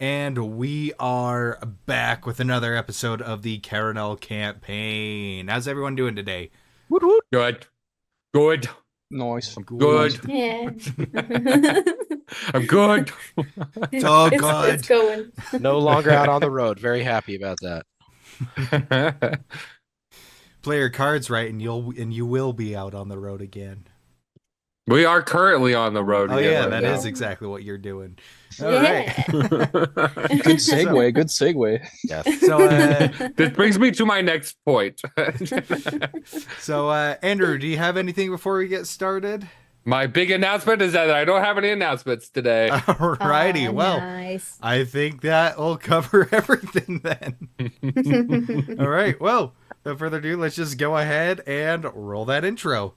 And we are back with another episode of the Kharinal campaign. How's everyone doing today? Woot woot. Good. Good. Nice. I'm Good. good. Yeah. I'm good. It's all It's good. going. No longer out on the road. Very happy about that. Play your cards right, and you will be out on the road again. We are currently on the road. Oh again yeah, right that now. is exactly what you're doing. All Yeah. right. Good segue. Good segue. Yes. So, This brings me to my next point. Andrew, do you have anything before we get started? My big announcement is that I don't have any announcements today. Alrighty. Well, Nice. I think that will cover everything then. All right. Well, without further ado, let's just go ahead and roll that intro.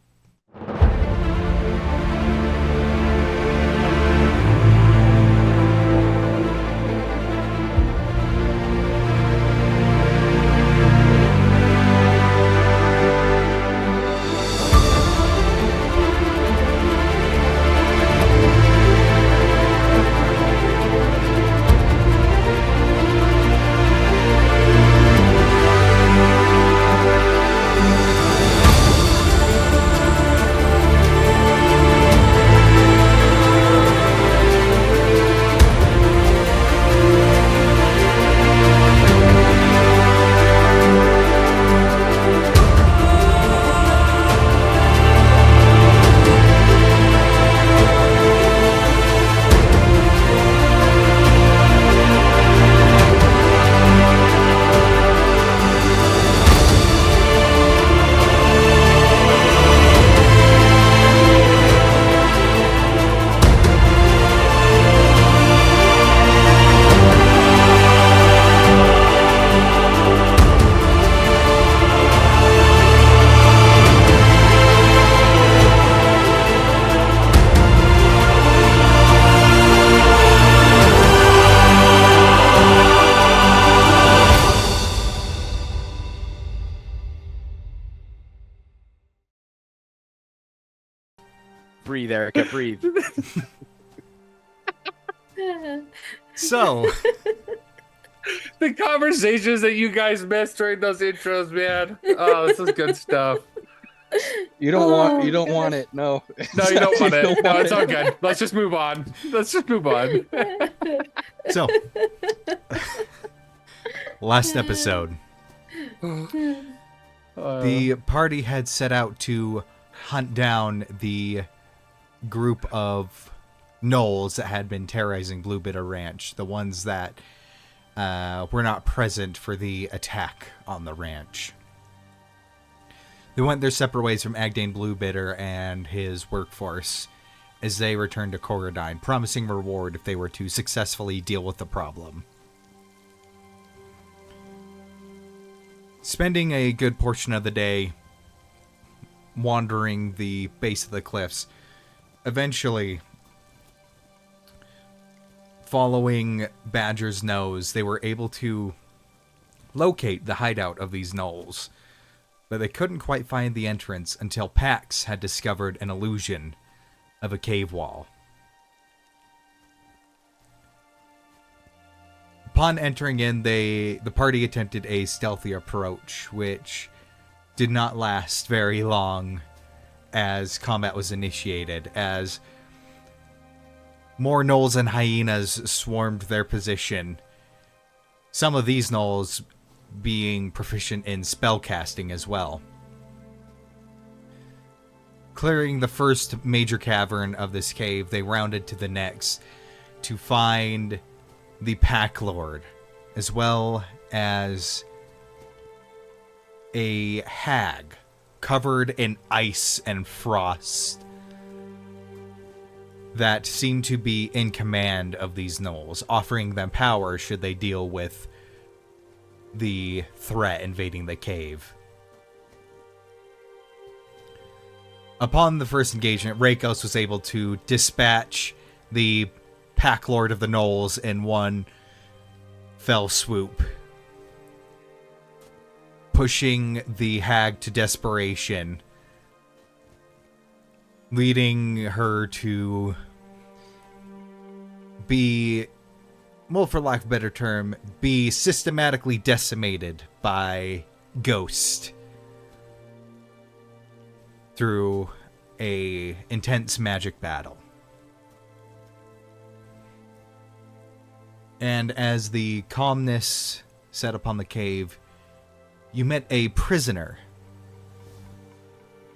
Breathe, Erica. Breathe. So, The conversations that you guys missed during those intros, man. Oh, this is good stuff. You don't want. You don't Oh, want it. No. No, you don't want You it. No, want it's all good. Let's just move on. so last episode, the party had set out to hunt down the group of gnolls that had been terrorizing BlueBitter Ranch, the ones that were not present for the attack on the ranch. They went their separate ways from Agdain BlueBitter and his workforce as they returned to Corridine, promising reward if they were to successfully deal with the problem. Spending a good portion of the day wandering the base of the cliffs, eventually, following Badger's nose, they were able to locate the hideout of these gnolls, but they couldn't quite find the entrance until Pax had discovered an illusion of a cave wall. Upon entering in, the party attempted a stealthy approach, which did not last very long as combat was initiated, as more gnolls and hyenas swarmed their position. Some of these gnolls being proficient in spellcasting as well. Clearing the first major cavern of this cave, they rounded to the next to find the Pack Lord, as well as a hag covered in ice and frost that seemed to be in command of these gnolls, offering them power should they deal with the threat invading the cave. Upon the first engagement, Rakos was able to dispatch the Pack Lord of the Gnolls in one fell swoop, pushing the hag to desperation, leading her to be well, for lack of a better term, be systematically decimated by Ghost through a intense magic battle. And as the calmness set upon the cave, you met a prisoner.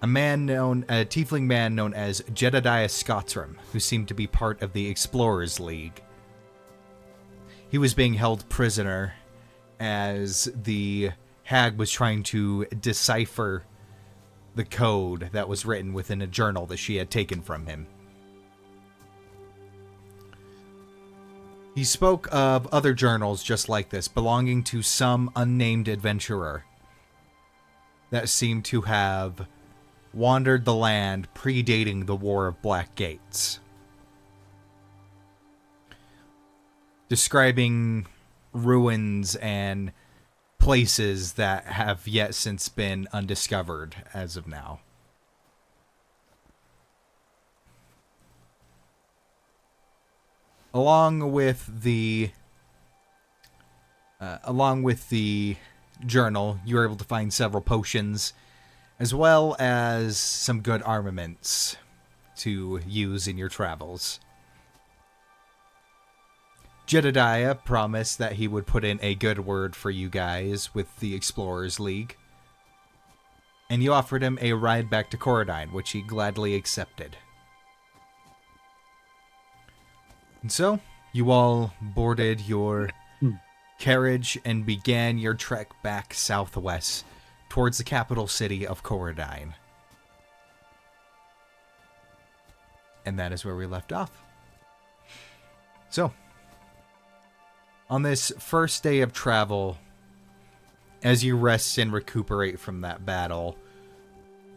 A tiefling man known as Jedediah Scotsram, who seemed to be part of the Explorers League. He was being held prisoner as the hag was trying to decipher the code that was written within a journal that she had taken from him. He spoke of other journals just like this, belonging to some unnamed adventurer that seemed to have wandered the land predating the War of Black Gates, describing ruins and places that have yet since been undiscovered as of now. Along with the journal, you were able to find several potions, as well as some good armaments to use in your travels. Jedediah promised that he would put in a good word for you guys with the Explorers League, and you offered him a ride back to Corridine, which he gladly accepted. And so, you all boarded your carriage and began your trek back southwest towards the capital city of Corridine. And that is where we left off. So, on this first day of travel, as you rest and recuperate from that battle,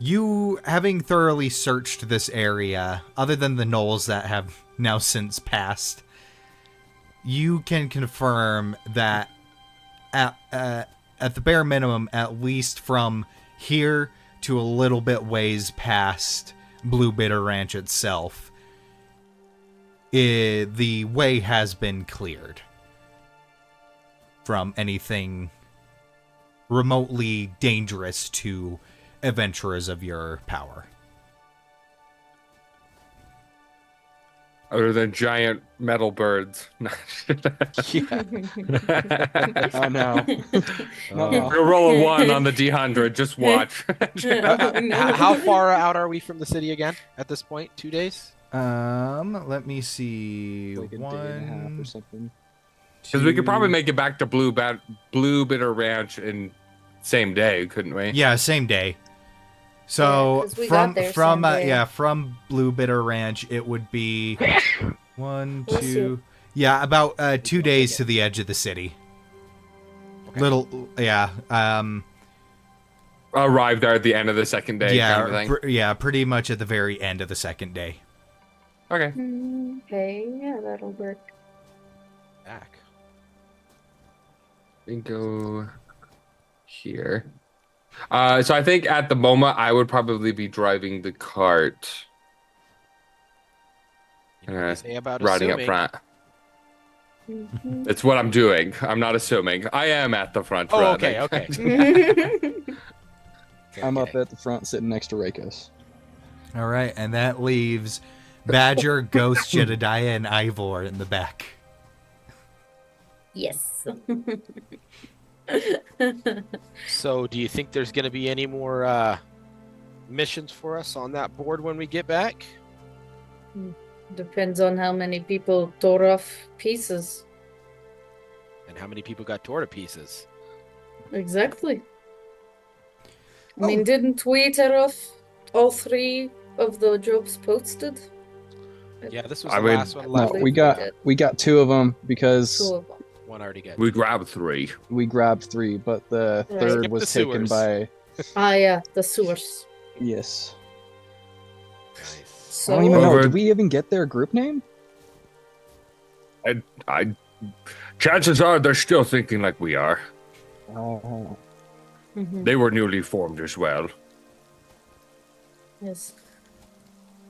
you, having thoroughly searched this area, other than the gnolls that have now since passed, you can confirm that at the bare minimum, at least from here to a little bit ways past BlueBitter Ranch itself, the way has been cleared from anything remotely dangerous to adventurers of your power. Other than giant metal birds. Yeah. Oh no. We'll roll a 1 on the D100. Just watch. How far out are we from the city again at this point? 2 days? Let me see. Like a day and a half or something. Because we could probably make it back to BlueBitter Ranch in same day, couldn't we? Yeah, same day. So 'cause we from got there from same day. from BlueBitter Ranch, it would be 1, Bless 2, you. yeah, about 2 days to the edge of the city. Okay. Little, yeah, Arrived there at the end of the second day, yeah, kind of thing. pretty much at the very end of the second day. Okay. Okay, yeah, that'll work. Back. We go here. So I think at the moment I would probably be driving the cart, You know what they say about riding up assuming. front. Mhm. It's what I'm doing. I'm not assuming. I am at the front. Oh, riding. okay. I'm up at the front sitting next to Rakos. All right, and that leaves Badger, Ghost, Jedediah, and Ivor in the back. Yes. So, do you think there's going to be any more missions for us on that board when we get back? Depends on how many people tore off pieces. And how many people got torn to pieces? Exactly. I mean, didn't we tear off all 3 of the jobs posted? Yeah, this was I the mean- last one No, left. we got 2 of them because 2 of them. One already got. We grabbed 3. we grabbed 3, but the Right. third Skip was the taken sewers. by Ah, yeah, the sewers. yes. Nice. So, I don't even know. Over- Did we even get their group name? I chances are they're still thinking like we are. Oh, Mhm, They were newly formed as well. yes.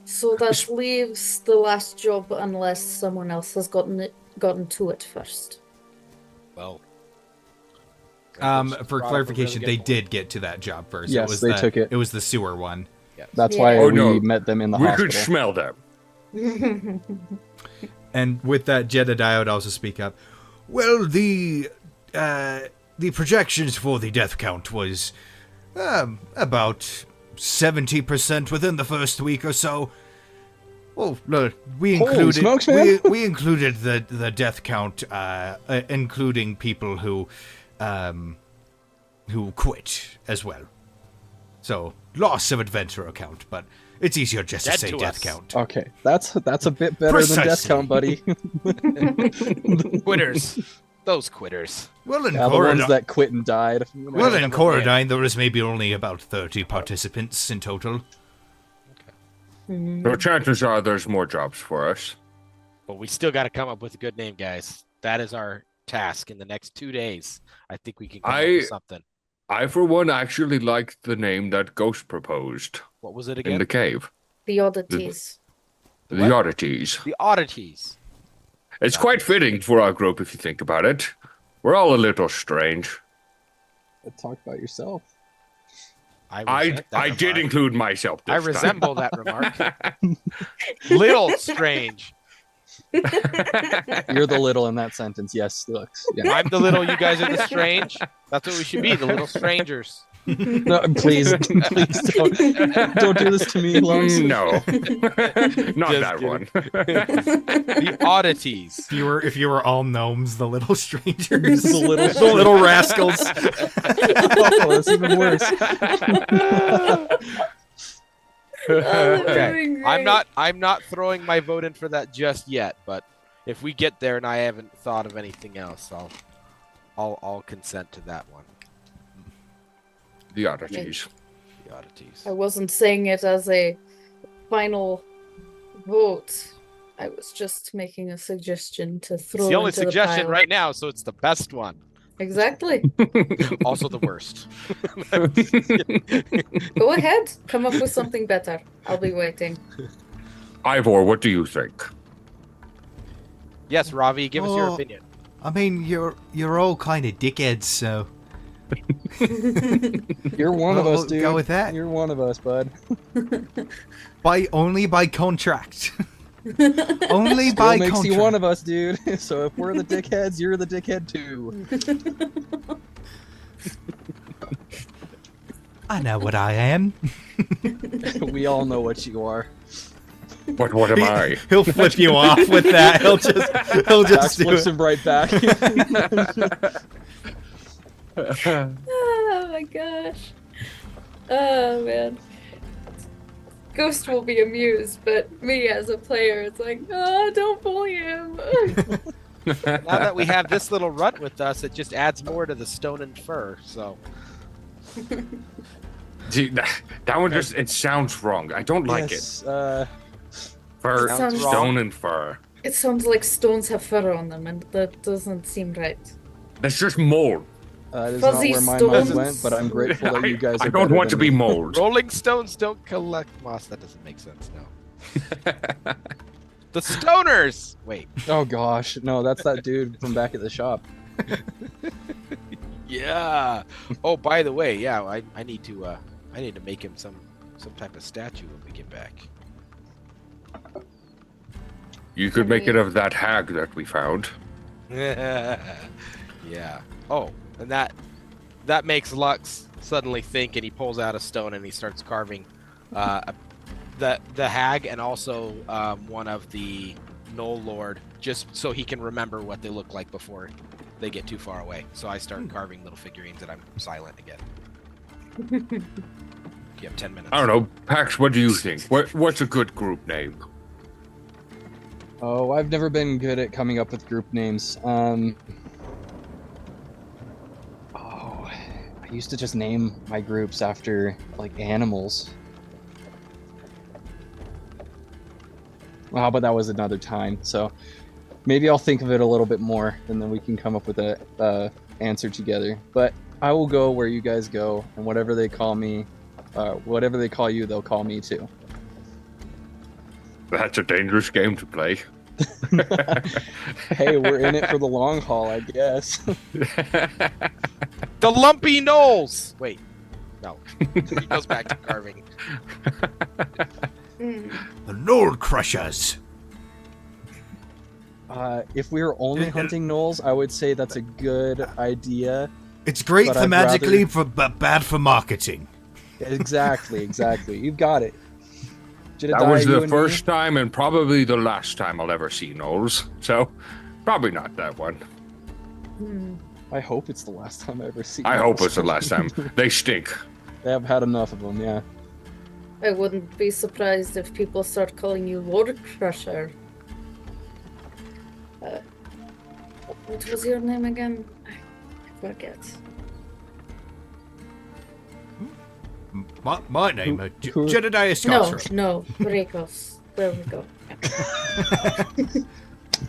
So that leaves the last job unless someone else has gotten it gotten to it first. Well. For clarification, they did get to that job first. Yes, they took it. It was the sewer one. That's Yeah. why Oh, we no. met them in the We hospital. could smell them. And with that, Jedediah would also speak up. Well, the projections for the death count was about 70% within the first week or so. Well, no, we Holy included smokes, man. we included the death count, including people who quit as well. So loss of adventurer count, but it's easier just to Dead say to death us. count. Okay, that's a bit better than death Precisely. count, buddy. Quitters. Those quitters. Well, in Yeah, the ones Corridine, that quit and died. well, in Never Corridine, there was maybe only about 30 participants in total. So chances are there's more jobs for us. But we still got to come up with a good name, guys. That is our task in the next 2 days. I think we can come up with something. I, for one, actually like the name that Ghost proposed What was it in again? the cave. The oddities. The What? oddities. The oddities. It's quite fitting for our group if you think about it. We're all a little strange. Talk about yourself. I did remark. include myself this I time. resemble that remark. Little strange. You're the little in that sentence. Yes, looks. Yeah. I'm the little, you guys are the strange. That's what we should be, the little strangers. No, please don't do this to me, Lungs. No. Not Just that kidding. one. The oddities. If you were all gnomes, the little strangers, The little the little rascals. Oh, that's even worse. Okay. I'm not throwing my vote in for that just yet, but if we get there and I haven't thought of anything else, I'll consent to that one. The oddities. The oddities. I wasn't saying it as a final vote. I was just making a suggestion to throw It's the only into suggestion pile. right now, so it's the best one. Exactly. Also the worst. Go ahead. Come up with something better. I'll be waiting. Ivor, what do you think? Yes, Ravi, give us your Oh. opinion. I mean, you're all kind of dickheads, so You're one of We'll us, dude. go with that. You're one of us, bud. only by contract. Only Still by makes contract. you one of us, dude. So if we're the dickheads, you're the dickhead too. I know what I am. We all know what you are. But what am I? He'll flip you off with that. He'll just Dax do flips it. him right back. Oh my gosh. Oh man. Ghost will be amused, but me as a player, it's like, oh, don't bully him. Now that we have this little runt with us, it just adds more to the stone and fur. So See, that one just, it sounds wrong. I don't like it. Yes, Fur, It sounds stone and fur. It sounds like stones have fur on them, and that doesn't seem right. That's just mold. that is Fuzzy not where my stones. mind went, but I'm grateful that you guys are I don't better want to than be me. mold. Rolling stones don't collect moss. That doesn't make sense. No. The stoners. Wait. Oh gosh, no, that's that dude from back at the shop. Yeah. Oh, by the way, yeah, I need to make him some type of statue when we get back. You could make it of that hag that we found. Yeah. Oh, and that makes Lux suddenly think, and he pulls out a stone and he starts carving the hag and also one of the Knoll Lord, just so he can remember what they look like before they get too far away. So I start carving little figurines, and I'm silent again. You have 10 minutes. I don't know. Pax, what do you think? What's a good group name? Oh, I've never been good at coming up with group names. I used to just name my groups after like animals. Well, how about that was another time? So maybe I'll think of it a little bit more, and then we can come up with a answer together. But I will go where you guys go, and whatever they call me, whatever they call you, they'll call me too. That's a dangerous game to play. Hey, we're in it for the long haul, I guess. The lumpy gnolls. Wait, no. He goes back to carving. The Knoll Crushers. If we were only hunting gnolls, I would say that's a good idea. It's great But I'd thematically, rather- but bad for marketing. Exactly. You've got it. That Jedediah, was you the and first time and probably the last time I'll ever see Knowles. So, probably not that one. me? I hope it's the last time I ever see. I hope gnolls. it's the last time. They stink. They have had enough of them. Yeah. I wouldn't be surprised if people start calling you Lord Crusher. What was your name again? I forget. My name is who- Jedediah Scotsra. No, Rekos. There we go.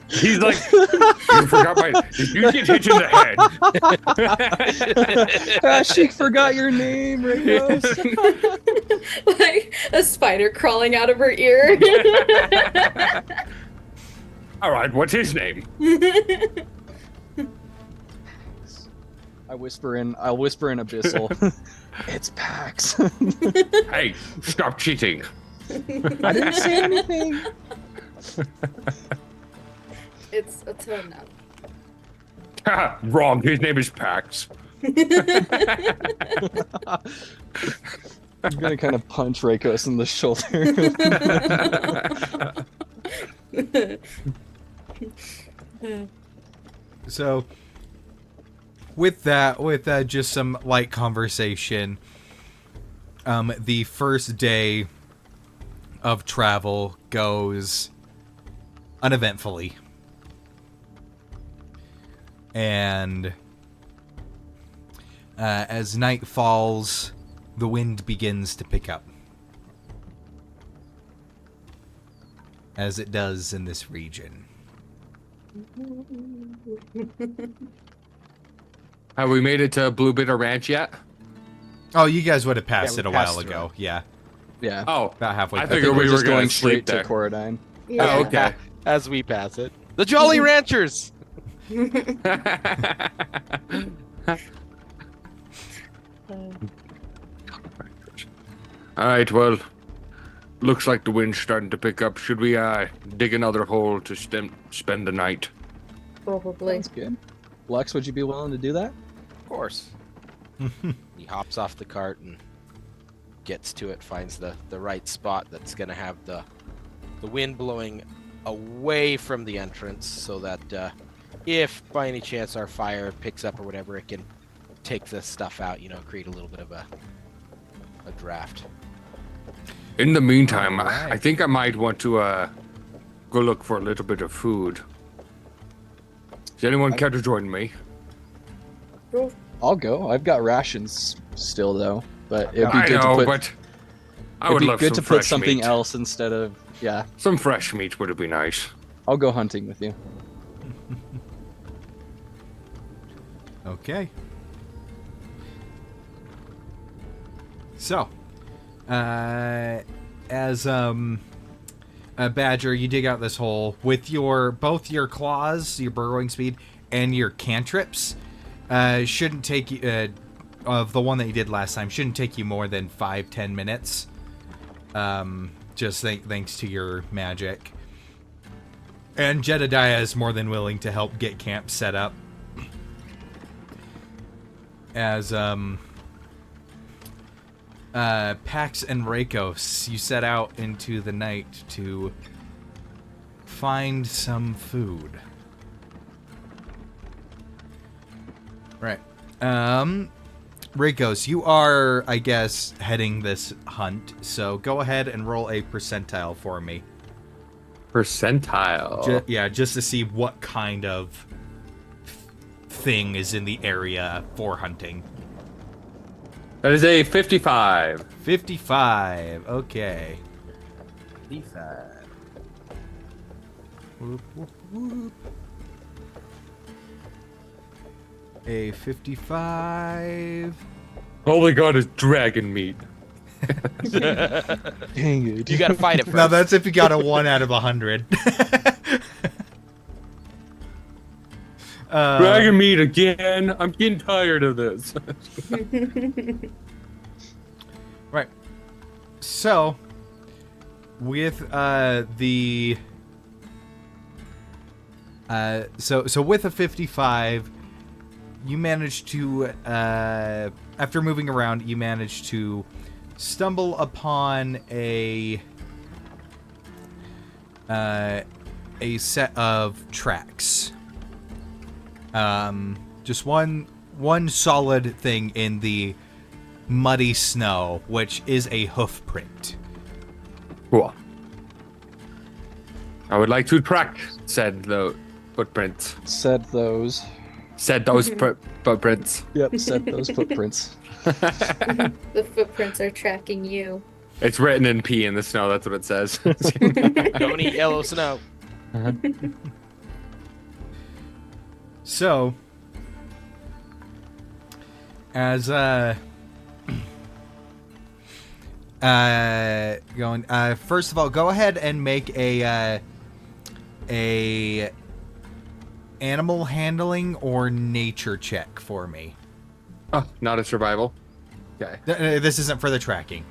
He's like, you forgot my. Did you get hit in the head? She forgot your name, Ramos. Like a spider crawling out of her ear. All right, what's his name? I'll whisper in Abyssal. It's Pax. Hey, stop cheating. I didn't say anything. It's a turn now. Ha, wrong. His name is Pax. I'm gonna kind of punch Rakos in the shoulder. So, with that, just some light conversation. The first day of travel goes uneventfully, and as night falls, the wind begins to pick up, as it does in this region. Have we made it to BlueBitter Ranch yet? Oh, you guys would have passed we it a passed while through ago. Yeah, Yeah. Oh, about halfway. I through. figured we we're were just gonna going sleep straight to there. Corridine. Yeah. Oh, okay. As we pass it. The Jolly Ranchers! All right, well, looks like the wind's starting to pick up. Should we dig another hole to spend the night? Probably. That's good. Lex, would you be willing to do that? Of course. He hops off the cart and gets to it, finds the right spot that's going to have the wind blowing away from the entrance so that if by any chance our fire picks up or whatever, it can take the stuff out, create a little bit of a draft. In the meantime, All right. I think I might want to go look for a little bit of food. Does anyone care to join me? Bro, I'll go. I've got rations still though, but it'd be I good know, to put. but I It'd would be love good some to put fresh something meat. else instead of yeah. Some fresh meat would be nice. I'll go hunting with you. Okay. So, as Badger, you dig out this hole with both your claws, your burrowing speed, and your cantrips. Shouldn't take you of the one that you did last time. Shouldn't take you more than 5-10 minutes. Just thanks to your magic. And Jedediah is more than willing to help get camp set up. As Pax and Rakos, you set out into the night to find some food. Right. Rakos, you are, I guess, heading this hunt, so go ahead and roll a percentile for me. Percentile. Just to see what kind of thing is in the area for hunting. That is a 55. 55. Okay. 55. Whoop, whoop, whoop. A 55. Holy God, it's dragon meat. Dang it. You gotta fight it first. No, that's if you got a 1 out of 100. Dragon meat again. I'm getting tired of this. Right. So, with the with a 55, you manage to after moving around, you manage to stumble upon a set of tracks. Just one solid thing in the muddy snow, which is a hoof print. Cool. I would like to track said the footprints. Said those. Said those footprints. Yep, said those footprints. The footprints are tracking you. It's written in P in the snow. That's what it says. Don't eat yellow snow. So, as going first of all, go ahead and make a animal handling or nature check for me. Oh, not a survival. Okay. This isn't for the tracking.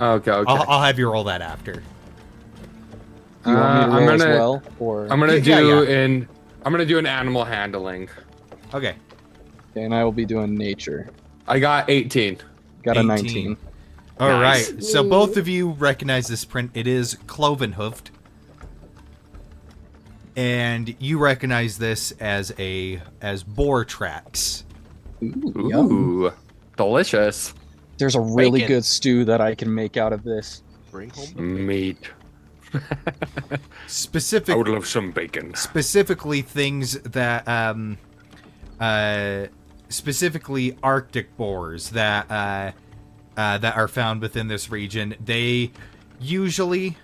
Okay. I'll have you roll that after. Do you want me to roll as well, or I'm gonna do an animal handling. Okay. okay, and I will be doing nature. I got 18. Got a 18. 19. All Nice. right. So both of you recognize this print. It is cloven hoofed. And you recognize this as boar tracks. Ooh, yum. Ooh, delicious There's a really Bacon. good stew that I can make out of this. Bring home the meat. Specific I would love some bacon. specifically things that specifically Arctic boars that are found within this region. They usually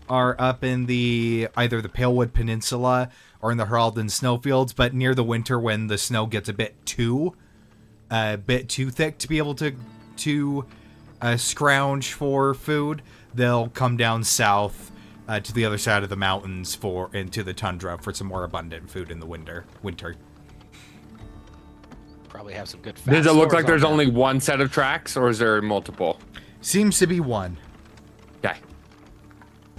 are up in either the Palewood Peninsula or in the Haraldin snowfields, but near the winter when the snow gets a bit too thick to be able to scrounge for food, they'll come down south to the other side of the mountains into the tundra for some more abundant food in the winter. Probably have some good fat Does it look stores like there's on only one set of tracks, or is there multiple? Seems to be one. Okay.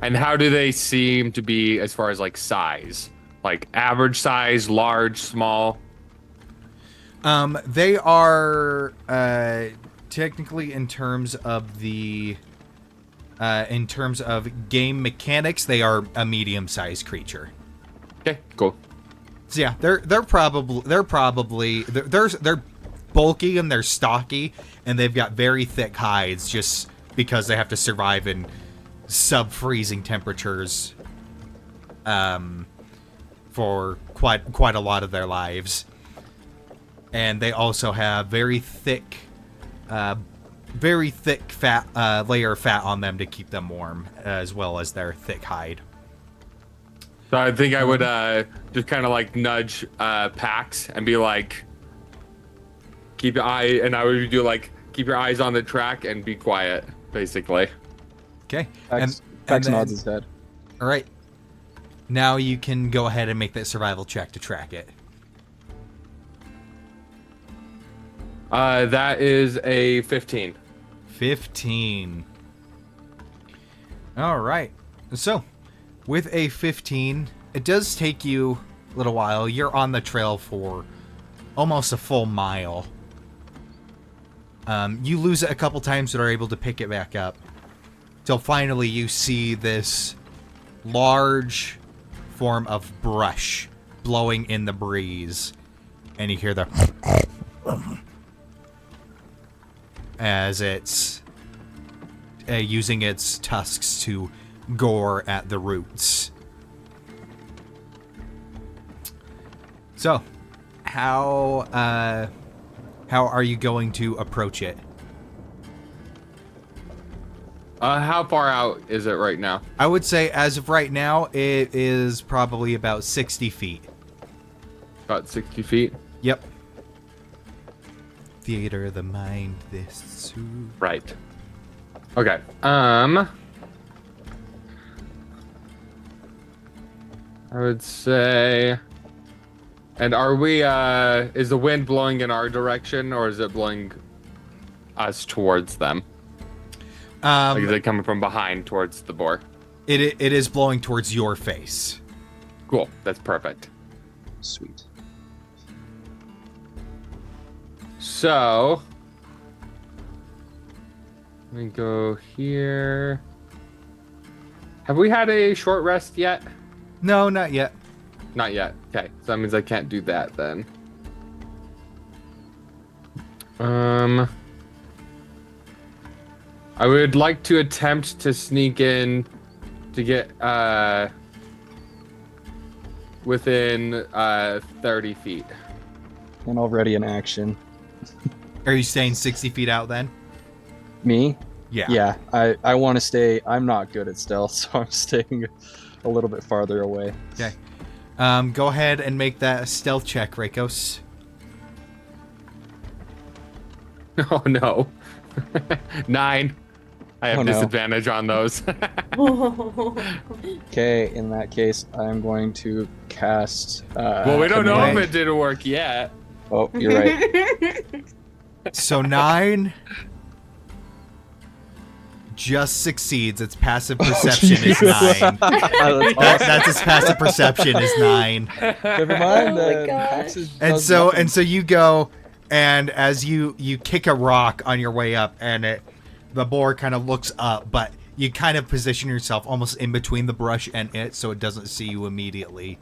And how do they seem to be as far as like size? Like average size, large, small? They are technically in terms of game mechanics, they are a medium-sized creature. Okay, cool. So yeah, they're bulky and they're stocky, and they've got very thick hides just because they have to survive in sub-freezing temperatures for quite a lot of their lives. And they also have very thick fat layer of fat on them to keep them warm, as well as their thick hide. So I think I would just kind of like nudge Pax and be like, keep your eye, and I would do like, keep your eyes on the track and be quiet, basically. Okay. Pax then- nods his head. All right. Now you can go ahead and make that survival check to track it. That is a 15. 15. All right. So, with a 15, it does take you a little while. You're on the trail for almost a full mile. You lose it a couple times but are able to pick it back up. Till finally you see this large form of brush blowing in the breeze. And you hear the... as it's using its tusks to gore at the roots. So, how are you going to approach it? How far out is it right now? I would say, as of right now, it is probably about 60 feet. About 60 feet? Yep. Theater of the mind, this too. Right. Okay. I would say And are we, is the wind blowing in our direction or is it blowing us towards them? Like, is it coming from behind towards the boar? It is blowing towards your face. Cool. That's perfect. Sweet. So, let me go here. Have we had a short rest yet? No, not yet. Not yet. Okay, so that means I can't do that then. I would like to attempt to sneak in to get within 30 feet. And already in action. Are you staying 60 feet out then? Me? Yeah. Yeah, I want to stay. I'm not good at stealth, so I'm staying a little bit farther away. Okay. Go ahead and make that stealth check, Rakos. Oh no. 9. I have Oh, no. disadvantage on those. Okay, in that case, I'm going to cast. Well, we don't know if command. it didn't work yet. Oh, you're right. So 9 just succeeds. Its passive perception is 9. That's its passive perception is 9. Never mind. Oh my then. gosh. Axis And does so nothing. you go, and as you kick a rock on your way up, and the boar kind of looks up, but you kind of position yourself almost in between the brush and it, so it doesn't see you immediately.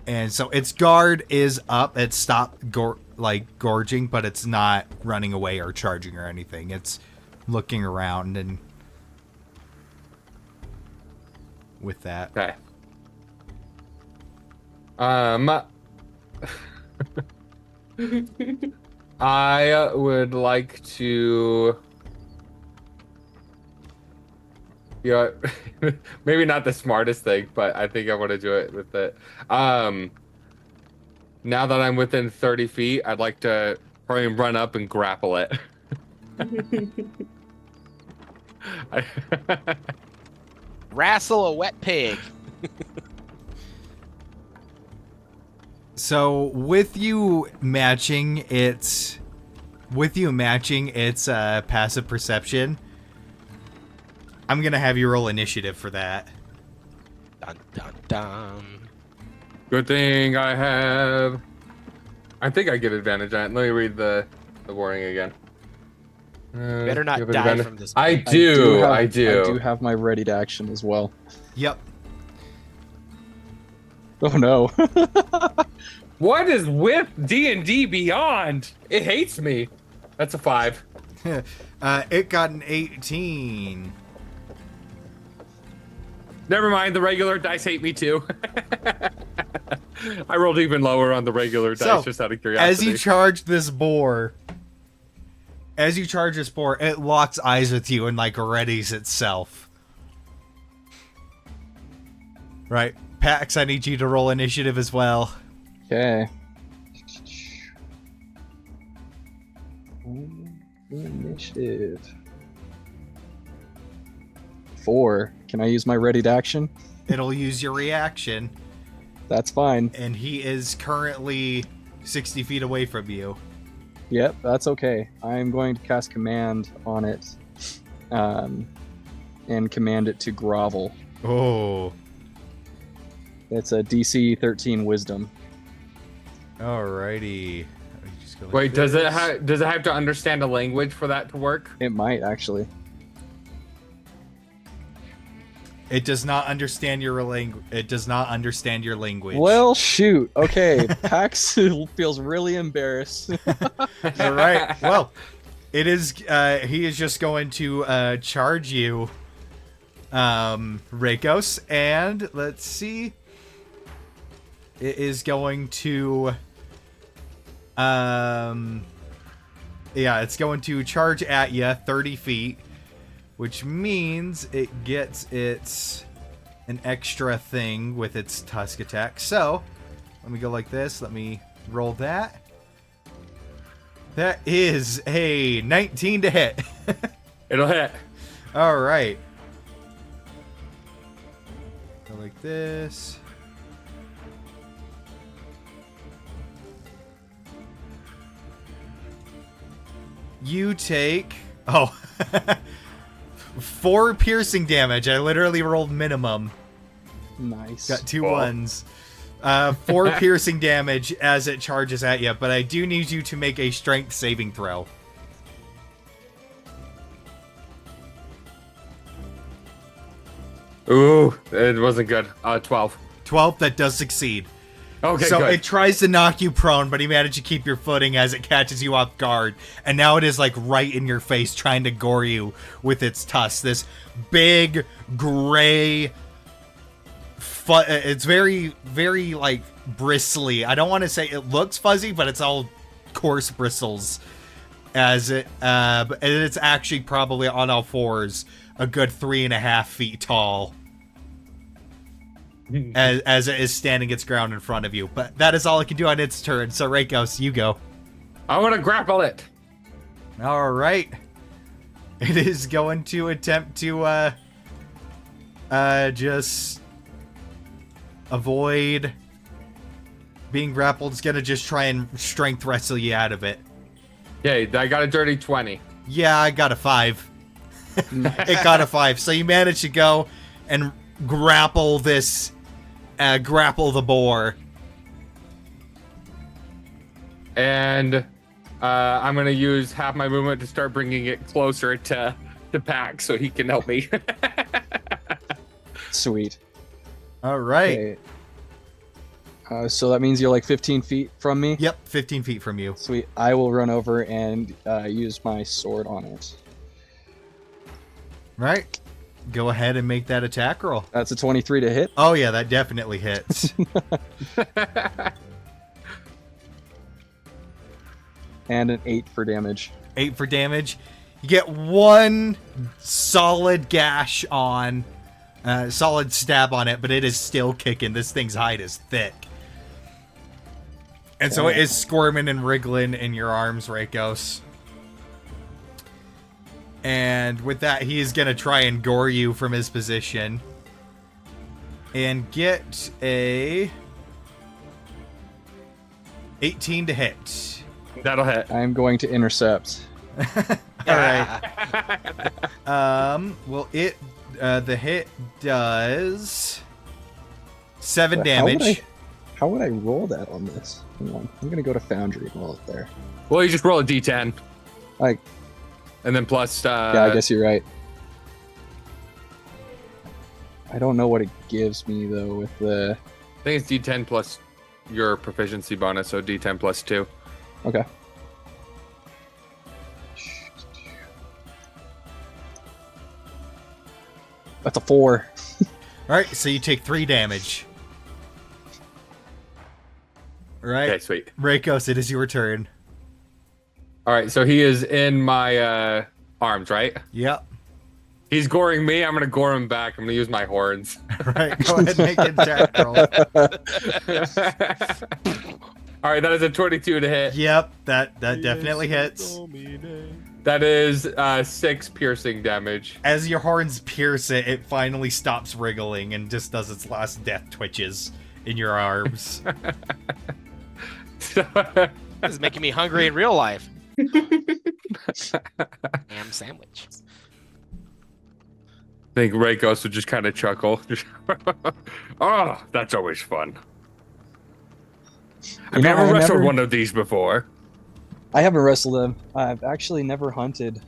And so its guard is up. It stopped gorging, but it's not running away or charging or anything. It's looking around and with that. Okay. I would like to. Yeah, maybe not the smartest thing, but I think I want to do it with it. Now that I'm within 30 feet, I'd like to probably run up and grapple it. Wrestle a wet pig. So with you matching its passive perception, I'm gonna have you roll initiative for that. Dun dun dun. Good thing I have. I think I get advantage on it. Let me read the warning again. Better not you have die advantage? from this. I pig. do. have, I do. I do have my ready to action as well. Yep. Oh no. What is with D&D Beyond? It hates me. That's a 5. It got an 18. Never mind. The regular dice hate me too. I rolled even lower on the regular dice So, just out of curiosity. As you charge this boar, it locks eyes with you and like readies itself. Right, Pax, I need you to roll initiative as well. Okay. Initiative. 4. Can I use my ready to action? It'll use your reaction, That's fine. and he is currently 60 feet away from you. Yep, that's okay. I'm going to cast command on it, and command it to grovel. Oh, It's a DC 13 Wisdom. alrighty. Just go like Wait, does it this. does it have to understand a language for that to work? It might actually. It does not understand your language. It does not understand your language. Well, shoot. Okay, Pax feels really embarrassed. All right. Well, it is. He is just going to charge you, Rakos, and let's see. It is going to. Yeah, it's going to charge at you 30 feet, which means it gets an extra thing with its tusk attack. So, let me go like this. Let me roll that. That is a 19 to hit. It'll hit. All right. Go like this. You take 4 piercing damage. I literally rolled minimum. Nice. Got 2 ones. 4 piercing damage as it charges at you, but I do need you to make a strength saving throw. Ooh, it wasn't good. 12. 12, that does succeed. Okay, so good. it tries to knock you prone, but he managed to keep your footing as it catches you off guard. And now it is like right in your face, trying to gore you with its tusks. This big, gray... it's very, very, like, bristly. I don't want to say it looks fuzzy, but it's all coarse bristles. As it... and it's actually probably on all fours a good 3.5 feet tall. As it is standing its ground in front of you. But that is all it can do on its turn. So, Rakos, you go. I want to grapple it. All right. It is going to attempt to just avoid being grappled. It's going to just try and strength wrestle you out of it. Okay, I got a dirty 20. Yeah, I got a 5. It got a 5. So you managed to go and grapple this... grapple the boar. And I'm going to use half my movement to start bringing it closer to Pax so he can help me. Sweet. All right. Okay. So that means you're like 15 feet from me? Yep, 15 feet from you. Sweet. I will run over and use my sword on it. Right. Go ahead and make that attack roll. That's a 23 to hit. Oh, yeah, that definitely hits. And an 8 for damage. 8 for damage. You get 1 solid gash on, solid stab on it, but it is still kicking. This thing's hide is thick. And so it is squirming and wriggling in your arms, Rakos. And with that, he is going to try and gore you from his position. And get a 18 to hit. That'll hit. I'm going to intercept. All right. Well, the hit does 7 damage. How would I roll that on this? Hang on. I'm going to go to Foundry and roll it there. Well, you just roll a d10. Like, and then plus... yeah, I guess you're right. I don't know what it gives me, though, with the... I think it's d10 plus your proficiency bonus, so d10 plus 2. Okay. That's a 4. All right, so you take 3 damage. All right. Okay, sweet. Rakos, it is your turn. All right, so he is in my arms, right? Yep. He's goring me. I'm going to gore him back. I'm going to use my horns. All right, go ahead and make an attack roll. All right, that is a 22 to hit. Yep, that definitely hits. That is 6 piercing damage. As your horns pierce it, it finally stops wriggling and just does its last death twitches in your arms. This is making me hungry in real life. Ham sandwich. I think Rakos would just kind of chuckle. Oh, that's always fun. I've never wrestled one of these before. I haven't wrestled them. I've actually never hunted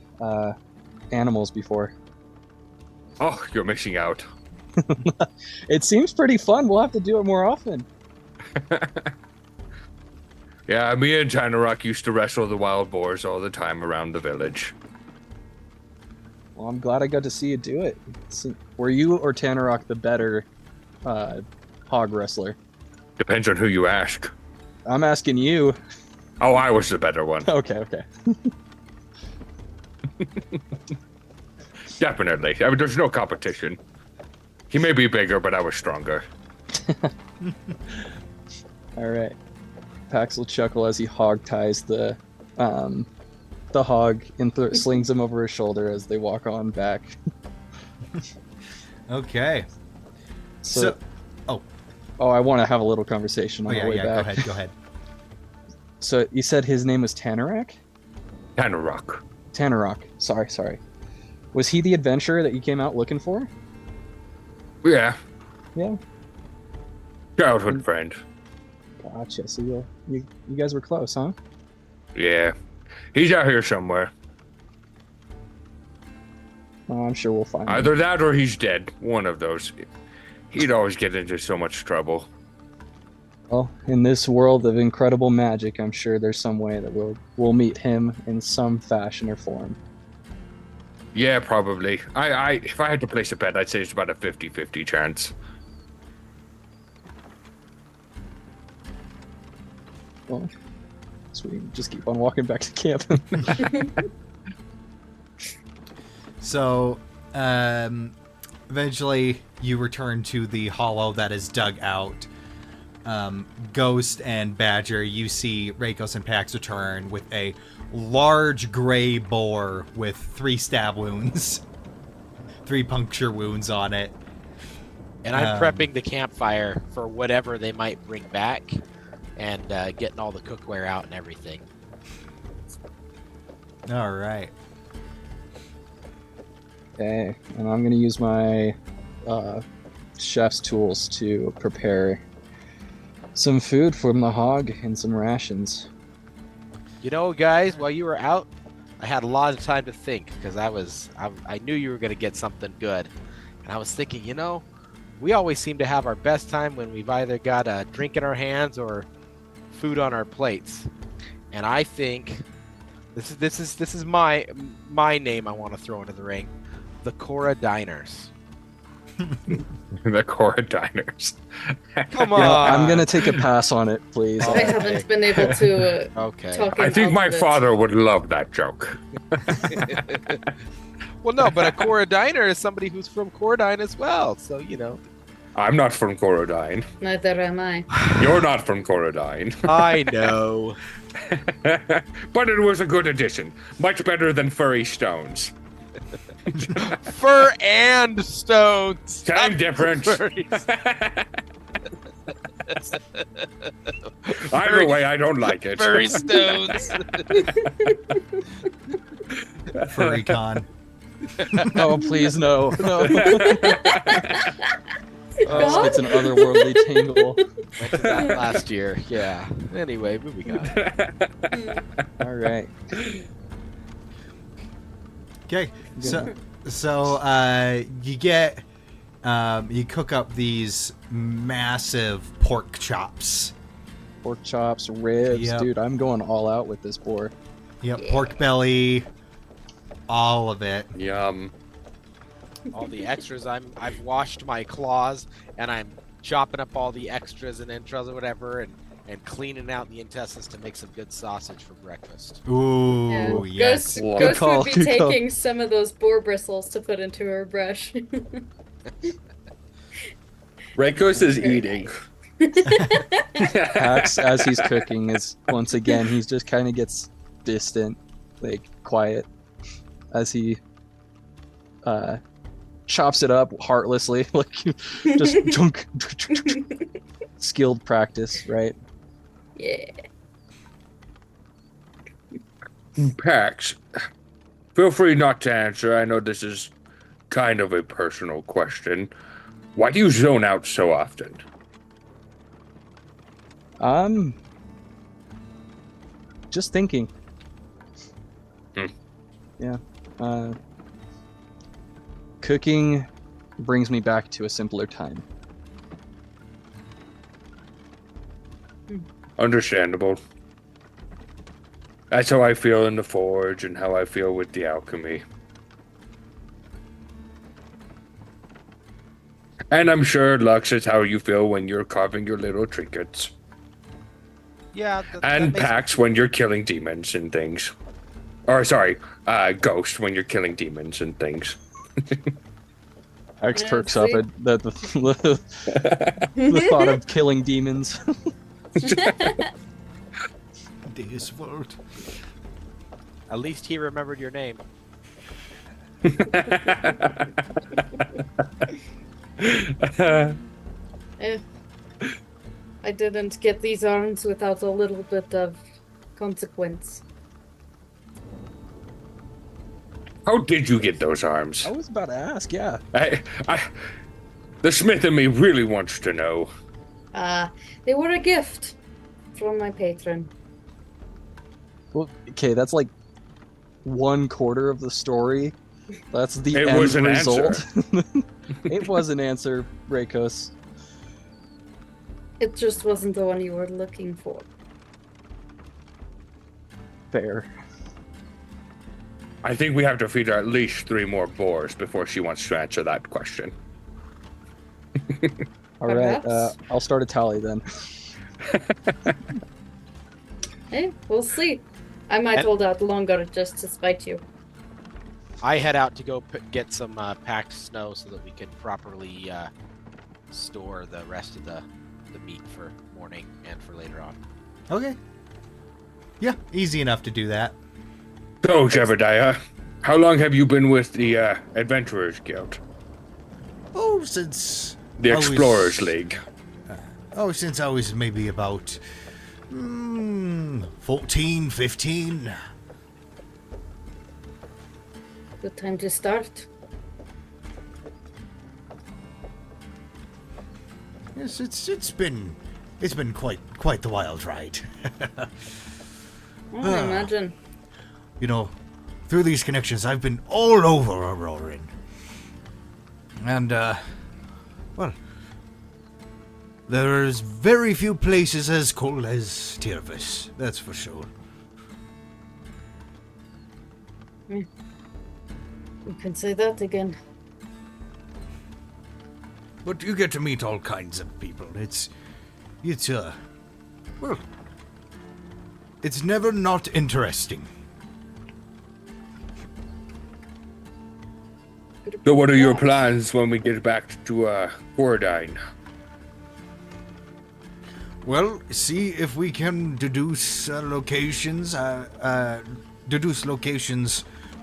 animals before. Oh, you're missing out. It seems pretty fun. We'll have to do it more often. Yeah, me and Tanarok used to wrestle the wild boars all the time around the village. Well, I'm glad I got to see you do it. Were you or Tanarok the better hog wrestler? Depends on who you ask. I'm asking you. Oh, I was the better one. Okay. Definitely. I mean, there's no competition. He may be bigger, but I was stronger. All right. Pax will chuckle as he hog ties the hog and slings him over his shoulder as they walk on back. Okay. So I want to have a little conversation on the way back. Go ahead. So you said his name was Tanarak? Tanarok. Tanarok. Sorry. Was he the adventurer that you came out looking for? Yeah, Yeah. childhood friend. Gotcha. So you guys were close, huh? Yeah, he's out here somewhere. Oh, I'm sure we'll find him. Either that or he's dead. One of those. He'd always get into so much trouble. Well, in this world of incredible magic, I'm sure there's some way that we'll meet him in some fashion or form. Yeah, probably. I if I had to place a bet, I'd say it's about a 50-50 chance. Well, so we just keep on walking back to camp. So, eventually you return to the hollow that is dug out. Ghost and Badger, you see Rakos and Pax return with a large gray boar with 3 stab wounds, 3 puncture wounds on it. And I'm prepping the campfire for whatever they might bring back, and getting all the cookware out and everything. All right. Okay, and I'm gonna use my chef's tools to prepare some food from the hog and some rations. You know, guys, while you were out, I had a lot of time to think because I knew you were going to get something good. And I was thinking, you know, we always seem to have our best time when we've either got a drink in our hands or food on our plates. And I think this is my name I want to throw into the ring. The Corridiners. The Corridiners. Come You on. know, I'm gonna take a pass on it, please. I haven't been able to Okay. talk I think out my of it. father would love that joke. Well, no, but a Corridiner is somebody who's from Corridine as well. So, you know. I'm not from Corridine. Neither am I. You're not from Corridine. I know. But it was a good addition. Much better than furry stones. Fur and stones. Same difference. Either way, I don't like it. Furry stones. Furry con. Oh, please, no. Oh, It's an otherworldly tingle. went to that last year. Yeah. Anyway, moving on. All right. Okay, so you get you cook up these massive pork chops. Pork chops, ribs. Yep. Dude, I'm going all out with this boar. Yep, pork belly, all of it. Yum. All the extras. I've washed my claws and I'm chopping up all the extras and intros or whatever and cleaning out the intestines to make some good sausage for breakfast. Ooh, yes. Ghost, Good Ghost call, would be good call. taking some of those boar bristles to put into her brush. Rakos is eating. Pax, as he's cooking, is once again, he's just kind of gets distant, like quiet, as he chops it up heartlessly, like just skilled practice, right? Yeah. Pax, feel free not to answer. I know this is kind of a personal question. Why do you zone out so often? Just thinking. Yeah. Cooking brings me back to a simpler time. Understandable. That's how I feel in the forge and how I feel with the alchemy. And I'm sure, Lux, is how you feel when you're carving your little trinkets. Yeah. And Pax when you're killing demons and things. Or, sorry, Ghost when you're killing demons and things. Pax Yeah, perks up see? at the thought of killing demons. This world. At least he remembered your name. I didn't get these arms without a little bit of consequence. How did you get those arms? I was about to ask, yeah. The smith in me really wants to know. They were a gift from my patron. Well, okay, that's like 1/4 of the story. That's the It end was an result. It was an answer, Rakos. It just wasn't the one you were looking for. Fair. I think we have to feed her at least 3 more boars before she wants to answer that question. All right, Perhaps. I'll start a tally then. Hey, we'll see. I might hold out longer just to spite you. I head out to go get some packed snow so that we can properly store the rest of the meat for morning and for later on. Okay. Yeah, easy enough to do that. So, Jebediah, how long have you been with the Adventurers Guild? Oh, since The I was- Explorers League? since I was maybe about 14, 15. Good time to start. Yes, it's been quite the wild ride. I imagine. You know, through these connections, I've been all over Auroran. And, well, there's very few places as cold as Tirvis, that's for sure. You can say that again. But you get to meet all kinds of people. It's well, it's never not interesting. So what are your plans when we get back to Corridine? Well, see if we can deduce locations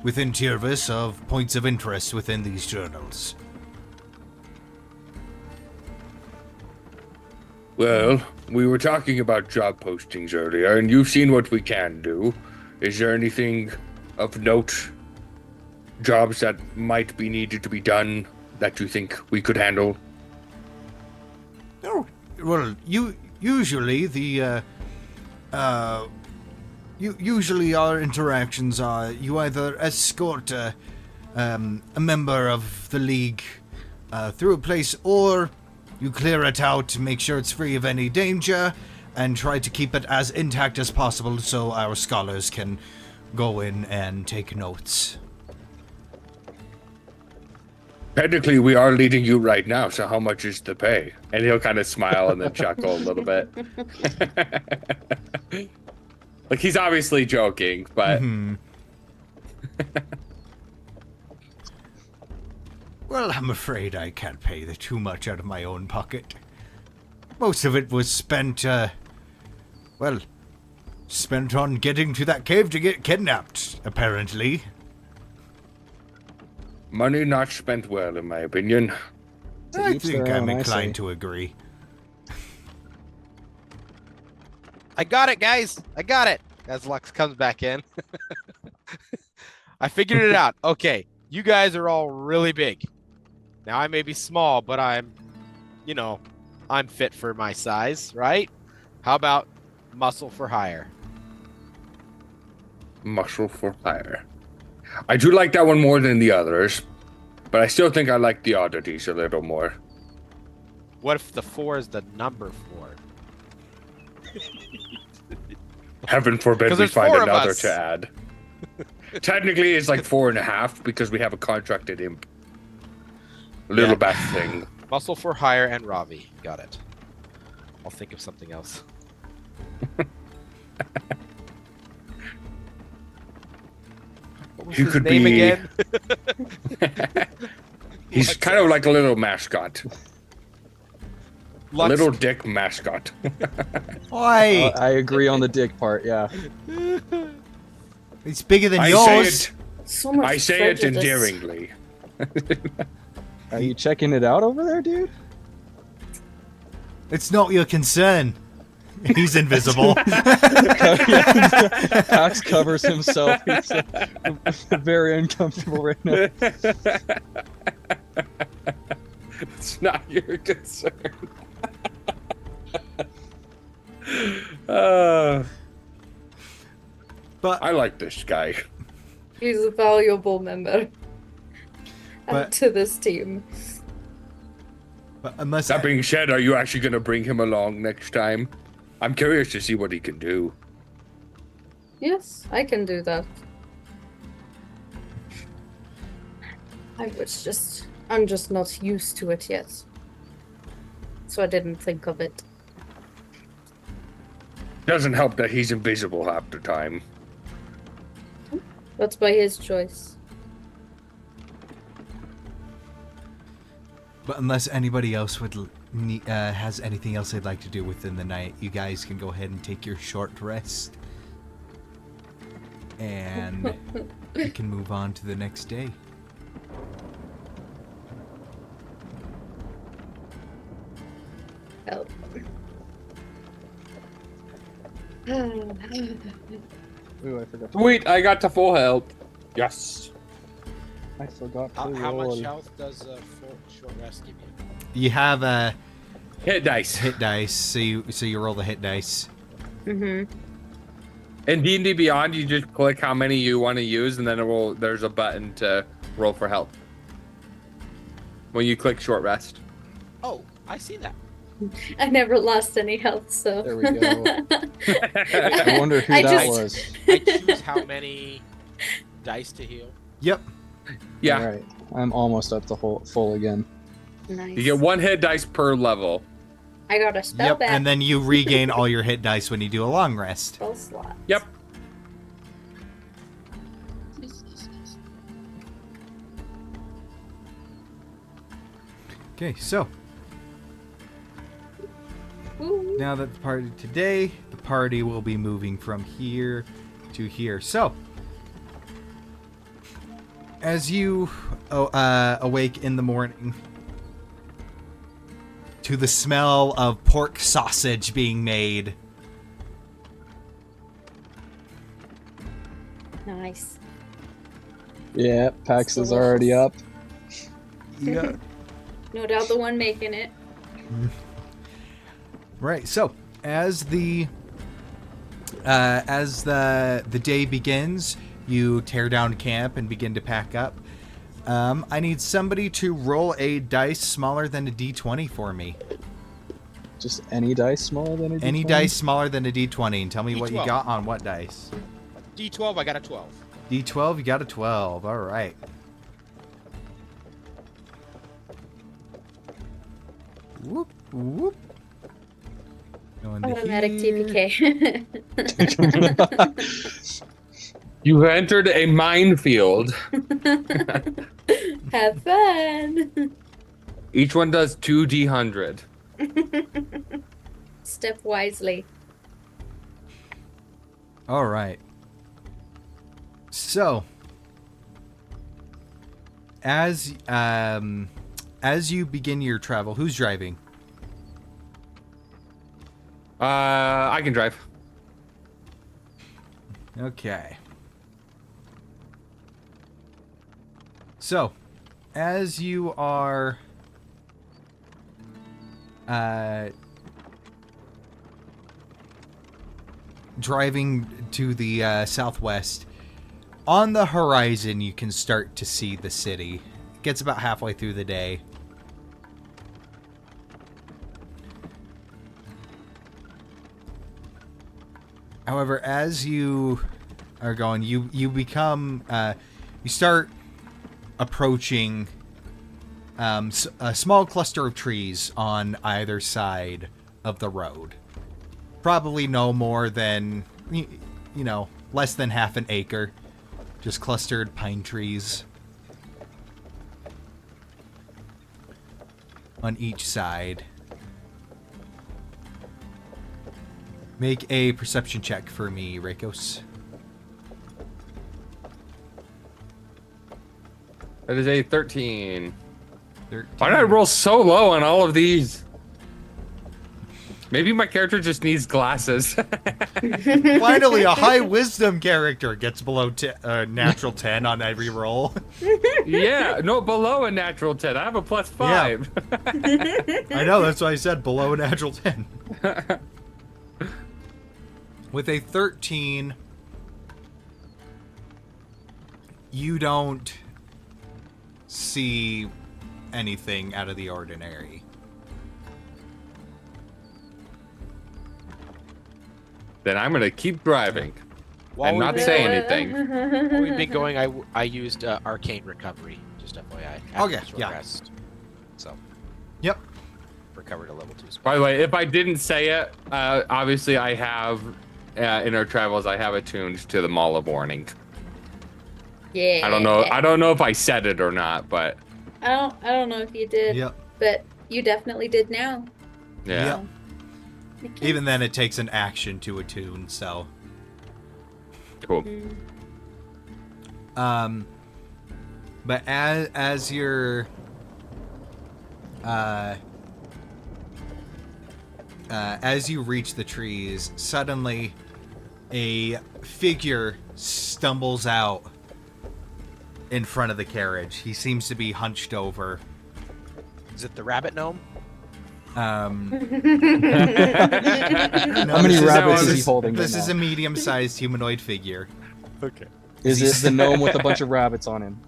within Tirvis of points of interest within these journals. Well, we were talking about job postings earlier, and you've seen what we can do. Is there anything of note, jobs that might be needed to be done, that you think we could handle? Oh, well, usually usually our interactions are you either escort a member of the league through a place, or you clear it out to make sure it's free of any danger and try to keep it as intact as possible so our scholars can go in and take notes. Technically, we are leading you right now, so how much is the pay? And he'll kind of smile and then chuckle a little bit. Like, he's obviously joking, but... Well, I'm afraid I can't pay too much out of my own pocket. Most of it was spent on getting to that cave to get kidnapped, apparently. Money not spent well, in my opinion. I each think their I'm own, I say. inclined to agree. I got it, guys. I got it. As Lux comes back in. I figured it out. Okay, you guys are all really big. Now I may be small, but I'm fit for my size, right? How about muscle for hire? Muscle for hire. I do like that one more than the others, but I still think I like the oddities a little more. What if the 4 is the number 4? Heaven forbid 'Cause we there's find 4 of another us. to add. Technically, it's like 4.5 because we have a contracted imp. Little Yeah. bat thing. Muscle for hire and Ravi. Got it. I'll think of something else. What was You his could name be- again? He's What's kind of like a little mascot. Lux. Little dick mascot. Oi! I agree on the dick part, yeah. It's bigger than I yours. say So much I say it prejudice. endearingly. Are you checking it out over there, dude? It's not your concern. He's invisible. Pax covers himself. He's very uncomfortable right now. It's not your concern. But But I like this guy. He's a valuable member But- to this team. but unless That being said, are you actually going to bring him along next time? I'm curious to see what he can do. Yes, I can do that. I'm just not used to it yet. So I didn't think of it. Doesn't help that he's invisible half the time. That's by his choice. But unless anybody else has anything else they'd like to do within the night, you guys can go ahead and take your short rest. And we can move on to the next day. Help. Ooh, I forgot. Sweet, I got to full health. Yes. I forgot to How roll. much health does a short rest give you? You have a Hit dice. hit dice, so you roll the hit dice. Mm-hmm. In D&D Beyond, you just click how many you want to use, and then there's a button to roll for health. When you click short rest. Oh, I see that. I never lost any health, so. There we go. I wonder who I that just- was. I choose how many dice to heal. Yep. Yeah, All right. I'm almost up to full again. Nice. you get one hit dice per level. I got a spell Yep. back. And then you regain all your hit dice when you do a long rest. Spell slot. Yep. Okay, so Ooh. now that the party will be moving from here to here. So, as you awake in the morning to the smell of pork sausage being made, Nice. Yeah, Pax is already up. yeah, No doubt the one making it. right. So, as the day begins, you tear down camp and begin to pack up. I need somebody to roll a dice smaller than a d20 for me. Just any dice smaller than a Any D20? dice smaller than a d20, and tell me what you D12. got on what dice. D12, I got a 12. D12, you got a 12. All right. Whoop, whoop. Going to Automatic here. TPK. You entered a minefield. Have fun. Each one does 2d100. Step wisely. All right. So, as you begin your travel, who's driving? I can drive. Okay. So, as you are driving to the southwest, on the horizon you can start to see the city. It gets about halfway through the day. However, as you are going, you become you start approaching a small cluster of trees on either side of the road. Probably no more than less than half an acre. Just clustered pine trees on each side. Make a perception check for me, Reikos. That is a 13. 13. Why did I roll so low on all of these? Maybe my character just needs glasses. Finally, a high wisdom character gets below natural 10 on every roll. Yeah, no, below a natural 10. I have a +5. I know, that's why I said below a natural 10. With a 13, you don't see anything out of the ordinary. Then I'm gonna keep driving While and we've not been say going- anything. While we've been going, I used arcane recovery, just FYI. after Okay, this short yeah. rest. So Yep. recovered a level 2 spell. By the way, if I didn't say it, obviously I have in our travels I have attuned to the Mall of Warning. Yeah. I don't know if I said it or not, but I don't know if you did. Yep. But you definitely did now. yeah. Yep. Even then, it takes an action to attune, so. Cool. But as you're as you reach the trees, suddenly a figure stumbles out in front of the carriage. He seems to be hunched over. Is it the rabbit gnome? How many rabbits is he holding? This right is now? a medium-sized humanoid figure. Okay. Is it the gnome with a bunch of rabbits on him?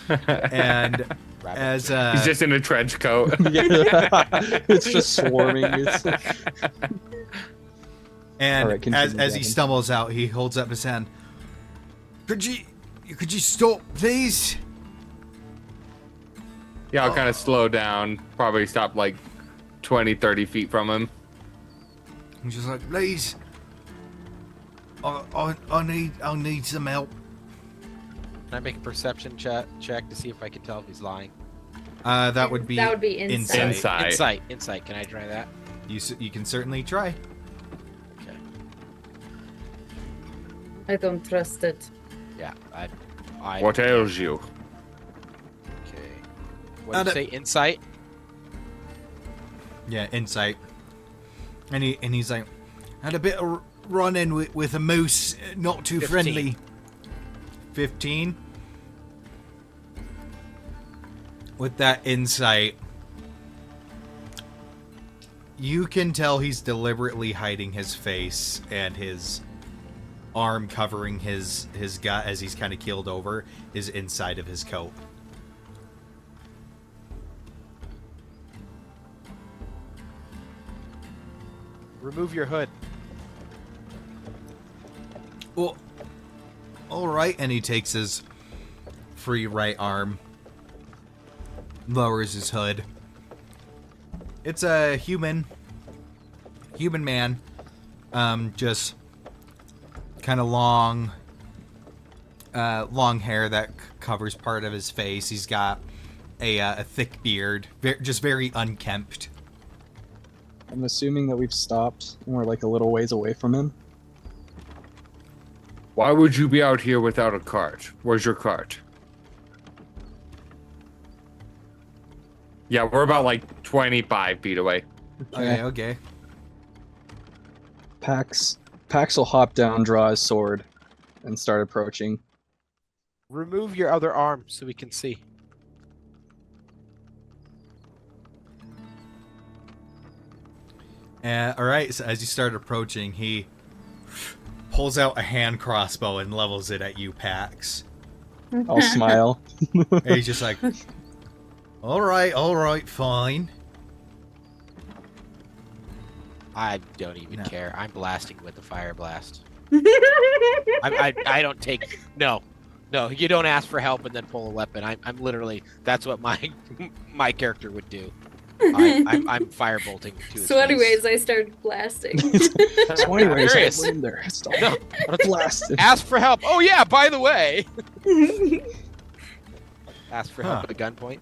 And Rabbit. as He's just in a trench coat. It's just swarming. It's and All right, continue, as he Gavin. stumbles out, he holds up his hand. Could you stop, please? Yeah, I'll kind of slow down. Probably stop like 20, 30 feet from him. He's just like, please. I need some help. Can I make a perception check to see if I can tell if he's lying? That would be Insight. Insight. Can I try that? You can certainly try. Okay. I don't trust it. Yeah. I What ails you? Okay. What did you say? Insight? Yeah, insight. And he's like, had a bit of run-in with a moose, not too 15. friendly. 15. With that insight, you can tell he's deliberately hiding his face, and his arm covering his gut as he's kind of keeled over is inside of his coat. Remove your hood. Well, alright, and he takes his free right arm, lowers his hood. It's a human man, just kind of long hair that covers part of his face. He's got a thick beard, just very unkempt. I'm assuming that we've stopped and we're like a little ways away from him. Why would you be out here without a cart? Where's your cart? Yeah, we're about like 25 feet away. Okay. Pax will hop down, draw his sword, and start approaching. Remove your other arm so we can see. Alright, so as you start approaching, he pulls out a hand crossbow and levels it at you, Pax. I'll smile. And he's just like, alright, fine. I don't even No. care. I'm blasting with the fire blast. I don't take no. You don't ask for help and then pull a weapon. I'm literally that's what my character would do. I'm firebolting to his So face. anyways, I started blasting. So anyways, Serious. I went in there. Stop. No. Blasted. Ask for help. Oh yeah, by the way. Ask for help Huh. at gunpoint.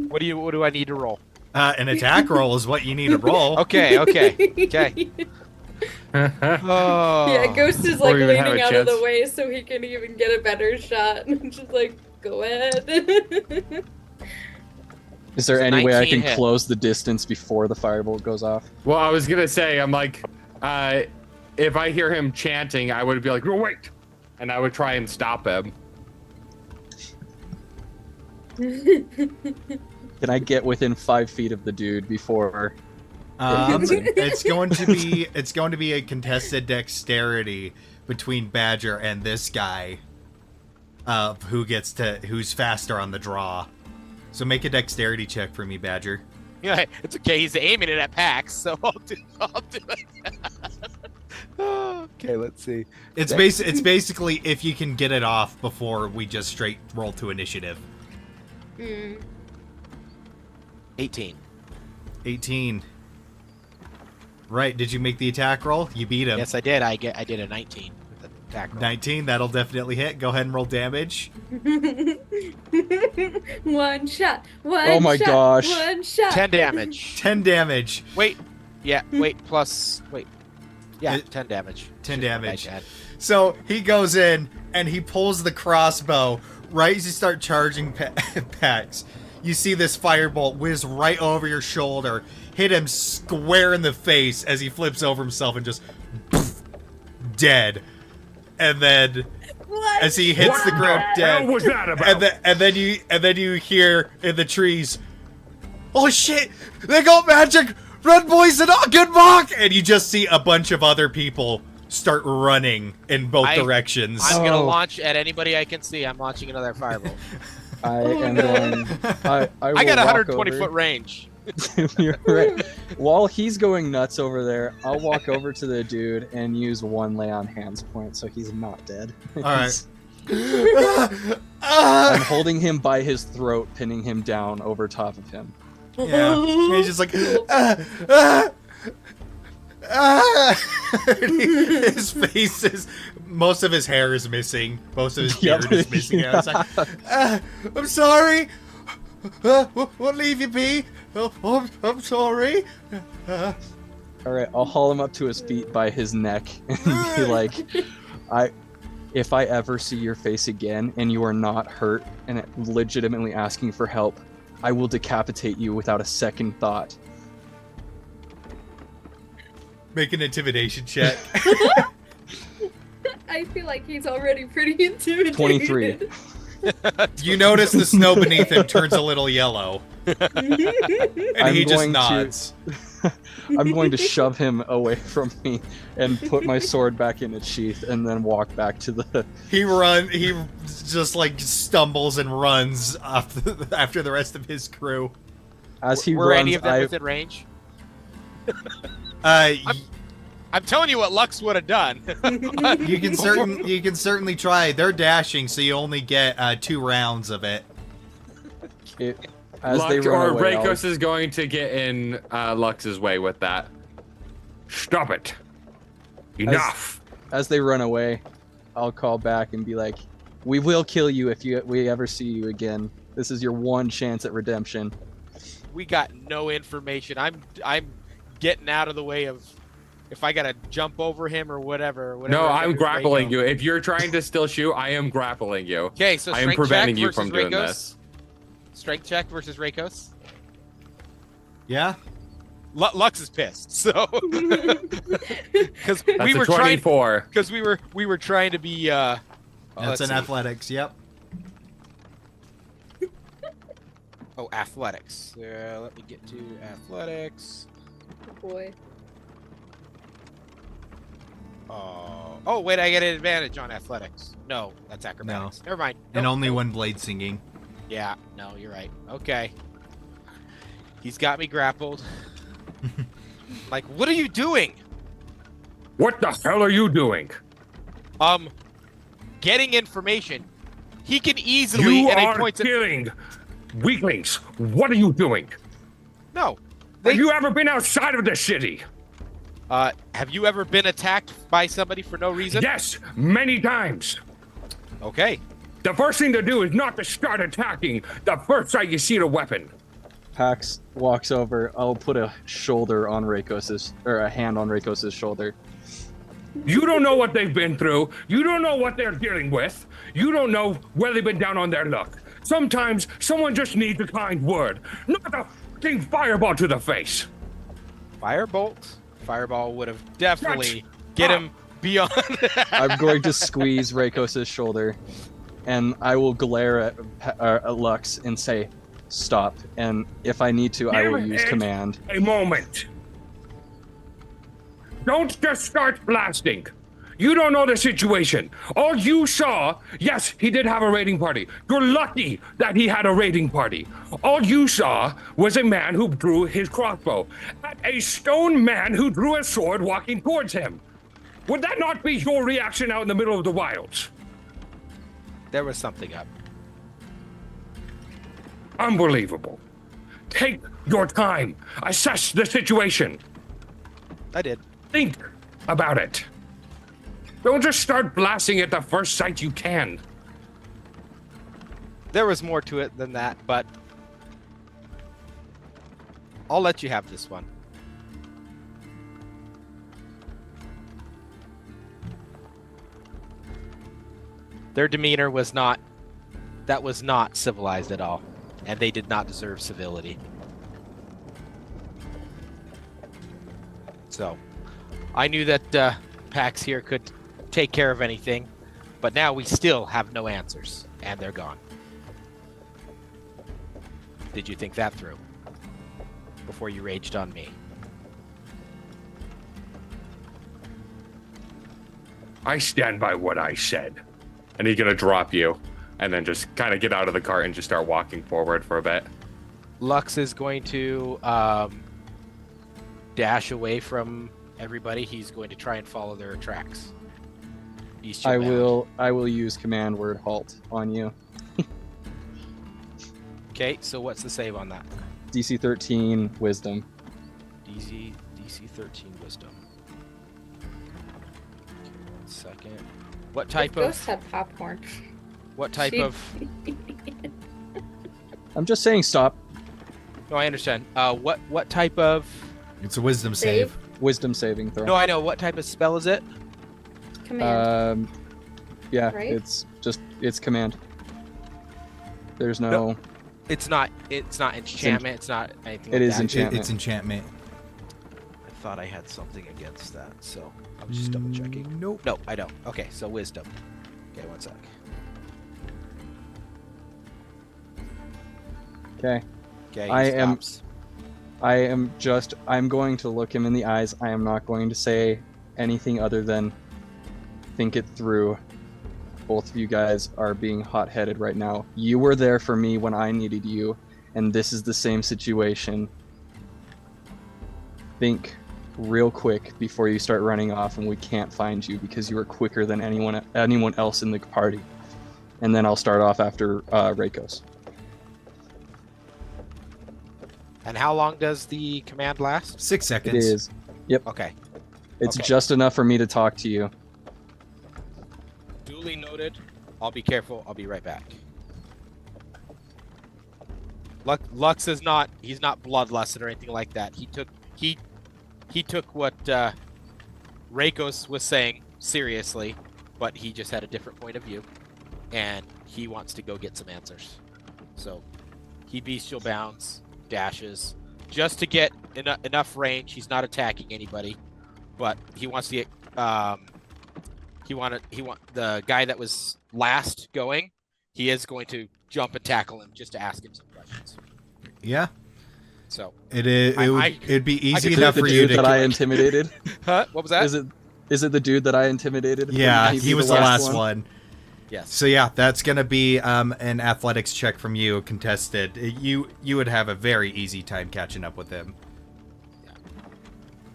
What do I need to roll? An attack roll is what you need to roll. Okay. Oh. Yeah, Ghost is Or like even have leaning a out of the chance. way so he can even get a better shot. Just like, go ahead. Is there It's a any way I 19 can hit. close the distance before the firebolt goes off? Well, I was gonna say, I'm like, if I hear him chanting, I would be like, "No, wait," and I would try and stop him. Can I get within 5 feet of the dude before? It's going to be a contested dexterity between Badger and this guy. Who's faster on the draw. So make a dexterity check for me, Badger. Yeah, it's okay. He's aiming it at Pax, so I'll do it. Okay, let's see. It's basically if you can get it off before we just straight roll to initiative. 18. 18. Right, did you make the attack roll? You beat him. Yes, I did. I did a 19 with the attack roll. 19, that'll definitely hit. Go ahead and roll damage. One shot. Oh my gosh. One shot. 10 damage. 10 damage. Wait. Yeah, plus... Wait. Yeah, It- 10 damage. 10 Should've damage. been bad. So he goes in and he pulls the crossbow right as you start charging Pax. You see this firebolt whiz right over your shoulder, hit him square in the face as he flips over himself and just poof, dead. And then What? as he hits the ground dead, was that about? and then you hear in the trees, "Oh shit! They got magic! Run, boys, and good luck!" And you just see a bunch of other people start running in both directions. I'm going to Oh. launch at anybody I can see. I'm launching another fireball. I Oh, am no. going. I I got will 120 walk foot over. range. You're right. While he's going nuts over there, I'll walk over to the dude and use one lay on hands point so he's not dead. All right. I'm holding him by his throat, pinning him down over top of him. Yeah, he's just like, his face is, most of his hair is missing, most of his beard Yep. is missing. I was like, I'm sorry, we'll leave you be. Oh, I'm sorry. All right, I'll haul him up to his feet by his neck and be like, if I ever see your face again and you are not hurt and legitimately asking for help, I will decapitate you without a second thought. Make an intimidation check. I feel like he's already pretty intimidated. 23. You notice the snow beneath him turns a little yellow, and I'm he just going to- nods. I'm going to shove him away from me and put my sword back in its sheath and then walk back to the... He just like stumbles and runs after the rest of his crew. As he Were runs, any of them within range? I'm telling you what Lux would have done. You can certainly try. They're dashing, so you only get 2 rounds of it. as Lux, they run or away, Rakos is going to get in Lux's way with that. Stop it. Enough. as they run away, I'll call back and be like, "We will kill you if we ever see you again. This is your one chance at redemption." We got no information. I'm getting out of the way of if I gotta jump over him or whatever. No, I'm grappling you. you. If you're trying to still shoot, I am grappling you. Okay, so I am strength preventing check you versus from doing Rakos. this. Strength check versus Rakos. Yeah. Lux is pissed. So because That's we a were trying 24. because we were trying to be. That's let's an see. athletics. Yep. Oh, athletics. Let me get to athletics. Oh boy. Oh, wait, I get an advantage on athletics. No, that's acrobatics. Never mind. And Nope. only one blade singing. Yeah, no, you're right. Okay. He's got me grappled. Like, what are you doing? What the hell are you doing? Getting information. He can easily, You and he are points at. killing weaklings. What are you doing? No. Have you ever been outside of the city? Have you ever been attacked by somebody for no reason? Yes, many times. Okay. The first thing to do is not to start attacking the first sight you see the weapon. Pax walks over. I'll put a shoulder on Rakos's, or a hand on Rakos's shoulder. You don't know what they've been through. You don't know what they're dealing with. You don't know where they've been down on their luck. Sometimes someone just needs a kind word, not a fucking fireball to the face. Firebolt? Fireball would have definitely Shut get up. him beyond. I'm going to squeeze Rakos' shoulder, and I will glare at Lux and say, "Stop." And if I need to, I will Give use it command. A moment. Don't just start blasting. You don't know the situation. All you saw, yes, he did have a raiding party. You're lucky that he had a raiding party. All you saw was a man who drew his crossbow at a stone man who drew a sword walking towards him. Would that not be your reaction out in the middle of the wilds? There was something up. Unbelievable. Take your time. Assess the situation. I did. Think about it. Don't just start blasting at the first sight you can. There was more to it than that, but I'll let you have this one. Their demeanor was not civilized at all, and they did not deserve civility. So, I knew that Pax here could take care of anything, but now we still have no answers, and they're gone. Did you think that through before you raged on me? I stand by what I said. And he's gonna drop you, and then just kind of get out of the cart and just start walking forward for a bit. Lux is going to dash away from everybody. He's going to try and follow their tracks. I will use command word halt on you. Okay, so what's the save on that? DC 13 wisdom. DC 13 wisdom. Okay, 1 second. What type Ghost of had popcorn. what type She- of I'm just saying stop. No, I understand. What type of It's a wisdom save. Wisdom saving throw. No, I know. What type of spell is it? Command. Yeah, Right? it's command. There's no. It's not enchantment. It's not anything. It like is that. enchantment. It's enchantment. I thought I had something against that, so I was just double checking. Nope. No, I don't. Okay, so wisdom. Okay, 1 sec. Okay. Okay, he I am- stops. I'm going to look him in the eyes. I am not going to say anything other than think it through. Both of you guys are being hot-headed right now. You were there for me when I needed you, and this is the same situation. Think real quick before you start running off and we can't find you because you are quicker than anyone else in the party. And then I'll start off after Rakos. And how long does the command last? 6 It seconds. is. Yep. Okay. It's Okay. just enough for me to talk to you. Duly noted. I'll be careful. I'll be right back. Lux is not. He's not bloodlusted or anything like that. He took what Rakos was saying seriously, but he just had a different point of view, and he wants to go get some answers. So he bestial bounds, dashes, just to get enough range. He's not attacking anybody, but he wants to get. He want the guy that was last going. He is going to jump and tackle him just to ask him some questions. Yeah. So It'd be easy Is enough it the for you dude to. that I intimidated? Huh? What was that? Is it the dude that I intimidated? Yeah, Wouldn't he be was the last one. Yes. So yeah, that's gonna be an athletics check from you, contested. You would have a very easy time catching up with him.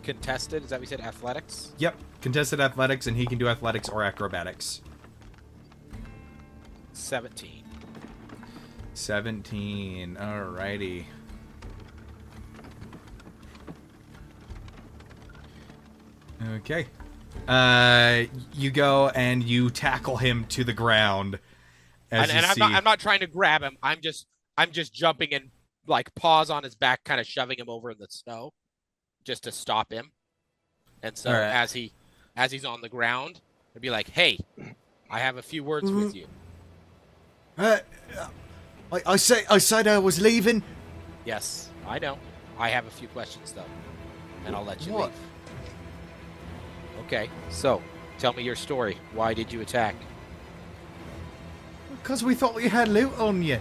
Contested? Is that what you said? Athletics? Yep, contested athletics, and he can do athletics or acrobatics. 17. 17. Alrighty. Okay. You go and you tackle him to the ground. As And you see. I'm not trying to grab him. I'm just jumping and like paws on his back, kind of shoving him over in the snow, just to stop him. And so All right. as he's on the ground, I'd be like, "Hey, I have a few words with you." I said I was leaving. Yes, I know. I have a few questions though, and I'll let you What? leave. Okay, so tell me your story. Why did you attack? Because we thought we had loot on you.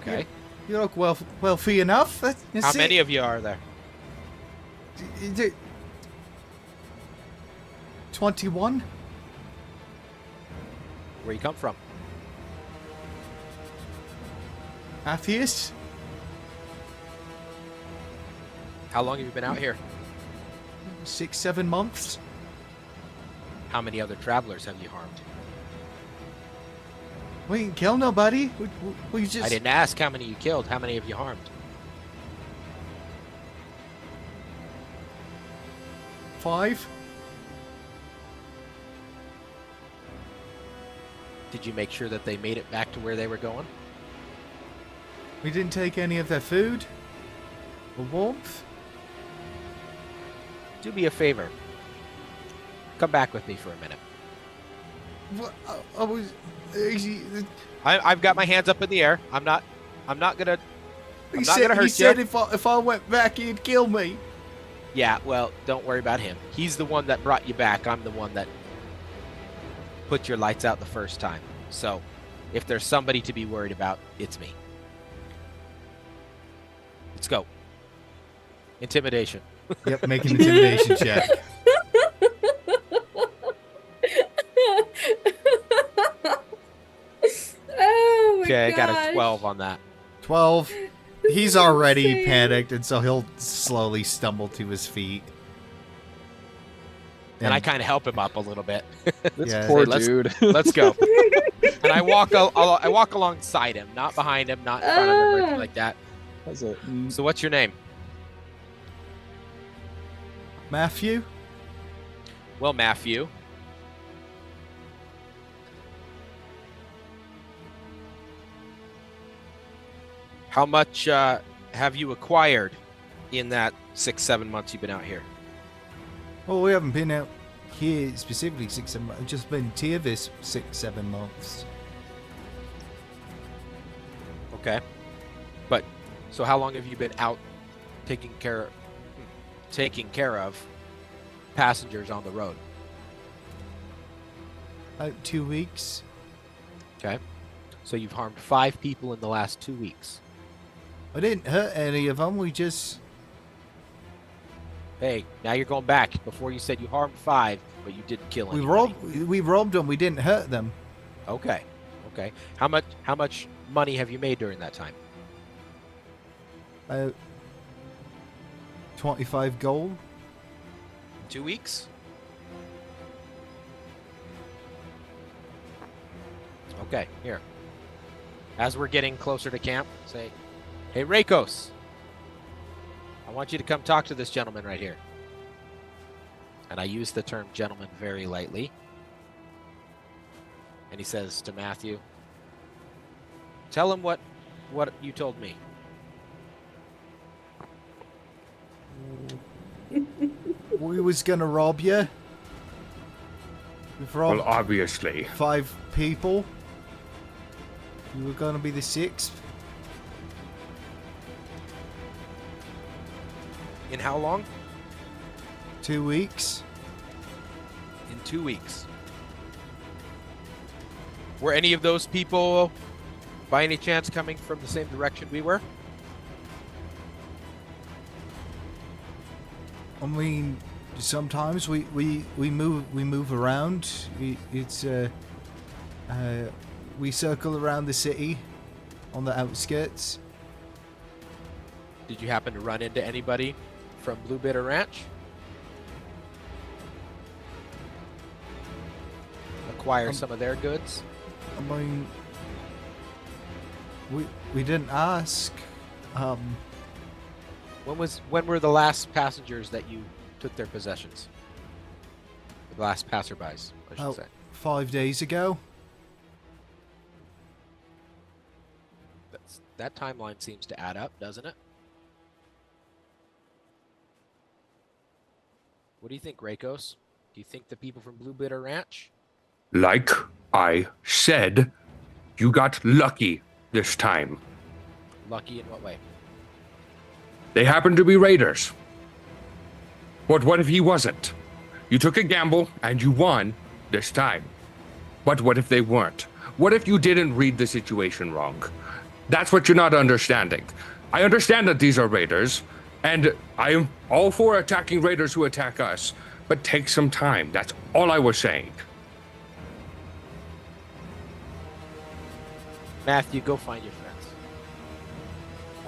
Okay. You look wealthy enough. How many of you are there? 21? Where you come from? Atheists? How long have you been out here? 6-7 months? How many other travelers have you harmed? We didn't kill nobody. We just... I didn't ask how many you killed. How many have you harmed? 5? Did you make sure that they made it back to where they were going? We didn't take any of their food or warmth. Do me a favor. Come back with me for a minute. What? I was... I've got my hands up in the air. I'm not gonna He not gonna hurt he said you. if I went back, he'd kill me. Yeah, well, don't worry about him. He's the one that brought you back. I'm the one that put your lights out the first time. So, if there's somebody to be worried about, it's me. Let's go. Intimidation. Yep, make an intimidation check. Oh my Okay, I got a gosh. 12 on that. 12. This He's is already insane. panicked, and so he'll slowly stumble to his feet. And I kind of help him up a little bit. This Yeah. poor Say, let's- dude. Let's go. And I walk alongside him, not behind him, not in front of him, or anything like that. That's a, So what's your name? Matthew? Well, Matthew. How much have you acquired in that 6-7 months you've been out here? Well, we haven't been out here specifically 6-7 months. I've just been here this 6-7 months. Okay. But so how long have you been out taking care of passengers on the road? About 2 weeks. Okay. So you've harmed 5 people in the last 2 weeks. I didn't hurt any of them. We just... Hey, now you're going back. Before you said you harmed 5, but you didn't kill We anybody. robbed them. We didn't hurt them. Okay. Okay. How much money have you made during that time? 25 gold. 2 weeks? Okay, here. As we're getting closer to camp, say, "Hey, Rakos, I want you to come talk to this gentleman right here." And I use the term gentleman very lightly. And he says to Matthew, "Tell him what you told me." We was gonna rob you. We've robbed Well, obviously. 5 people. You were gonna be the 6th. In how long? 2 weeks. In 2 weeks. Were any of those people, by any chance, coming from the same direction we were? I mean, sometimes we move around. We circle around the city on the outskirts. Did you happen to run into anybody from BlueBitter Ranch? Acquire some of their goods? I mean, we didn't ask. When were the last passengers that you took their possessions? The last passerbys, I should Oh. say. 5 days ago. That timeline seems to add up, doesn't it? What do you think, Rakos? Do you think the people from BlueBitter Ranch? Like I said, you got lucky this time. Lucky in what way? They happen to be raiders. But what if he wasn't? You took a gamble and you won this time. But what if they weren't? What if you didn't read the situation wrong? That's what you're not understanding. I understand that these are raiders, and I am all for attacking raiders who attack us, but take some time. That's all I was saying. Matthew, go find your friends.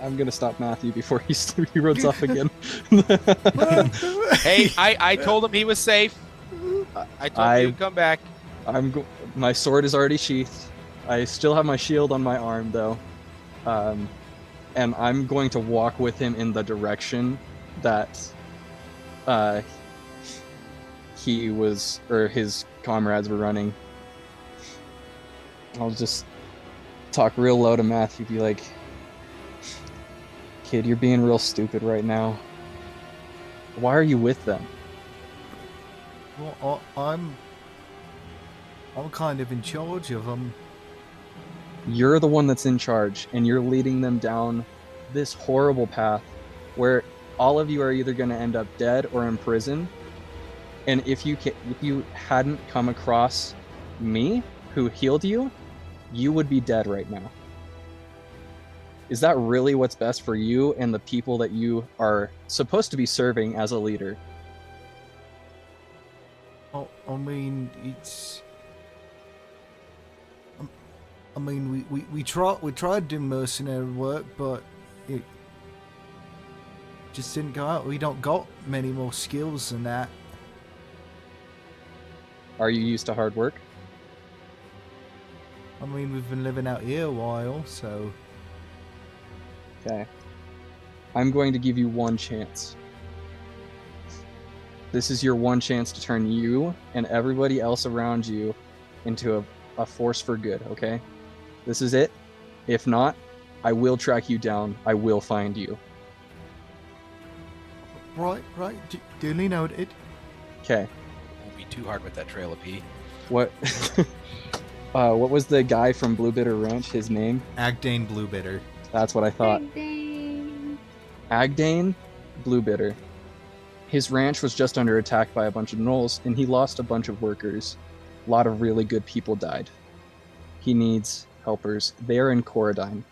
I'm gonna stop Matthew before he runs off again. Hey, I told him he was safe. I told him he would come back. My sword is already sheathed. I still have my shield on my arm though, and I'm going to walk with him in the direction that his comrades were running. I'll just talk real low to Matthew, be like, "Kid, you're being real stupid right now. Why are you with them?" Well, I'm kind of in charge of them. You're the one that's in charge, and you're leading them down this horrible path where all of you are either going to end up dead or in prison. And if you hadn't come across me, who healed you, you would be dead right now. Is that really what's best for you and the people that you are supposed to be serving as a leader? Oh, I mean, we tried doing mercenary work, but it just didn't go out. We don't got many more skills than that. Are you used to hard work? I mean, we've been living out here a while, so... Okay. I'm going to give you one chance. This is your one chance to turn you and everybody else around you into a force for good, okay? This is it. If not, I will track you down. I will find you. Right, duly noted. Okay. Won't be too hard with that trail of pee. What what was the guy from BlueBitter Ranch, his name? Agdain BlueBitter. That's what I thought. Agdain BlueBitter. His ranch was just under attack by a bunch of gnolls, and he lost a bunch of workers. A lot of really good people died. He needs helpers. They are in Corridine.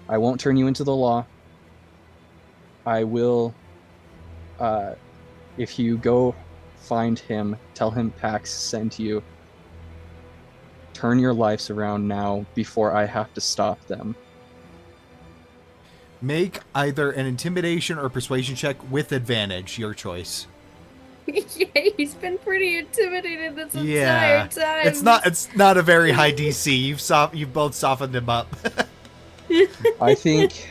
I won't turn you into the law. I will, if you go find him, tell him Pax sent you. Turn your lives around now before I have to stop them. Make either an intimidation or persuasion check with advantage, your choice. Yeah, he's been pretty intimidated this entire time. It's not a very high DC. You've both softened him up. I think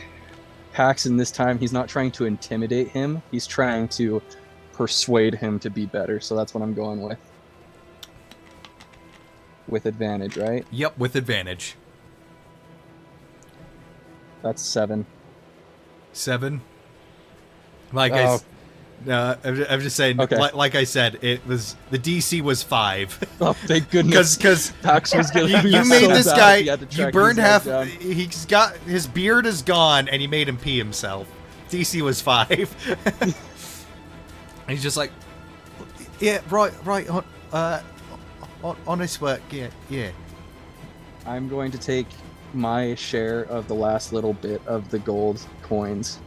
Paxton this time, he's not trying to intimidate him. He's trying to persuade him to be better. So that's what I'm going with. With advantage, right? Yep, with advantage. That's 7. 7. I'm just saying. Okay. Like I said, it was the DC was 5. Oh, thank goodness. Because Pax was gonna be you so made this bad guy. if he had to You track burned these guys half. down. He's got his beard is gone, and you made him pee himself. DC was 5. He's just like, yeah, right. Honest work. Yeah. I'm going to take my share of the last little bit of the gold coins,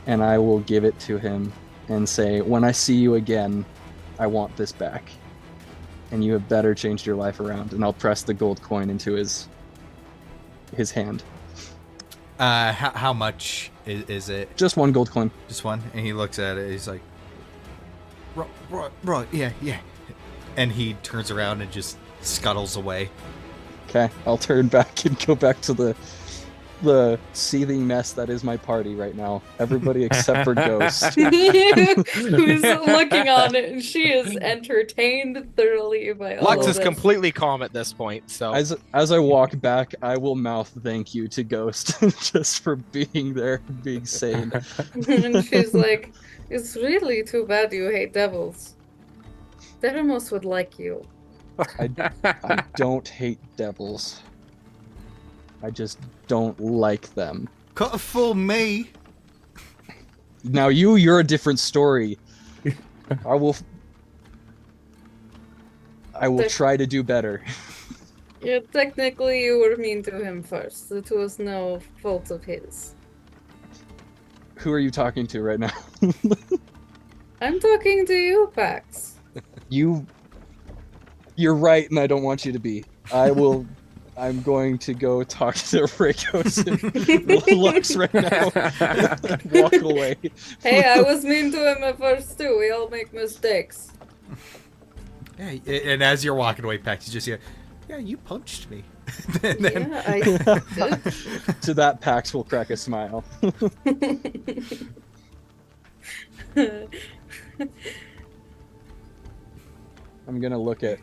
and I will give it to him and say, when I see you again, I want this back. And you have better changed your life around. And I'll press the gold coin into his hand. How much is it? Just one gold coin. Just one? And he looks at it. He's like, right, yeah. And he turns around and just scuttles away. Okay, I'll turn back and go back to the seething mess that is my party right now. Everybody except for Ghost. Who's looking on it, and she is entertained thoroughly by all Lux of is this. completely calm at this point, so As I walk back, I will mouth thank you to Ghost just for being there, being sane. And she's like, "It's really too bad you hate devils. Dermos would like you." I don't hate devils. I just don't like them. Cut a full me. Now you're a different story. I will try to do better. Yeah, technically you were mean to him first. It was no fault of his. Who are you talking to right now? I'm talking to you, Pax. You're right, and I don't want you to be. I'm going to go talk to Rakos and Lux right now and walk away. Hey, I was mean to him at first too. We all make mistakes. Yeah, and as you're walking away, Pax, you just hear, yeah, you punched me. And then, Yeah, I did. To that, Pax will crack a smile. I'm gonna look at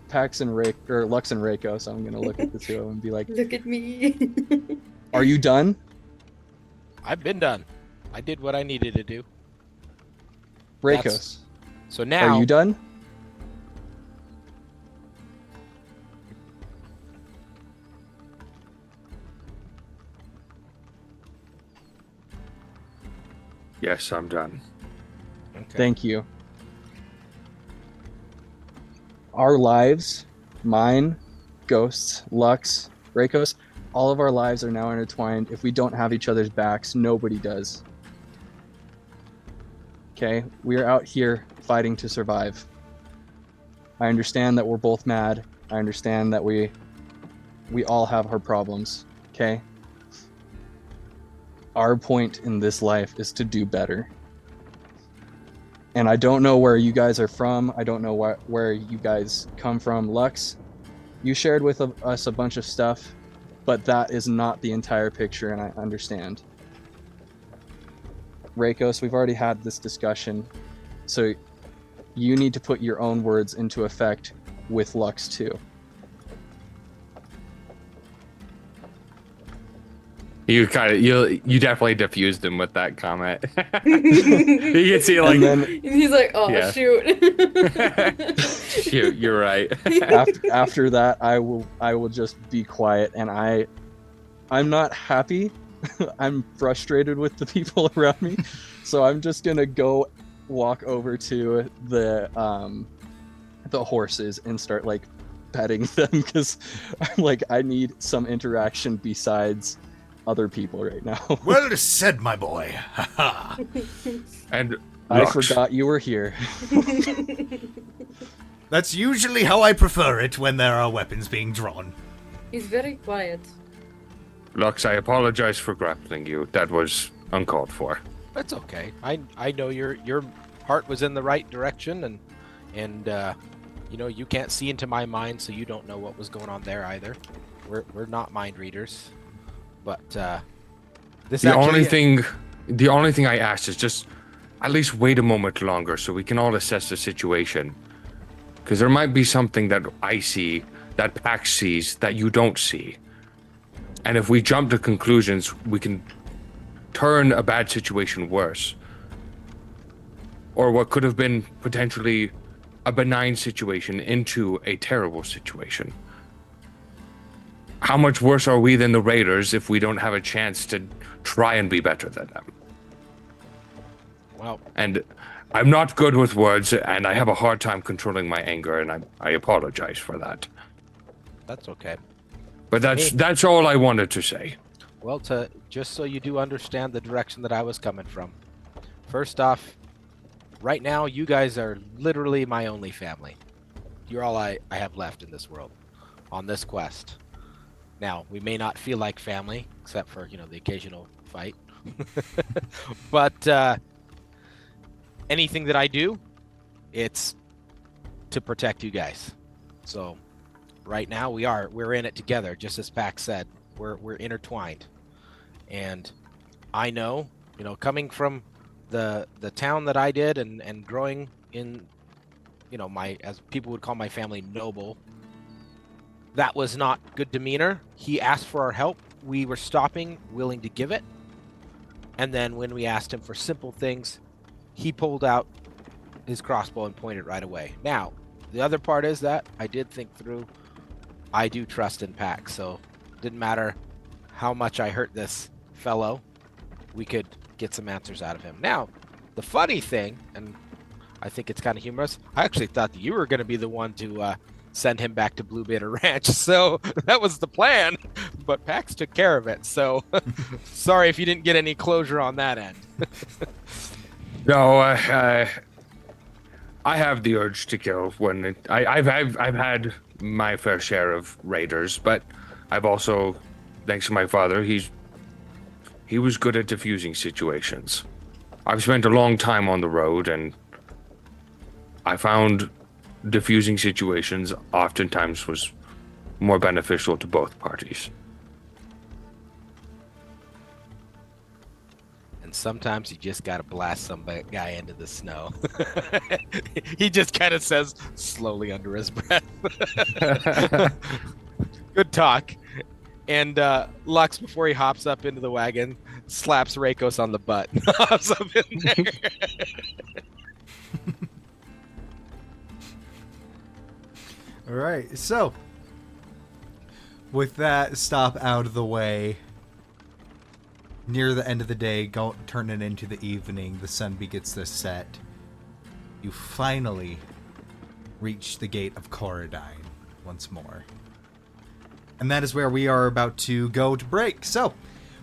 Pax and Lux and Reiko, so I'm gonna look at the two of them and be like, Look at me. "Are you done?" I've been done. I did what I needed to do. Rakos, So now are you done? Yes, I'm done. Okay. Thank you. Our lives, mine, Ghosts, Lux, Rakos, all of our lives are now intertwined. If we don't have each other's backs, nobody does. Okay? We are out here fighting to survive. I understand that we're both mad. I understand that we all have our problems. Okay? Our point in this life is to do better. And I don't know where you guys are from. I don't know where you guys come from. Lux, you shared with us a bunch of stuff, but that is not the entire picture, and I understand. Rakos, we've already had this discussion, so you need to put your own words into effect with Lux too. You definitely diffused him with that comment. You can see like, And then He's like, oh, Yeah. shoot. shoot, you're right. after that, I will just be quiet, and I'm not happy. I'm frustrated with the people around me, so I'm just gonna go walk over to the horses and start like petting them, because I'm like, I need some interaction besides other people right now. well said, my boy. Ha ha. And I Lux, forgot you were here. That's usually how I prefer it when there are weapons being drawn. He's very quiet. Lux, I apologize for grappling you. That was uncalled for. That's okay. I know your heart was in the right direction, and you know, you can't see into my mind, so you don't know what was going on there either. We're not mind readers, but this The actually, only thing I asked is just at least wait a moment longer so we can all assess the situation. Because there might be something that I see, that Pax sees, that you don't see. And if we jump to conclusions, we can turn a bad situation worse. Or what could have been potentially a benign situation into a terrible situation. How much worse are we than the Raiders if we don't have a chance to try and be better than them? well, And I'm not good with words, and I have a hard time controlling my anger, and I apologize for that. that's okay. But that's all I wanted to say. Well, just so you do understand the direction that I was coming from. First off, right now you guys are literally my only family. You're all I have left in this world, on this quest. Now, we may not feel like family, except for, you know, the occasional fight. But anything that I do, it's to protect you guys. So right now we're in it together, just as Pax said. We're intertwined. And I know, you know, coming from the town that I did and growing in, you know, my, as people would call my family, noble, that was not good demeanor. He asked for our help. We were stopping, willing to give it. And then when we asked him for simple things, he pulled out his crossbow and pointed right away. Now, the other part is that I did think through I do trust in Pax, so didn't matter how much I hurt this fellow, we could get some answers out of him. Now, the funny thing, and I think it's kind of humorous, I actually thought that you were going to be the one to send him back to BlueBitter Ranch, so that was the plan, but Pax took care of it, so sorry if you didn't get any closure on that end. No, I have the urge to kill when I've had my fair share of raiders, but I've also, thanks to my father, he was good at diffusing situations. I've spent a long time on the road, and I found diffusing situations oftentimes was more beneficial to both parties. And sometimes you just gotta blast some guy into the snow. He just kind of says slowly under his breath. Good talk. And Lux, before he hops up into the wagon, slaps Rakos on the butt. Hops up in there. All right, so with that stop out of the way, near the end of the day, turning into the evening, the sun begins to set. You finally reach the gate of Corridine once more. And that is where we are about to go to break. So,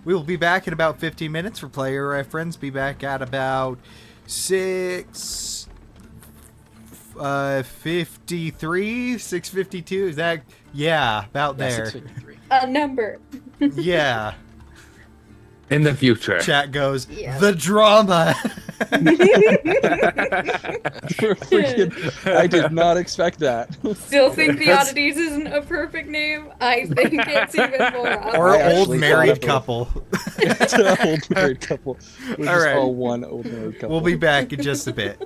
we will be back in about 15 minutes for player reference. Be back at about 6:53, 6:52. Is that? Yeah, about there. 6:53. A number. Yeah. In the future. Chat goes, Yeah. the drama. I did not expect that. Still think the Oddities isn't a perfect name. I think it's even more Or obvious. old actually married thought of couple. It's an old married couple. We're All just right. all one old married couple. We'll be back in just a bit.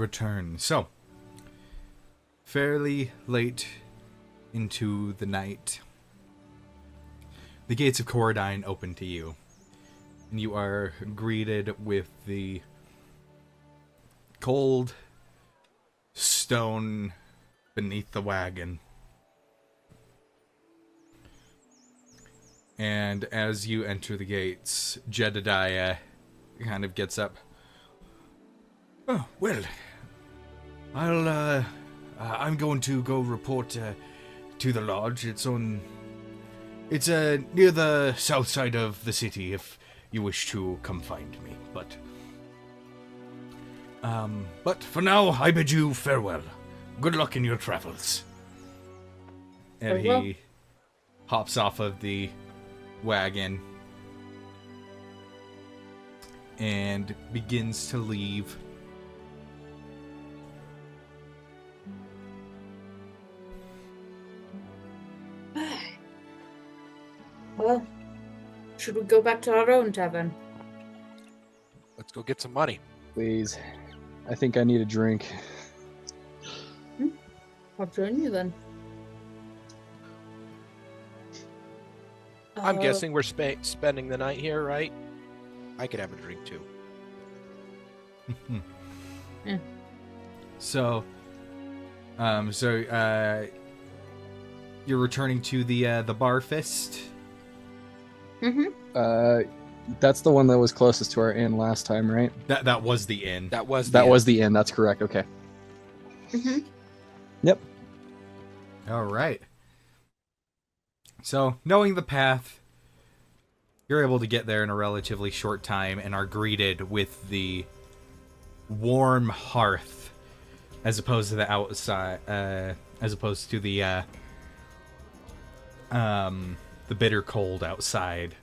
return. So, fairly late into the night, the gates of Corridine open to you, and you are greeted with the cold stone beneath the wagon. And as you enter the gates, Jedediah kind of gets up. Oh, well, I'm going to go report to the lodge. It's near the south side of the city if you wish to come find me. But for now, I bid you farewell. Good luck in your travels. And he hops off of the wagon and begins to leave. Well, should we go back to our own tavern? Let's go get some money. Please. I think I need a drink. I'll join you then. I'm guessing we're spending the night here, right? I could have a drink too. Yeah. So, you're returning to the bar fist. Mm-hmm. That's the one that was closest to our inn last time, right? That was the inn. That was the inn. That's correct. Okay. Mm-hmm. Yep. All right. So, knowing the path, you're able to get there in a relatively short time and are greeted with the warm hearth as opposed to the outside, as opposed to the bitter cold outside.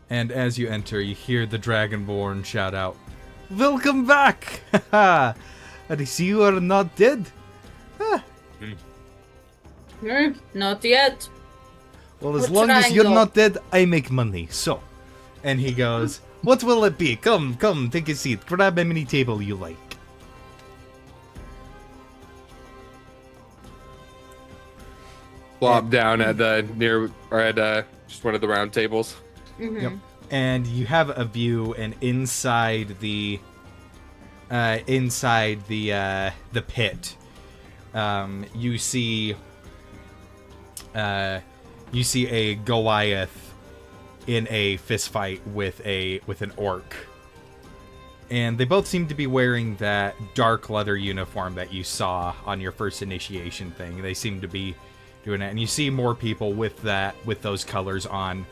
And as you enter, you hear the Dragonborn shout out, "Welcome back! Haha! I see you are not dead." Not yet. Well, as What long as you're triangle? not dead, I make money. So, and he goes, "What will it be? Come, take a seat. Grab any table you like." Flop down at just one of the round tables. Mm-hmm. Yep. And you have a view, and inside the pit, you see a Goliath in a fist fight with an orc, and they both seem to be wearing that dark leather uniform that you saw on your first initiation thing. They seem to be doing it, and you see more people with those colors on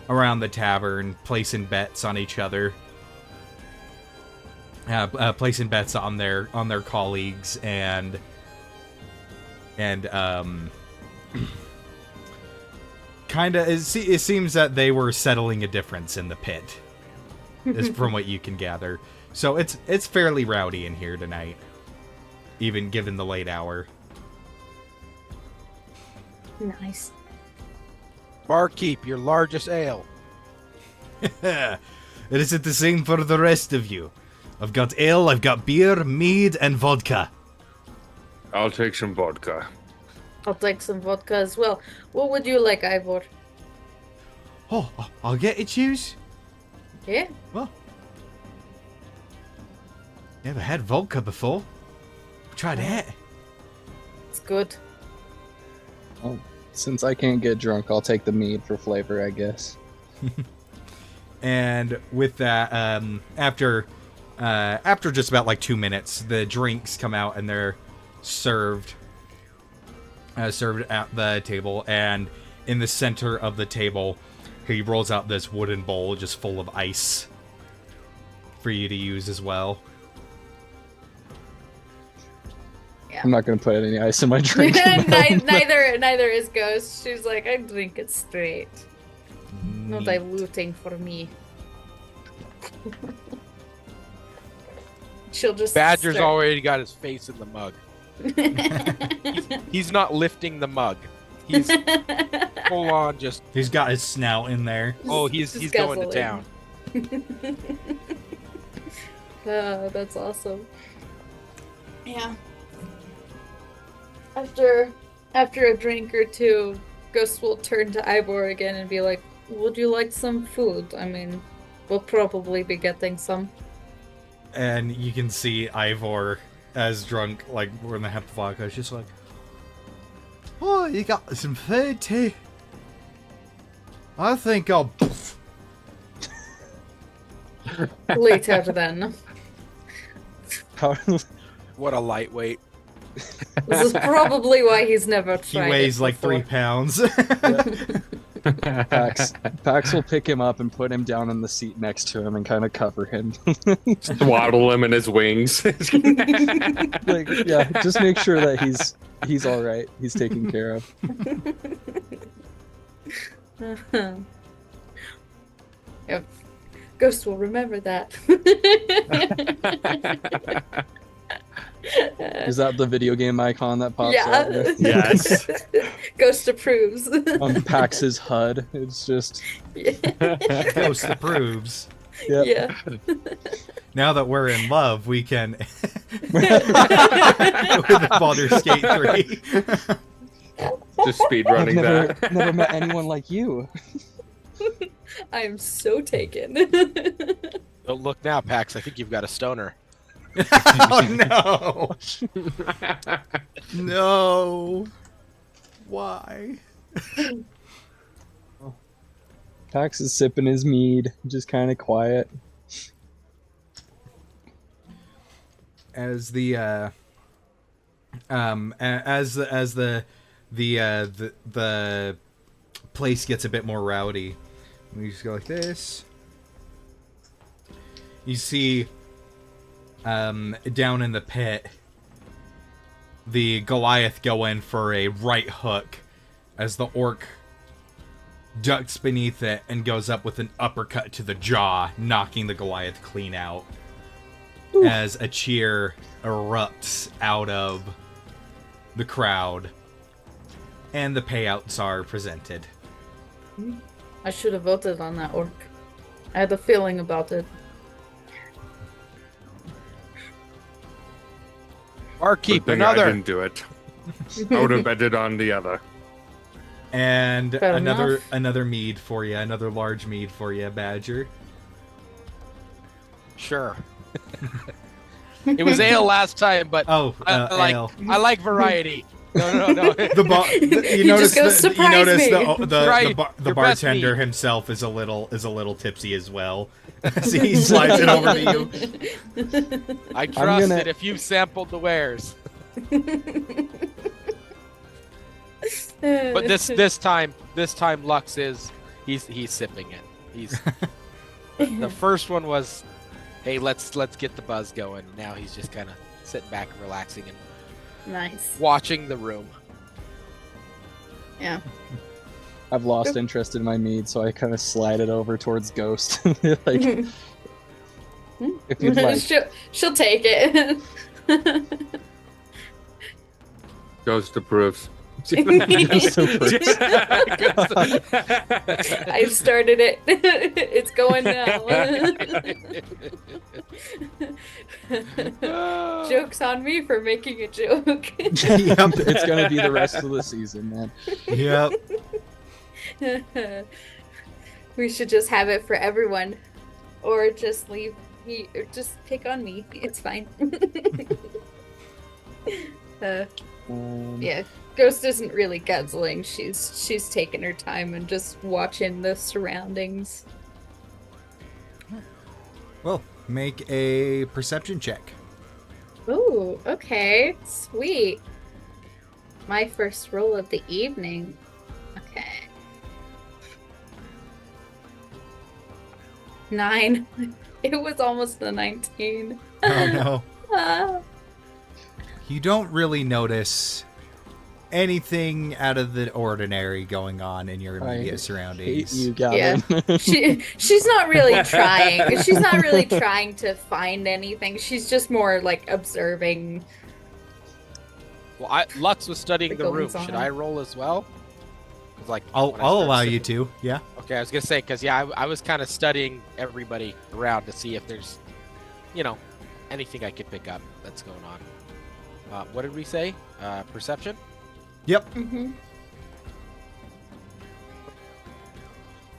around the tavern, placing bets on each other, placing bets on their colleagues, and kind of, it seems that they were settling a difference in the pit, is from what you can gather. So it's fairly rowdy in here tonight, even given the late hour. Nice. Barkeep, your largest ale. It isn't the same for the rest of you. I've got ale, I've got beer, mead, and vodka. I'll take some vodka. I'll take some vodka as well. What would you like, Ivor? Oh, I'll get to choose. Yeah? Well, never had vodka before. Try that. It's good. Oh, since I can't get drunk, I'll take the mead for flavor, I guess. And with that, after just about like 2 minutes, the drinks come out and they're served at the table. And in the center of the table, he rolls out this wooden bowl just full of ice for you to use as well. Yeah. I'm not going to put any ice in my drink. neither is Ghost. She's like, I drink it straight. No Neat. diluting for me. She'll just Badger's start- already got his face in the mug. He's not lifting the mug. He's full on just. He's got his snout in there. Oh, he's Just going to guzzling. town. That's awesome. Yeah. After a drink or two, Ghost will turn to Ivor again and be like, "Would you like some food? I mean, we'll probably be getting some." And you can see Ivor as drunk, like when they have the vodka, it's just like, "Oh, you got some food too? I think I'll." Later then. How, What a lightweight. This is probably why he's never He tried weighs it like 3 before. pounds. Pax will pick him up and put him down in the seat next to him and kind of cover him. Swaddle him in his wings. Like, yeah, just make sure that he's all right. He's taken care of. Yep. Ghost will remember that. Is that the video game icon that pops up? Yeah. Yes. Ghost approves. On Pax's HUD. It's just Ghost approves. yeah. Yeah. Now that we're in love, we can with Baldur's Gate 3. Just speed running that. Never met anyone like you. I am so taken. Don't look now, Pax. I think you've got a stoner. Oh no. No. Why? Pax is sipping his mead, just kind of quiet. As the the place gets a bit more rowdy, we just go like this. You see, down in the pit, the Goliath go in for a right hook, as the orc ducks beneath it and goes up with an uppercut to the jaw, knocking the Goliath clean out. Ooh. As a cheer erupts out of the crowd, and the payouts are presented. I should have voted on that orc. I had a feeling about it. Barkeep, Good thing I another. didn't do it. I would have betted on the other. And Fair another enough. another mead for you, another large mead for you, Badger. Sure. It was ale last time, but Oh, ale. I like variety. No. You He notice just goes, you "Surprise notice me." Right, the your best bartender mead. himself is a little tipsy as well. So he slides it over to you. I trust gonna- it if you've sampled the wares. But this time Lux he's sipping it. He's the first one was, hey, let's get the buzz going. Now he's just kind of sitting back and relaxing and Nice. watching the room. Yeah. I've lost interest in my mead, so I kind of slide it over towards Ghost. Like, if you'd like. She'll take it. Ghost approves. Ghost approves. I've started it. It's going now. Joke's on me for making a joke. Yep. It's gonna be the rest of the season, man. Yep. We should just have it for everyone. Or just leave me, or just pick on me. It's fine. Yeah. Ghost isn't really guzzling. She's taking her time and just watching the surroundings. Well, make a perception check. Ooh, okay. Sweet. My first roll of the evening. Okay. 9. It was almost a 19. Oh no. Ah. You don't really notice anything out of the ordinary going on in your immediate Hate surroundings. you, Gavin. She's not really trying. She's not really trying to find anything. She's just more like observing. Well, Lux was studying The the room. goings on. Should I roll as well? 'Cause, like, I'll when I start allow you sipping- to. Yeah. Okay, I was gonna say because I was kind of studying everybody around to see if there's, anything I could pick up that's going on. What did we say? Perception? Yep. Mm-hmm.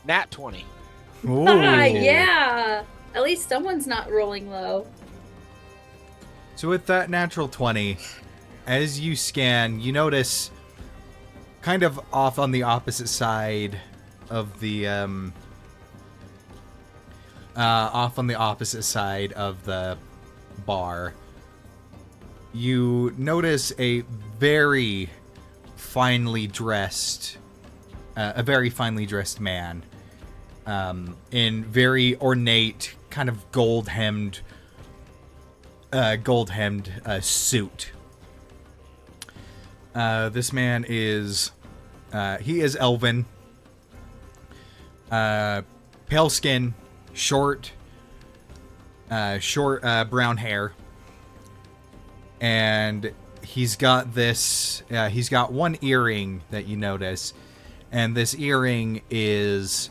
Nat 20. Ooh. Ah, yeah. At least someone's not rolling low. So with that natural 20, as you scan, you notice kind of off on the opposite side of the bar, you notice a very finely dressed man in very ornate kind of gold-hemmed suit. This man is he is elven, pale skin, short brown hair, and he's got one earring that you notice, and this earring is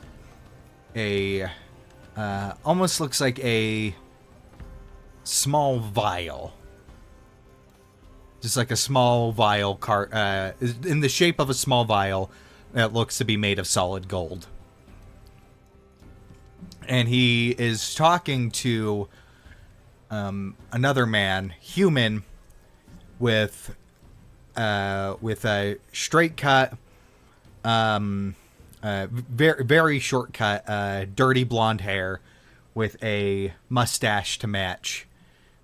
almost looks like a small vial. Just like a small vial in the shape of a small vial that looks to be made of solid gold. And he is talking to another man, human, with a straight cut, very very short cut, dirty blonde hair, with a mustache to match,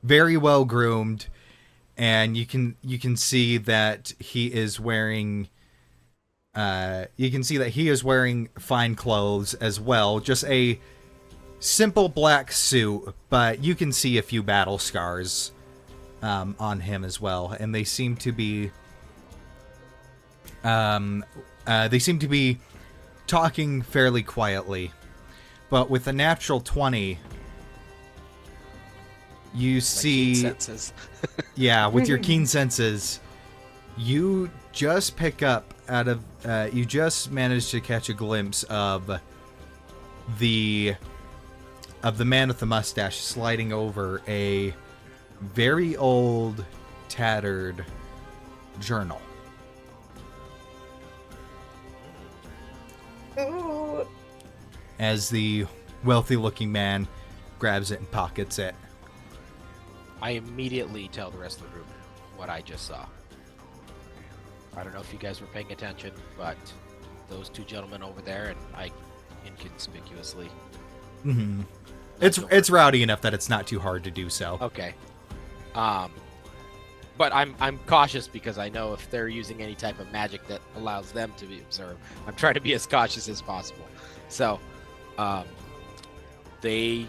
very well groomed, and you can see that he is wearing fine clothes as well, just a simple black suit, but you can see a few battle scars on him as well, and they seem to be talking fairly quietly. But with a natural 20, you see... senses. Yeah, with your keen senses, you just pick up you just managed to catch a glimpse of the man with the mustache sliding over a very old, tattered journal. Ooh. As the wealthy-looking man grabs it and pockets it. I immediately tell the rest of the group what I just saw. I don't know if you guys were paying attention, but those two gentlemen over there, and I inconspicuously... Mm-hmm. It's rowdy enough that it's not too hard to do so. Okay. But I'm cautious because I know if they're using any type of magic that allows them to be observed, I'm trying to be as cautious as possible. So, they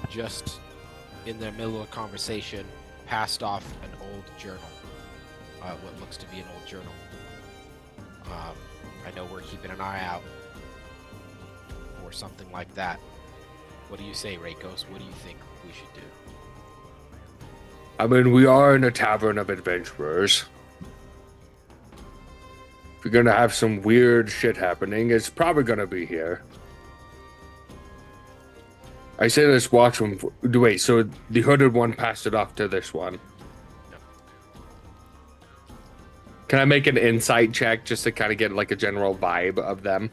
just, in the middle of a conversation, passed off an old journal. What looks to be an old journal. I know we're keeping an eye out for something like that. What do you say, Reikos? What do you think we should do? I mean, we are in a tavern of adventurers. If you're gonna have some weird shit happening, it's probably gonna be here. I say let's watch them. Wait, so the hooded one passed it off to this one. Can I make an insight check just to kind of get like a general vibe of them?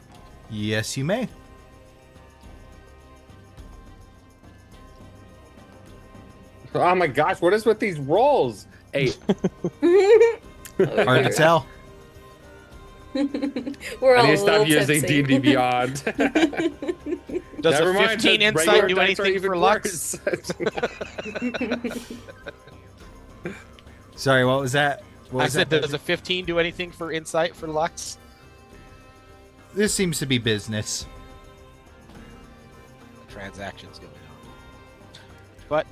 Yes, you may. Oh my gosh, what is with these rolls? 8. Hard to tell. We're all I need a to stop little using tipsy. D&D Beyond. Does Never a mind, 15 the insight regular do dice are anything even for Lux? worse. Sorry, what was that? I said, does a 15 do anything for insight for Lux? This seems to be business. Transactions going on. But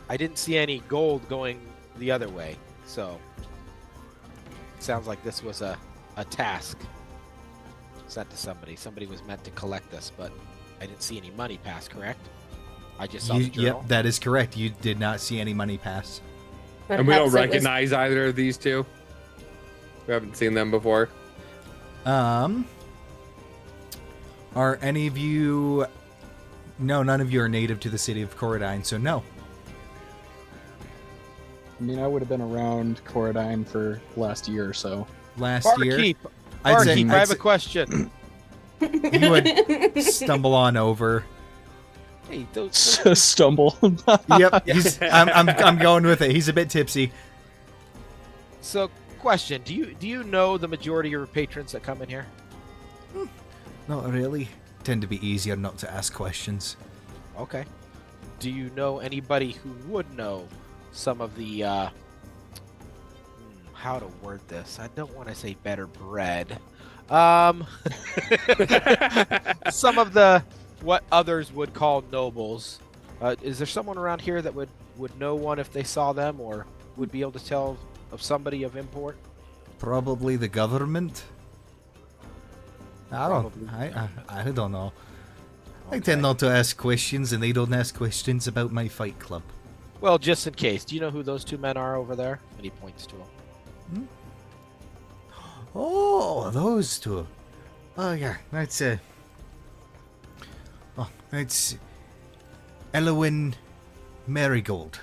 I didn't see any gold going the other way, so it sounds like this was a task sent to somebody. Somebody was meant to collect us, but I didn't see any money pass, correct? I just saw the journal. Yep, that is correct. You did not see any money pass. And we don't Perhaps it was- recognize either of these two. We haven't seen them before. Are any of you... No, none of you are native to the city of Corridine, so no. I mean, I would have been around Corridine for last year or so. Last year, Barkeep, I'd say, Barkeep, I have a question. he would stumble on over. Hey, those, Stumble. Yep, I'm going with it. He's a bit tipsy. so question: Do you know the majority of your patrons that come in here? Not really. Tend to be easier not to ask questions. Okay. Do you know anybody who would know some of the how to word this? I don't want to say better bread. Some of the what others would call nobles. Is there someone around here that would know one if they saw them, or would be able to tell of somebody of import? Probably the government. I don't know. I tend not to ask questions, and they don't ask questions about my fight club. Well, just in case, do you know who those two men are over there? And he points to them. Oh, those two. Oh yeah, that's that's Elwin Marigold.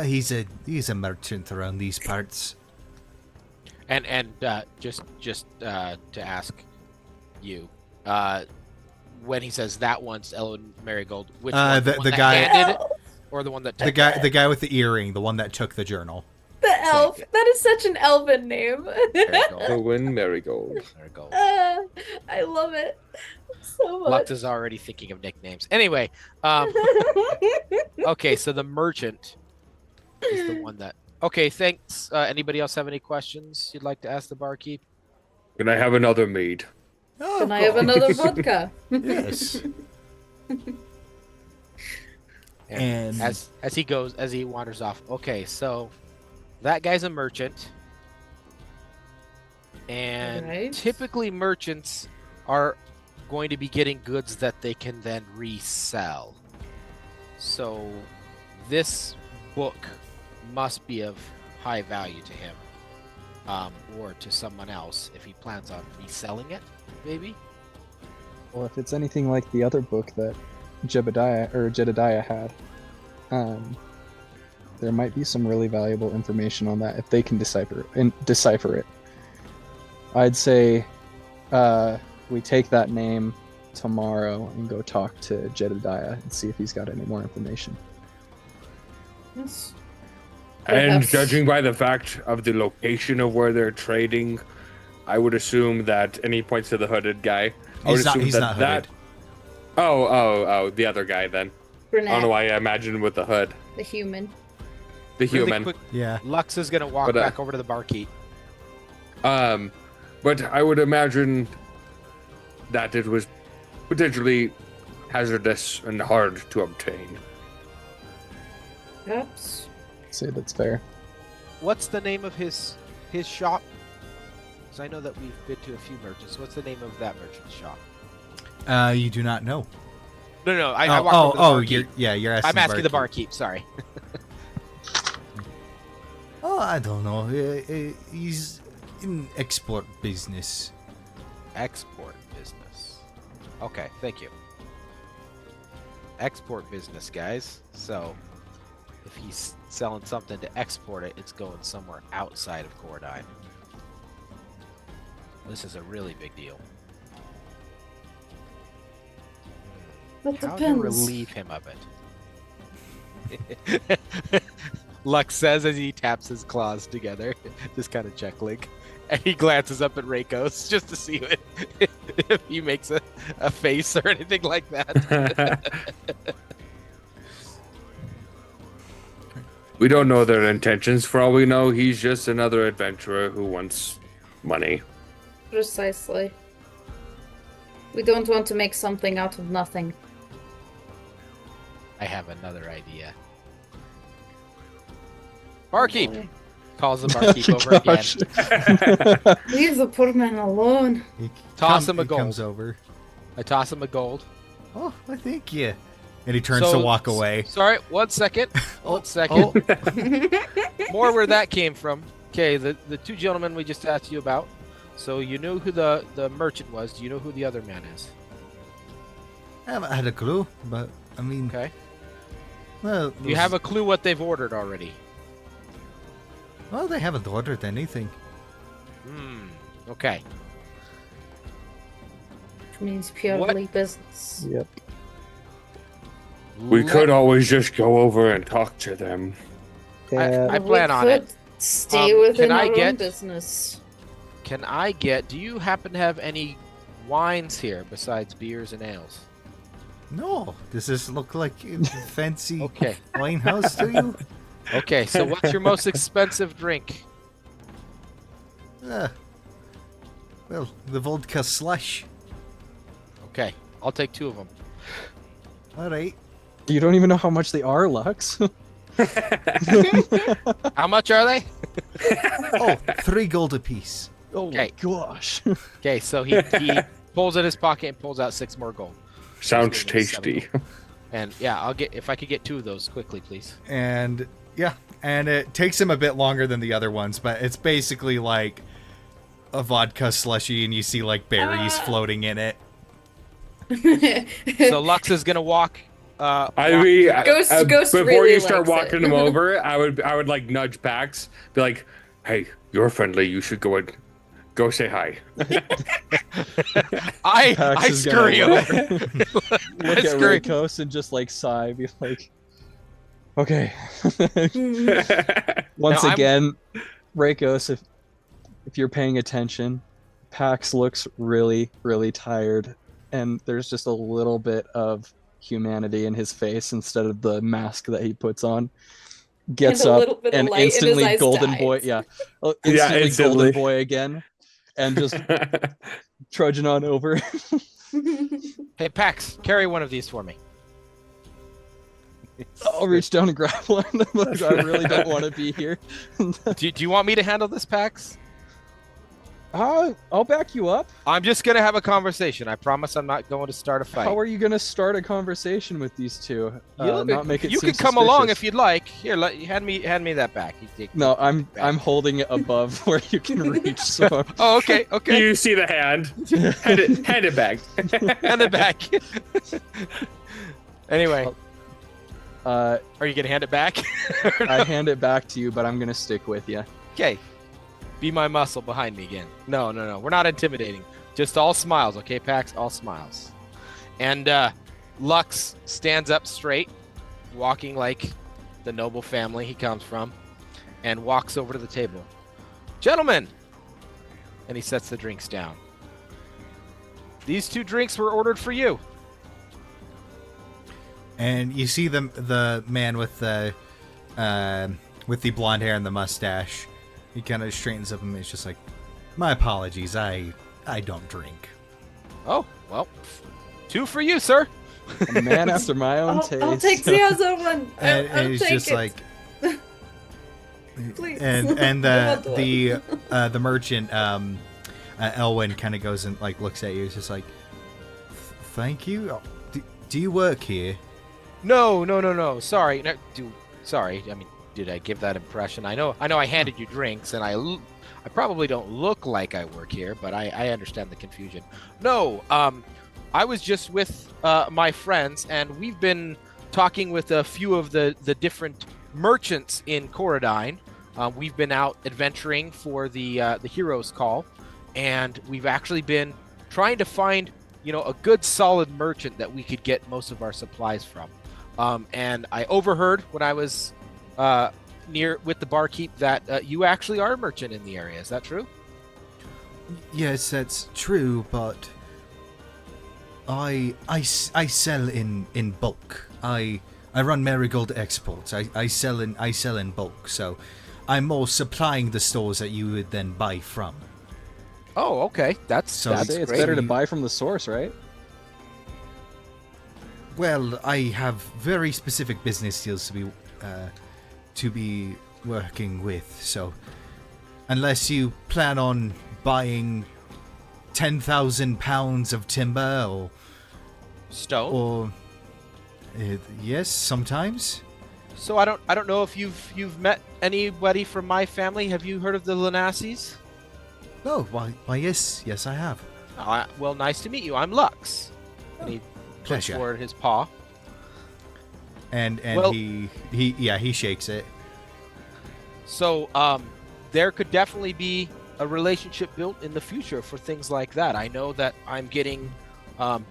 He's a merchant around these parts. And just to ask you, when he says that one's Ellen Marigold, which one? The one that guy, handed it, or the one that took the guy with the earring, the one that took the journal. The elf. That is such an elven name. Marigold. Owen Marigold. Marigold. I love it so much. Lux is already thinking of nicknames. Anyway, okay, so the merchant is the one that. Okay, thanks. Anybody else have any questions you'd like to ask the barkeep? Can I have another mead? Oh, Can I have another vodka? Yes. And as he wanders off. Okay, so that guy's a merchant, and Right. typically merchants are going to be getting goods that they can then resell. So this book must be of high value to him, or to someone else if he plans on reselling it, maybe. Well, if it's anything like the other book that Jedediah had, there might be some really valuable information on that if they can decipher it. I'd say we take that name tomorrow and go talk to Jedediah and see if he's got any more information. Yes. And Perhaps. judging by the fact of the location of where they're trading, I would assume that, and he points to the hooded guy. he's not hooded. Oh, the other guy then. I don't know Brunette, why I imagined with the hood. the human. The Really human. quick, Yeah. Lux is gonna walk But, back over to the barkeep. But I would imagine that it was potentially hazardous and hard to obtain. Perhaps. Say that's fair. What's the name of his shop? Because I know that we've been to a few merchants. What's the name of that merchant's shop? You do not know. No, I walked over to the barkeep. You're asking. I'm asking the barkeep. Sorry. Oh, I don't know. He's in export business. Export business. Okay, thank you. Export business, guys. So, if he's selling something to export it, it's going somewhere outside of Corridine. This is a really big deal. That How to depends. relieve him of it? Lux says as he taps his claws together, just kind of chuckling, and he glances up at Reikos just to see if he makes a face or anything like that. We don't know their intentions. For all we know, he's just another adventurer who wants money. Precisely. We don't want to make something out of nothing. I have another idea. Barkeep Boy. calls the barkeep over Gosh. again. Leave the poor man alone. Toss him a He gold. comes over. I toss him a gold. Oh, I thank you. And he turns to walk away. Sorry, 1 second. 1 second. More where that came from. Okay, the two gentlemen we just asked you about. So you knew who the merchant was. Do you know who the other man is? I haven't had a clue, but I mean, Okay. well, Do you have a clue what they've ordered already? Well, they haven't ordered anything. Okay. Which means purely business. Yep. We could always just go over and talk to them. Yeah. I plan on it. Stay within can I our get- own business. Can I get? Do you happen to have any wines here besides beers and ales? No, does this look like a fancy Okay. wine house to you? Okay. So what's your most expensive drink? Well, the vodka slush. Okay, I'll take 2 of them. All right. You don't even know how much they are, Lux. How much are they? Oh, 3 gold apiece. Oh Okay. my gosh. Okay, so he pulls in his pocket and pulls out 6 more gold. Sounds Give me 7 tasty. gold. And yeah, I'll get if I could get 2 of those quickly, please. And yeah, and it takes him a bit longer than the other ones, but it's basically like a vodka slushy, and you see like berries floating in it. So Lux is gonna walk. I mean, Ghost before really you start likes walking it. him over, I would like nudge Pax, be like, "Hey, you're friendly. You should go and go say hi." I Pax is gonna scurry look- over. Look I at scurry. Rakos and just like sigh, be like, okay. Once Now, I'm- again, Rakos, if you're paying attention, Pax looks really, really tired, and there's just a little bit of humanity in his face instead of the mask that he puts on. Gets And a up little bit of and light in his instantly eyes golden dies. boy, yeah, Yeah, instantly golden instantly. boy again, and just trudging on over. Hey Pax, carry one of these for me. I'll reach down and grab one. Like, I really don't want to be here. Do you want me to handle this, Pax? I'll back you up. I'm just gonna have a conversation. I promise I'm not going to start a fight. How are you gonna start a conversation with these two? You Not make it you seem can come along suspicious. if you'd like. Here, hand me that back. You take- No, I'm back. holding it above where you can reach. So Oh, okay, okay. You see the hand. Hand it back. Hand it back. Anyway, uh, are you gonna hand it back? I hand it back to you, but I'm gonna stick with you. Okay. Be my muscle behind me again. No. We're not intimidating. Just all smiles, okay, Pax? All smiles. And Lux stands up straight, walking like the noble family he comes from, and walks over to the table. Gentlemen! And he sets the drinks down. These 2 drinks were ordered for you. And you see the man with the blonde hair and the mustache. He kind of straightens up and is just like, "My apologies, I don't drink." Oh, well, 2 for you, sir. A man after my own taste. I'll take the other one. And, I'll he's take just it. like, Please. and Not the merchant Elwyn kind of goes and like looks at you. It's just like, "Thank you. Do you work here?" No. Sorry. No, sorry. I mean, did I give that impression? I know I handed you drinks, and I probably don't look like I work here, but I understand the confusion. No, I was just with my friends, and we've been talking with a few of the different merchants in Corridine. We've been out adventuring for the Hero's Call, and we've actually been trying to find, a good solid merchant that we could get most of our supplies from. And I overheard when I was near with the barkeep that you actually are a merchant in the area. Is that true? Yes, that's true, but I sell in bulk. I run Marigold Exports. I sell in bulk, so I'm more supplying the stores that you would then buy from. Oh, okay. That's So I'd that's say it's great. better to buy from the source, right? Well, I have very specific business deals to be working with, so unless you plan on buying 10,000 pounds of timber Stone. yes, sometimes. So I don't know if you've met anybody from my family. Have you heard of the Lanassis? Oh, why yes, I have. Well, nice to meet you. I'm Lux. And he puts Pleasure. forward his paw. And Well- he shakes it. So there could definitely be a relationship built in the future for things like that. I know that I'm getting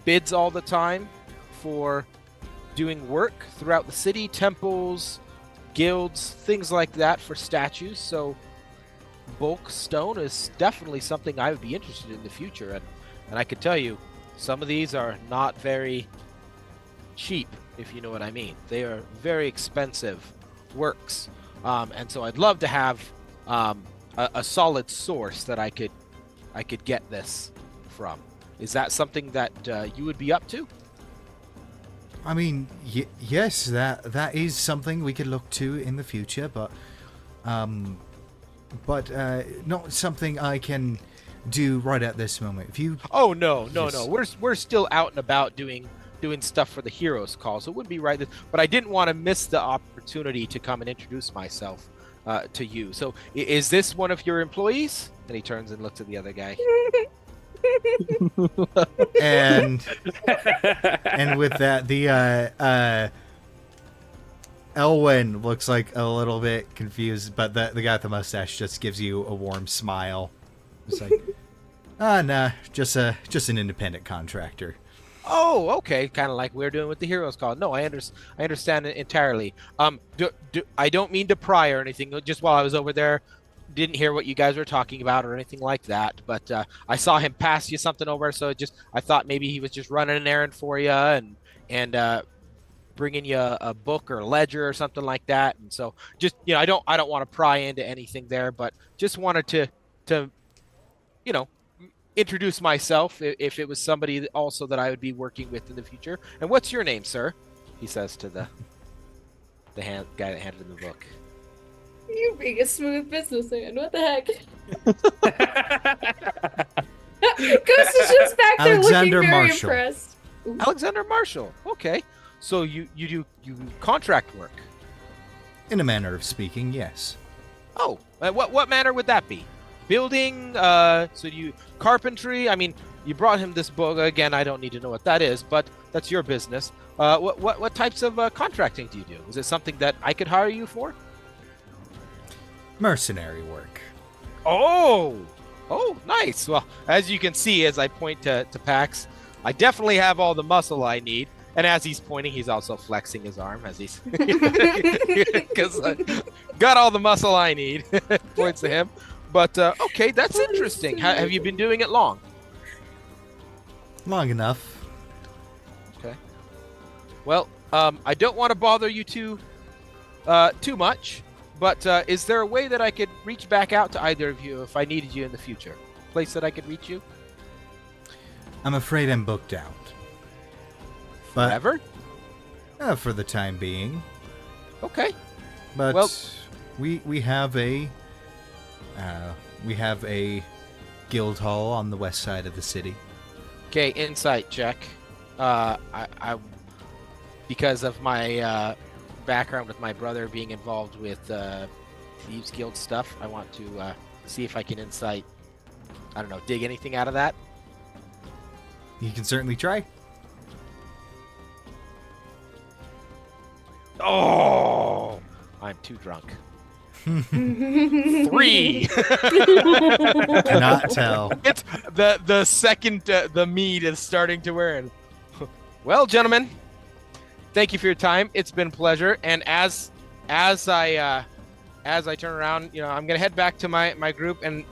bids all the time for doing work throughout the city, temples, guilds, things like that for statues. So bulk stone is definitely something I would be interested in the future. And I could tell you, some of these are not very cheap, if you know what I mean. They are very expensive works. And so I'd love to have a solid source that I could get this from. Is that something that you would be up to? I mean, yes, that is something we could look to in the future, but not something I can do right at this moment. If you Oh no. Yes. We're still out and about doing stuff for the Heroes Call, so it wouldn't be right. But I didn't want to miss the opportunity to come and introduce myself to you. So is this one of your employees? And he turns and looks at the other guy. and with that, the Elwyn looks like a little bit confused, but the guy with the mustache just gives you a warm smile. It's like, nah, just an independent contractor. Oh, okay, kind of like we're doing with the Heroes Call. No, I understand it entirely. I don't mean to pry or anything. Just while I was over there, didn't hear what you guys were talking about or anything like that. But I saw him pass you something over, so I thought maybe he was just running an errand for you and bringing you a book or a ledger or something like that. And so just I don't want to pry into anything there, but just wanted to introduce myself if it was somebody also that I would be working with in the future. And what's your name, sir? He says to the guy that handed him the book. You being a smooth businessman, what the heck? Ghost is just back there Alexander looking very Marshall. impressed. Ooh. Alexander Marshall. Okay, so you do contract work. In a manner of speaking, yes. Oh, what manner would that be? Building, so you carpentry. I mean, you brought him this book again. I don't need to know what that is, but that's your business. What types of contracting do you do? Is it something that I could hire you for? Mercenary work. Oh, nice. Well, as you can see, as I point to Pax, I definitely have all the muscle I need. And as he's pointing, he's also flexing his arm as he's because I got all the muscle I need. Points to him. But okay, that's interesting. Have you been doing it long? Long enough. Okay. Well, I don't want to bother you too much, but is there a way that I could reach back out to either of you if I needed you in the future? Place that I could reach you? I'm afraid I'm booked out. But Forever? for the time being. Okay. But Well- we have a guild hall on the west side of the city. Okay, insight check. I because of my background with my brother being involved with Thieves Guild stuff, I want to see if I can insight, I don't know, dig anything out of that. You can certainly try. Oh, I'm too drunk. 3. Cannot tell. It's the second the mead is starting to wear. Well, gentlemen, thank you for your time. It's been a pleasure. And as I turn around, I'm gonna head back to my group, and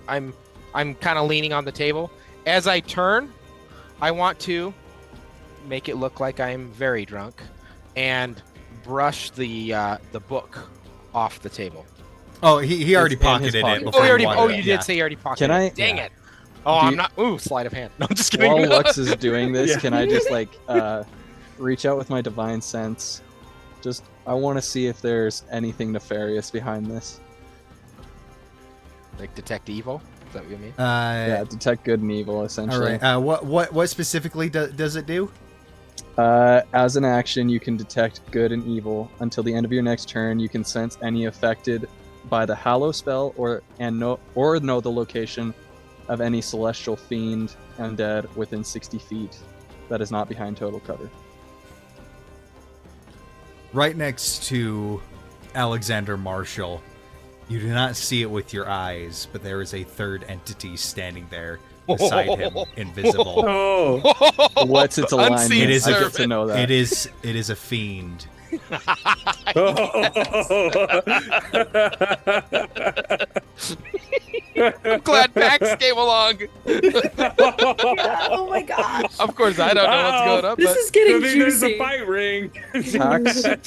I'm kind of leaning on the table. As I turn, I want to make it look like I'm very drunk, and brush the book off the table. Oh, he already It's in his pocketed pocket. it. Oh, before you already. wanted Oh, it, you yeah. did say you already pocketed. Can I- it. Dang Yeah. it! Oh, Do I'm you- not. Ooh, sleight of hand. No, I'm just kidding. While Lux is doing this, can I just reach out with my divine sense? I want to see if there's anything nefarious behind this. Like detect evil. Is that what you mean? Yeah, detect good and evil, All essentially. right. What specifically does it do? As an action, you can detect good and evil. Until the end of your next turn, you can sense any affected by the Hallow spell or know the location of any celestial fiend undead within 60 feet that is not behind total cover. Right next to Alexander Marshall You do not see it with your eyes, but there is a third entity standing there beside him, invisible. Oh. What's its alignment? Unseen It is I a- get to know that. It is a fiend. I'm glad Pax came along. Oh my gosh. Of course, I don't know what's going on, This but is getting I mean, there's juicy. a fight ring.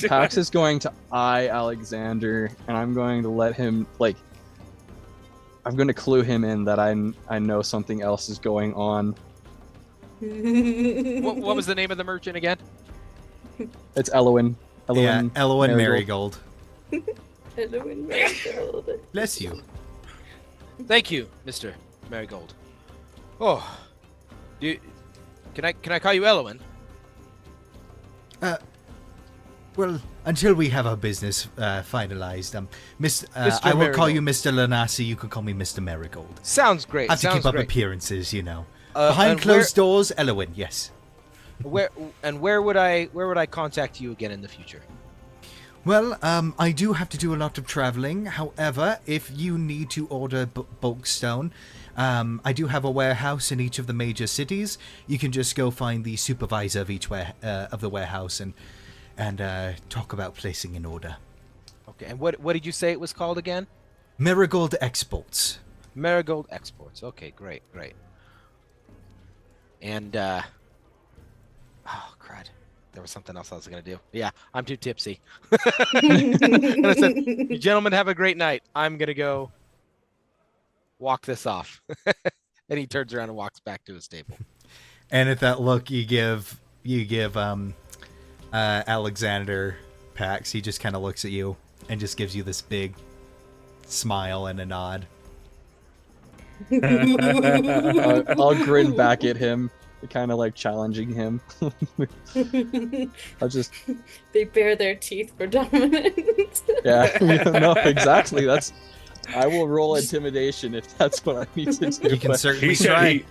Pax is going to eye Alexander, and I'm going to let him, like, I'm going to clue him in that I know something else is going on. what was the name of the merchant again? It's Elowin. Yeah, Elwyn Marigold. Marigold. Edwin Marigold. Bless you. Thank you, Mr. Marigold. Oh, can I call you Elwyn? Well, until we have our business finalized, Mr. I will call Marigold. you Mr. Lanassi. You can call me Mr. Marigold. Sounds great. I have to Sounds keep up great. appearances, you know. Uh, Behind and closed doors, Elwyn. Yes. Where would I contact you again in the future? Well, I do have to do a lot of traveling. However, if you need to order bulk stone, I do have a warehouse in each of the major cities. You can just go find the supervisor of each of the warehouse and talk about placing an order. Okay, and what did you say it was called again? Marigold Exports. Marigold Exports. Okay, great. And oh crud, there was something else I was gonna do. Yeah, I'm too tipsy. And I said, "You gentlemen have a great night. I'm gonna go walk this off." And he turns around and walks back to his table. And at that look you give Alexander Pax, he just kind of looks at you and just gives you this big smile and a nod. I'll grin back at him, kind of like challenging him. I'll just, They bare their teeth for dominance. yeah, no, exactly. I will roll intimidation if that's what I need to do. You can but- certainly He said try.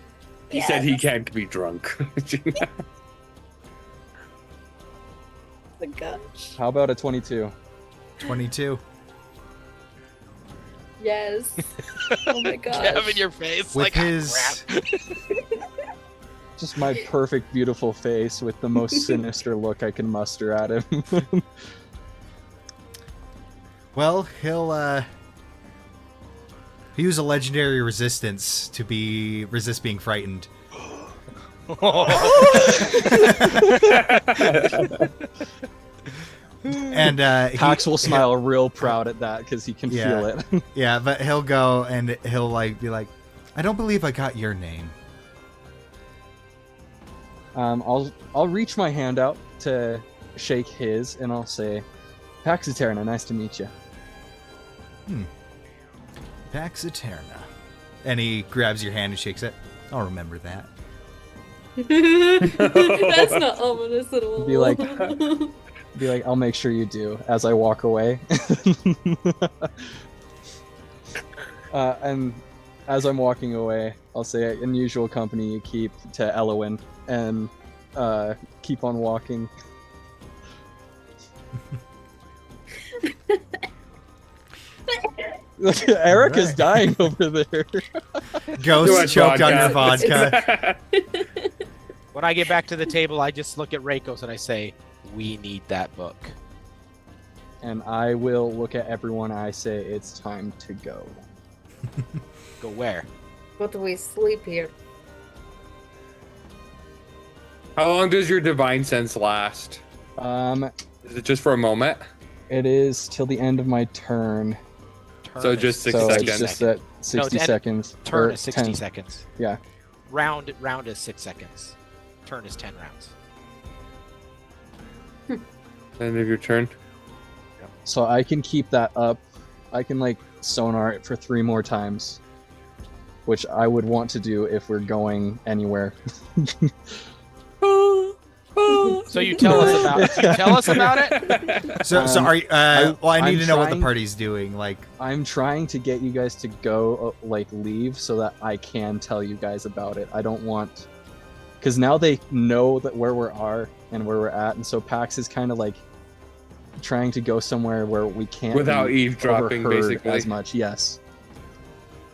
he said he can't be drunk. Oh my gosh. How about a 22? 22. Yes. Oh my gosh. Kevin, your face With like "Ah, his crap." Just my perfect, beautiful face with the most sinister look I can muster at him. Well, he'll use a legendary resistance to resist being frightened. And Pax will smile real proud at that because he can feel it. Yeah, but he'll go and he'll be like, I don't believe I got your name. I'll reach my hand out to shake his, and I'll say, Pax Eterna, nice to meet you. Pax Eterna. And he grabs your hand and shakes it. I'll remember that. That's not ominous at all. Be like, I'll make sure you do as I walk away. And as I'm walking away, I'll say, unusual company you keep to Elowin, and keep on walking. Eric is Alright. dying over there. Ghost much choked on vodka. your vodka. When I get back to the table, I just look at Reikos and I say, "We need that book." And I will look at everyone and I say, it's time to go. Go where? But we sleep here. How long does your divine sense last? Is it just for a moment? It is till the end of my turn. So Turn just is 6 so seconds. it's just at 60 10 seconds. Turn or is 60 10. seconds. Yeah. Round is 6 seconds. Turn is 10 rounds. End of your turn. So I can keep that up. I can like sonar it for 3 more times, which I would want to do if we're going anywhere. So you tell us about it. So are you, well, I need I'm to know what the trying- party's doing. Like, I'm trying to get you guys to go, like, leave so that I can tell you guys about it. I don't want, because now they know that where we are and where we're at, and so Pax is kind of like trying to go somewhere where we can't Without be eavesdropping, overheard basically. as much. Yes.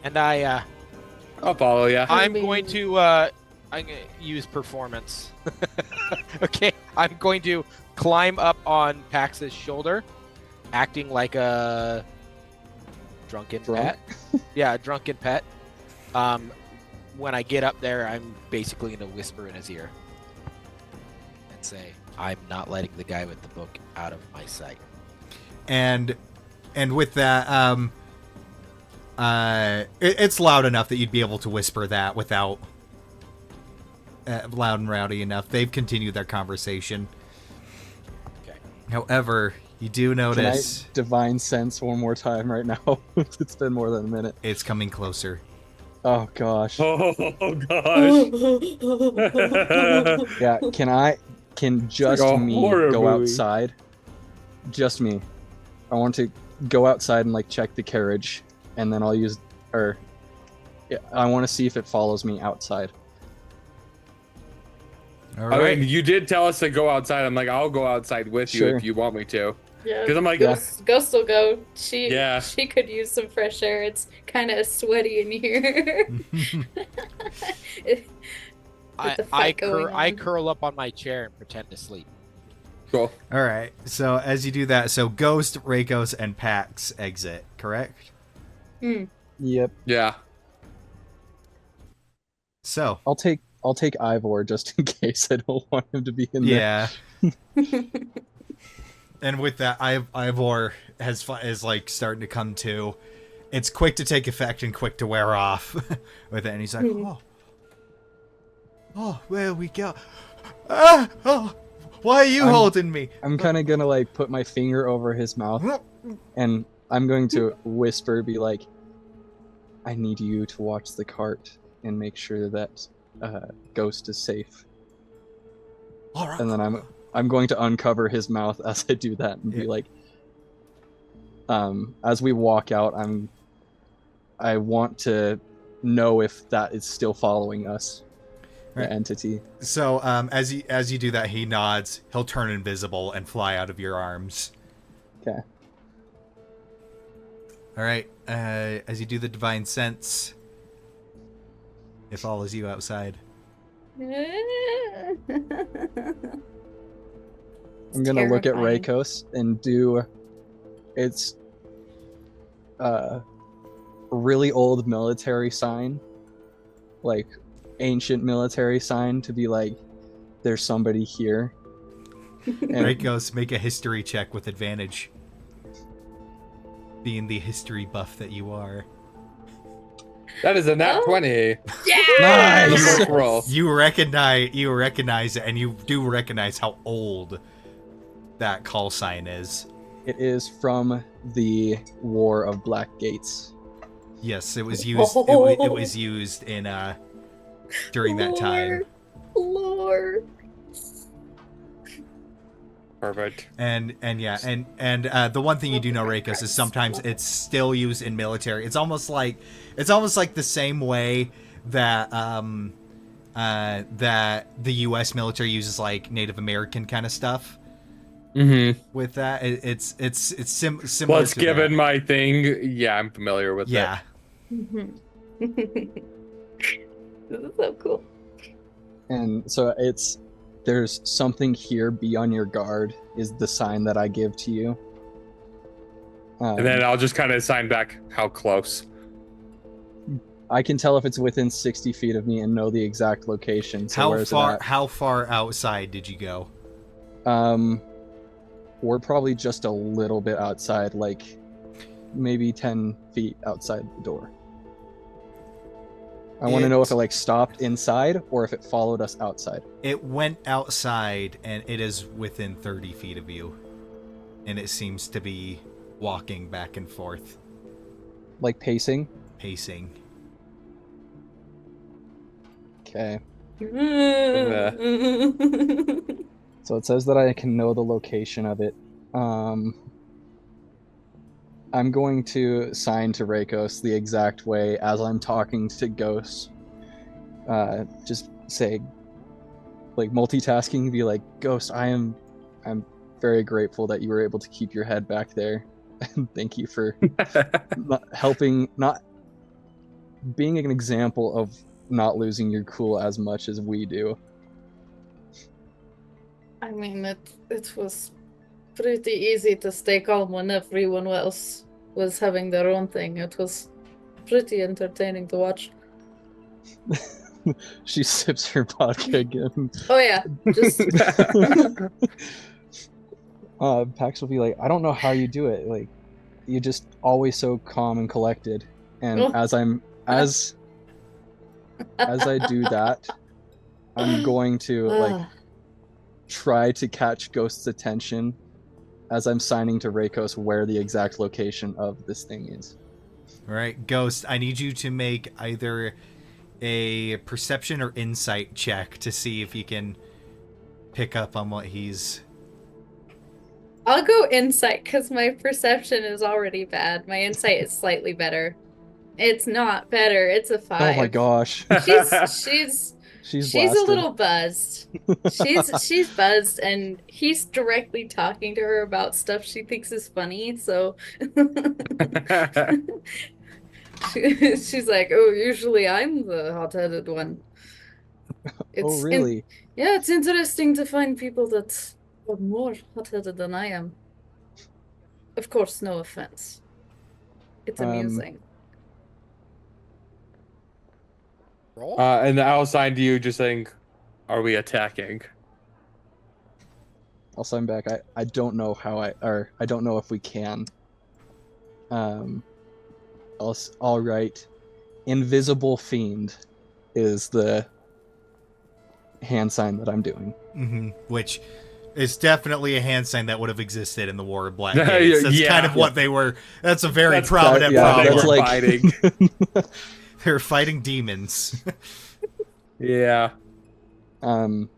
And I'm I'll follow you. going to use performance. Okay, I'm going to climb up on Pax's shoulder, acting like a drunken pet. Yeah, a drunken pet. When I get up there, I'm basically going to whisper in his ear and say, "I'm not letting the guy with the book out of my sight." And with that, it's loud enough that you'd be able to whisper that without loud and rowdy enough. They've continued their conversation. Okay. However, you do Can I notice divine sense one more time right now? It's been more than a minute. it's coming closer. Oh gosh. Oh gosh. Yeah. Can just like a me horror go movie. outside? Just me. I want to go outside and like check the carriage, and then I'll use I want to see if it follows me outside. All I right. mean, you did tell us to go outside. I'm like, I'll go outside with you Sure. if you want me to. Yeah. Because I'm like, Yeah. Ghost will go. She Yeah. she could use some fresh air. It's kind of sweaty in here. With the fight going I on. curl up on my chair and pretend to sleep. cool. All right. So as you do that, so Ghost, Rakos, and Pax exit, correct? Yep. Yeah. So I'll take Ivor just in case. I don't want him to be in there. yeah. And with that, Ivor is like starting to come to. It's quick to take effect and quick to wear off with it, and he's like, "Oh, where we go? Why are you holding me?" I'm kind of gonna like put my finger over his mouth, and I'm going to whisper, be like, "I need you to watch the cart and make sure that Ghost is safe." All right. And then I'm going to uncover his mouth as I do that and be like, as we walk out, I want to know if that is still following us, Right. the entity. So as you do that, he nods. He'll turn invisible and fly out of your arms. Okay. All right. As you do the divine sense, it follows you outside. I'm gonna look at terrifying. Rakos and do its really old military sign, like ancient military sign, to be like, there's somebody here. And Rakos, make a history check with advantage. Being the history buff that you are. That is a nat Oh. 20. Nice! Quick roll. You recognize it, and you do recognize how old that call sign is. It is from the War of Black Gates. Yes, it was used. It was used in during that time. Lore. Perfect. And the one thing you do know, Rakos, is sometimes it's still used in military. It's almost like the same way that that the U.S. military uses like Native American kind of stuff. Mm-hmm. With that, it's similar. Plus, to given that. my thing, yeah, I'm familiar with Yeah. This is so cool. And so there's something here, be on your guard, is the sign that I give to you. And then I'll just kind of sign back how close. I can tell if it's within 60 feet of me and know the exact location. So where's it at? How far outside did you go? We're probably just a little bit outside, like maybe 10 feet outside the door. I want to know if it like stopped inside or if it followed us outside. It went outside, and it is within 30 feet of you, and it seems to be walking back and forth, Like pacing. pacing. Okay. So it says that I can know the location of it. I'm going to sign to Rakos the exact way as I'm talking to Ghost. Just say, like multitasking, be like, Ghost, I'm very grateful that you were able to keep your head back there. And thank you for not being an example of not losing your cool as much as we do. I mean, it was pretty easy to stay calm when everyone else was having their own thing. It was pretty entertaining to watch. She sips her vodka again. Oh yeah, just Pax will be like, I don't know how you do it. Like, you're just always so calm and collected. And Oh. as I do that, I'm going to like try to catch Ghost's attention as I'm signing to Reikos where the exact location of this thing is. All right, Ghost, I need you to make either a perception or insight check to see if you can pick up on what he's... I'll go insight because my perception is already bad. My insight is slightly better. It's not better. It's a 5. Oh my gosh. She's She's a little buzzed. She's buzzed, and he's directly talking to her about stuff she thinks is funny. So she's like, "Oh, usually I'm the hot-headed one." Oh, really? Yeah, it's interesting to find people that are more hot-headed than I am. Of course, no offense. It's amusing. Roll? And I'll sign to you just saying, are we attacking? I'll sign back. I don't know how I don't know if we can. All right. Invisible Fiend is the hand sign that I'm doing. Mm-hmm. Which is definitely a hand sign that would have existed in the War of Black Gates. That's Yeah. kind of what they were. That's a very That's- prominent yeah, problem. They that's were like- fighting. They're fighting demons. Yeah. I'll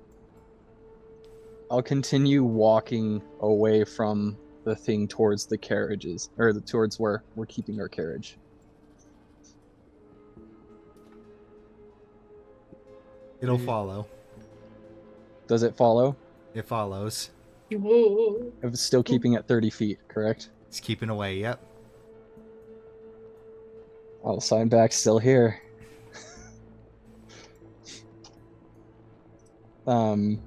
continue walking away from the thing towards the carriages, or towards where we're keeping our carriage. It'll follow. Does it follow? It follows. Whoa. It's still keeping at 30 feet, correct? It's keeping away, yep. I'll sign back, still here. And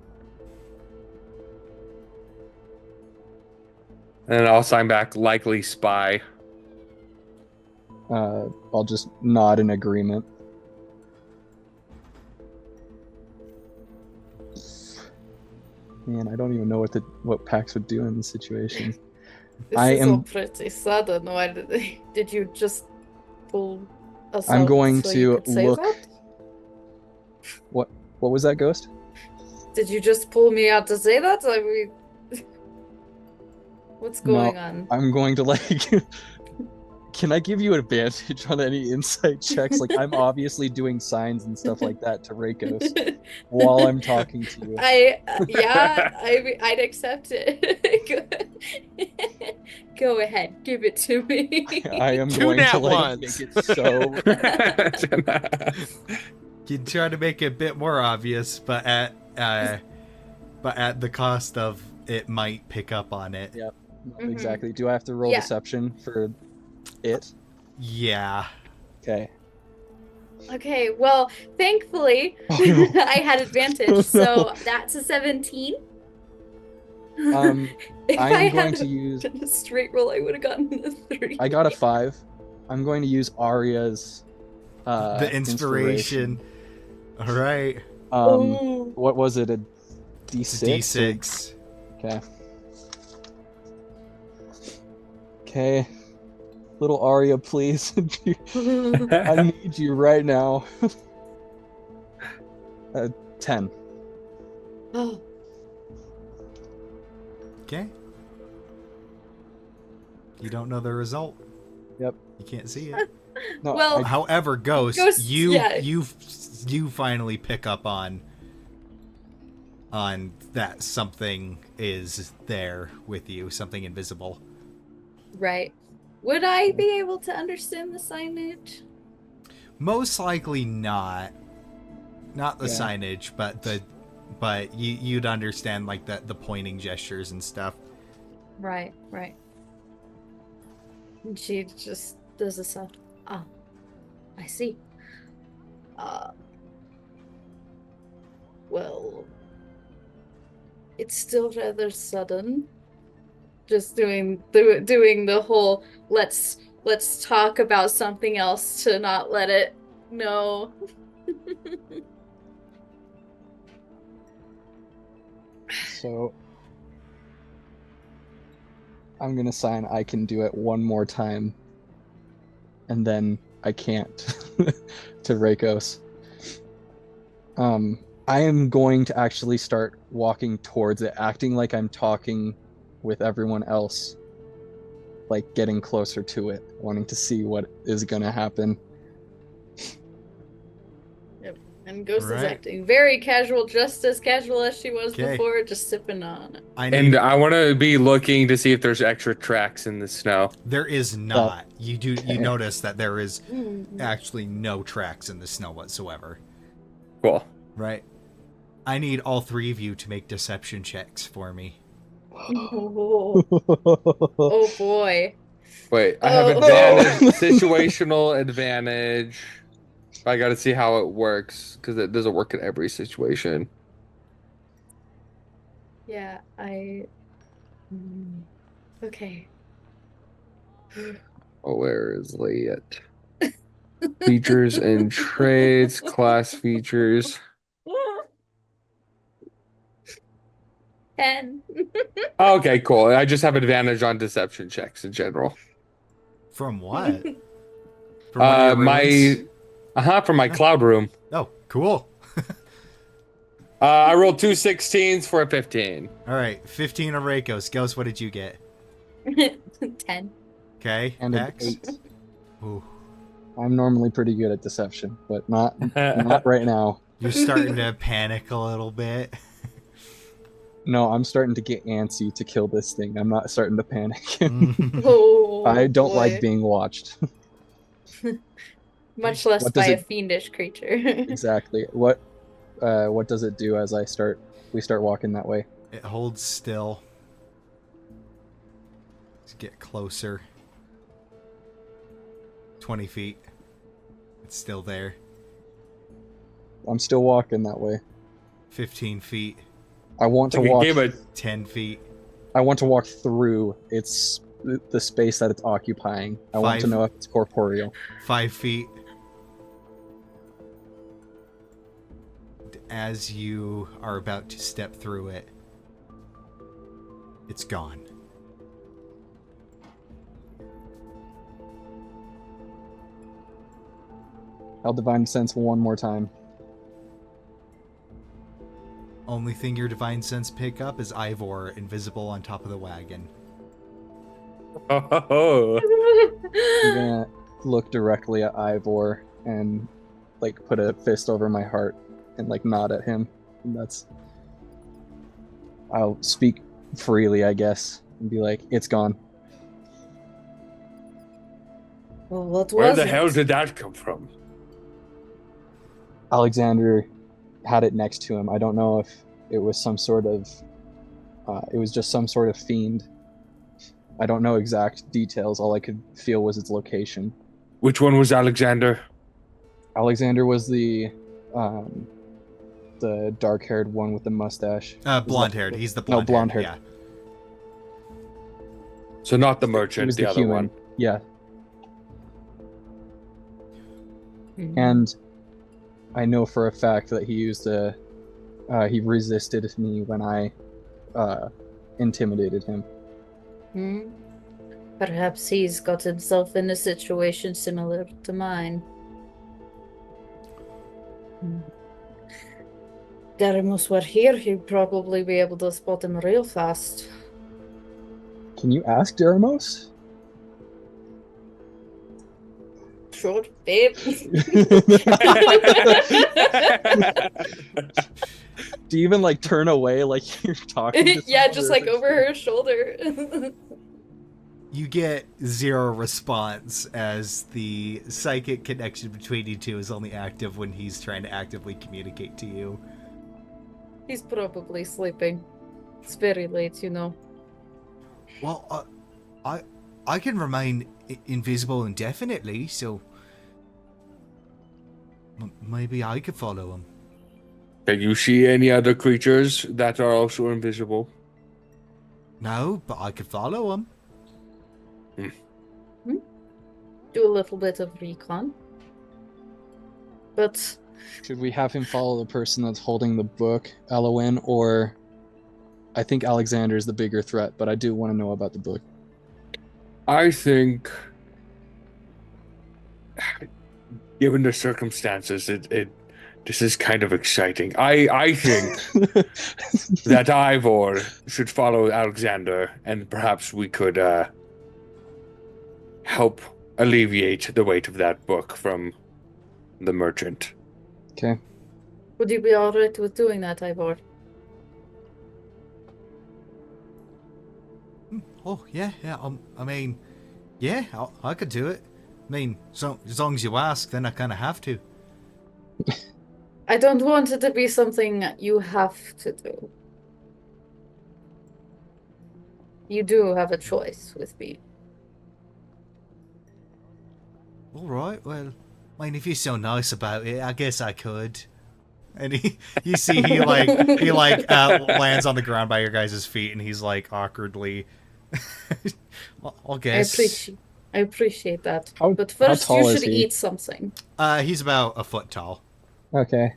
I'll sign back likely spy. I'll just nod in agreement. Man, I don't even know what Pax would do in this situation. This I is am- all pretty sudden. Why did you just pull us I'm out going so to you could say look- that? What was that, Ghost? Did you just pull me out to say that? I mean, what's going on? I'm going to like. Can I give you advantage on any insight checks? Like, I'm obviously doing signs and stuff like that to Reikos while I'm talking to you. I'd accept it. Go ahead, give it to me. I am Two going to nat like ones. make it so. You try to make it a bit more obvious, but at the cost of it might pick up on it. Yeah. Mhm. Exactly. Do I have to roll Yeah. deception for it? Yeah. Okay. Okay, well, thankfully, Oh, no. I had advantage, so that's a 17. If I'm I going had to use. done a straight roll, I would have gotten a 3. I got a 5. I'm going to use Arya's. The inspiration. All right. Oh. What was it? A D6? D6. Okay. Okay. Little Arya, please. I need you right now. 10. Oh. Okay. You don't know the result. Yep. You can't see it. No, Well- However, Ghost, Ghost, yeah. you finally pick up on that something is there with you, something invisible. Right. Would I be able to understand the signage? Most likely not. Not the Yeah. signage, but you'd understand like the pointing gestures and stuff. Right, right. And she just does a soft, ah, I see. Well, it's still rather sudden. Just doing the whole let's talk about something else to not let it know. So I'm gonna sign I can do it one more time, and then I can't to Rakos. I am going to actually start walking towards it, acting like I'm talking with everyone else, like getting closer to it, wanting to see what is gonna happen. And Ghost is Right. acting very casual, just as casual as she was Okay. before, just sipping on it. And I want to be looking to see if there's extra tracks in the snow. There is not. You Okay. notice that there is Mm. actually no tracks in the snow whatsoever. Cool. Right. I need all three of you to make deception checks for me. Oh, oh boy. Wait, I have Oh. advantage, situational advantage. I got to see how it works because it doesn't work in every situation. Yeah, okay. Oh, where is it? Features and traits, class features. 10. Okay, cool. I just have advantage on deception checks in general. From what? From one of your runes? From my cloud room. Oh, cool. I rolled 2 16s for a 15. All right, 15 on Rakos. Ghost, what did you get? 10. Okay, And an Max? 8. Ooh, I'm normally pretty good at deception, but not right now. you're starting to panic a little bit. No, I'm starting to get antsy to kill this thing. I'm not starting to panic. Oh, I don't boy. like being watched. Much less What by does a fiendish creature. Exactly. What does it do as we start walking that way? It holds still. Let's get closer. 20 feet. It's still there. I'm still walking that way. 15 feet. I want to Like a walk. game of 10 feet. I want to walk through the space that it's occupying. I want to 5. know if it's corporeal. 5 feet. As you are about to step through it, it's gone. I'll divine sense one more time. Only thing your divine sense pick up is Ivor, invisible on top of the wagon. Oh. I'm gonna look directly at Ivor and like put a fist over my heart and like nod at him. And I'll speak freely, I guess, and be like, "It's gone." Well, what Where was the it? hell did that come from? Alexander had it next to him. I don't know if it was some sort of it was just some sort of fiend. I don't know exact details. All I could feel was its location. Which one was Alexander? Alexander was the dark-haired one with the mustache. Blonde-haired. He's the No, blonde-haired. blonde-haired. Yeah. So not the He merchant, was the other human. one. Yeah, Mhm. and I know for a fact that he he resisted me when I intimidated him. Hmm? Perhaps he's got himself in a situation similar to mine. Darimus were here, he'd probably be able to spot him real fast. Can you ask Deramos? Sure, babe. Do you even like turn away like you're talking to Yeah, someone, just or like is it- over her shoulder. You get zero response as the psychic connection between you two is only active when he's trying to actively communicate to you. He's probably sleeping. It's very late, you know. Well, I can remain invisible indefinitely, so maybe I could follow him. Can you see any other creatures that are also invisible? No, but I could follow him. Do a little bit of recon. But Should we have him follow the person that's holding the book, Elowen, or I think Alexander is the bigger threat, but I do want to know about the book. I think, given the circumstances, this is kind of exciting. I think that Ivor should follow Alexander, and perhaps we could help alleviate the weight of that book from the merchant. Okay. would you be alright with doing that, Ivor? Oh, yeah. I mean, yeah, I could do it. I mean, so as long as you ask, then I kind of have to. I don't want it to be something you have to do. You do have a choice with me. All right, well, I mean, if you're so nice about it, I guess I could. And you see, he lands on the ground by your guys' feet, and he's like awkwardly. I'll guess. I appreciate that. How But first, tall you is should he? eat something. He's about a foot tall. Okay.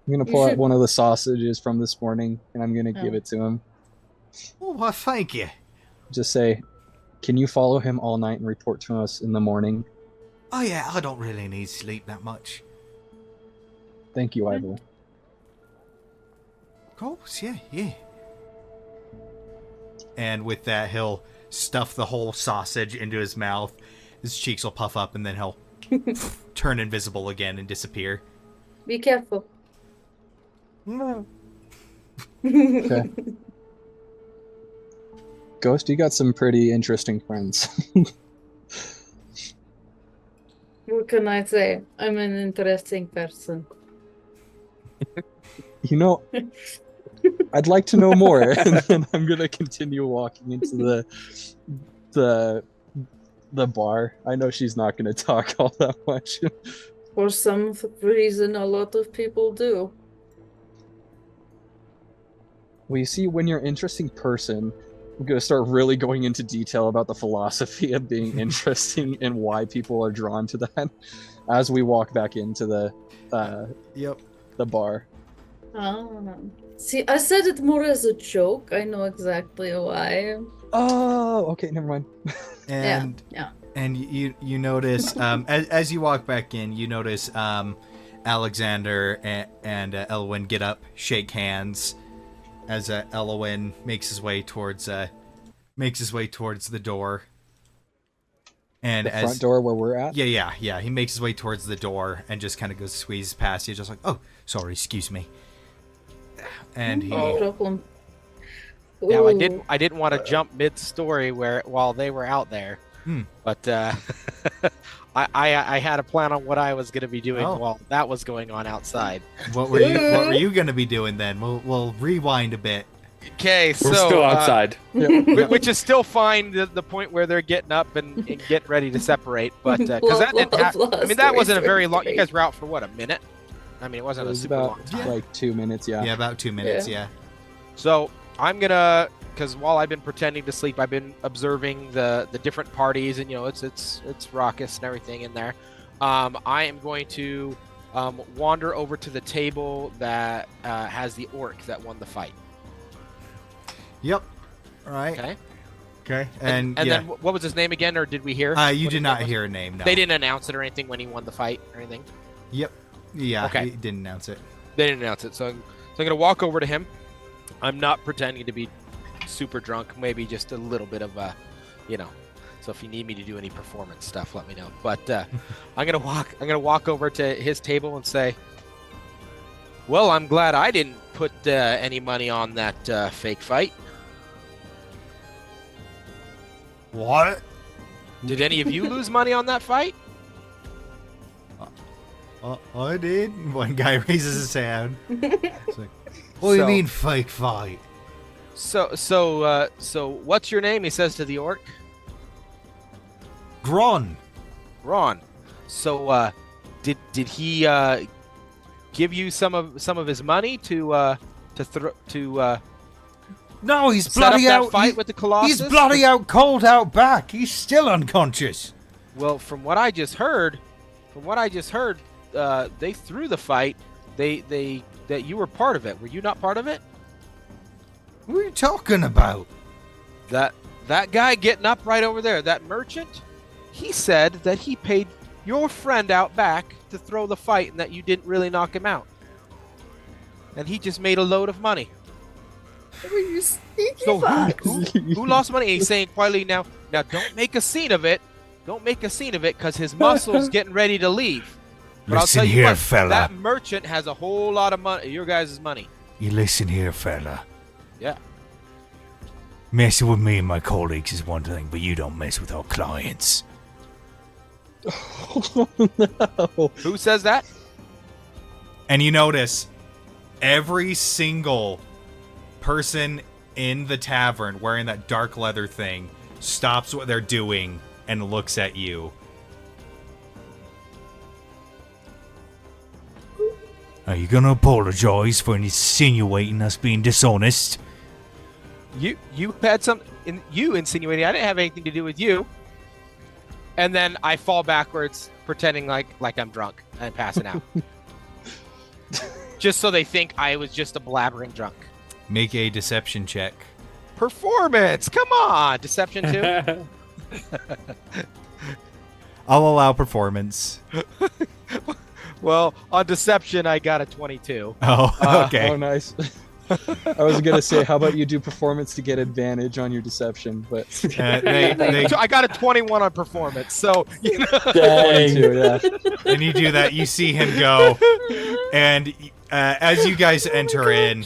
I'm going to You pull out should- one of the sausages from this morning, and I'm going to give Oh. it to him. Oh, well, thank you. Just say, can you follow him all night and report to us in the morning? Oh yeah, I don't really need sleep that much. Thank you, Ivor. Of course, yeah. And with that, he'll stuff the whole sausage into his mouth. His cheeks will puff up, and then he'll turn invisible again and disappear. Be careful. Okay. Ghost, you got some pretty interesting friends. What can I say? I'm an interesting person. You know, I'd like to know more, and then I'm gonna continue walking into the bar. I know she's not gonna talk all that much. For some reason, a lot of people do. Well, you see, when you're an interesting person, I'm gonna start really going into detail about the philosophy of being interesting and why people are drawn to that as we walk back into the Yep. the bar. See, I said it more as a joke. I know exactly why. Oh, okay, never mind. And Yeah. and you notice as you walk back in, you notice Alexander and Elwyn get up, shake hands, as Elwyn makes his way towards the door. And The as front door where we're at. yeah, he makes his way towards the door and just kind of goes squeezes past you, just like, oh, sorry, excuse me. And he No problem. Now Ooh. I didn't want to jump mid-story while they were out there, but I had a plan on what I was going to be doing Oh. while that was going on outside. what were you gonna be doing then? We'll rewind a bit. Okay, so We're still outside. which is still fine. The point where they're getting up and getting ready to separate, but because that didn't I mean, that wasn't a very long. You guys were out for what, a minute? I mean, it It wasn't a was super about long time. like 2 minutes. Yeah. Yeah, about 2 minutes. Yeah. So I'm gonna, because while I've been pretending to sleep, I've been observing the different parties, and it's raucous and everything in there. I am going to wander over to the table that has the orc that won the fight. Yep. All right. Okay. Okay. And yeah. then what was his name again, or did we hear? You what did his not name was? hear a name. No. They didn't announce it or anything when he won the fight or anything. Yep. Yeah. Okay. He didn't announce it. They didn't announce it, so I'm gonna walk over to him. I'm not pretending to be super drunk, maybe just a little bit of So if you need me to do any performance stuff, let me know. But I'm gonna walk over to his table and say, "Well, I'm glad I didn't put any money on that fake fight. What? Did any of you lose money on that fight?" I did. One guy raises his hand. It's like, what do you So- mean fake fight? So what's your name? He says to the orc. Gron. Ron. So did he give you some of his money to No, he's set up bloody that out. fight with the Colossus? He's bloody out cold out back. He's still unconscious. Well, from what I just heard, they threw the fight. They that you were part of it. Were you not part of it? What are you talking about? That guy getting up right over there, that merchant, he said that he paid your friend out back to throw the fight and that you didn't really knock him out. And he just made a load of money. What were you sneaky So fox? who lost money? He's saying quietly now don't make a scene of it. Don't make a scene of it because his muscle's getting ready to leave. But I'll Listen tell you here, what, fella. that merchant has a whole lot of money, your guys' money. You listen here, fella. Yeah. Messing with me and my colleagues is one thing, but you don't mess with our clients. No. Who says that? And you notice every single person in the tavern wearing that dark leather thing stops what they're doing and looks at you. Are you gonna apologize for insinuating us being dishonest? You had you insinuating I didn't have anything to do with you. And then I fall backwards, pretending like I'm drunk and passing out. Just so they think I was just a blabbering drunk. Make a deception check. Performance! Come on! Deception 2? I'll allow performance. Well, on deception, I got a 22. Oh, okay. Oh, nice. I was gonna say, how about you do performance to get advantage on your deception, but I got a 21 on performance, so you know. Dang. 22, yeah. and you do that, you see him go, and as you guys enter in,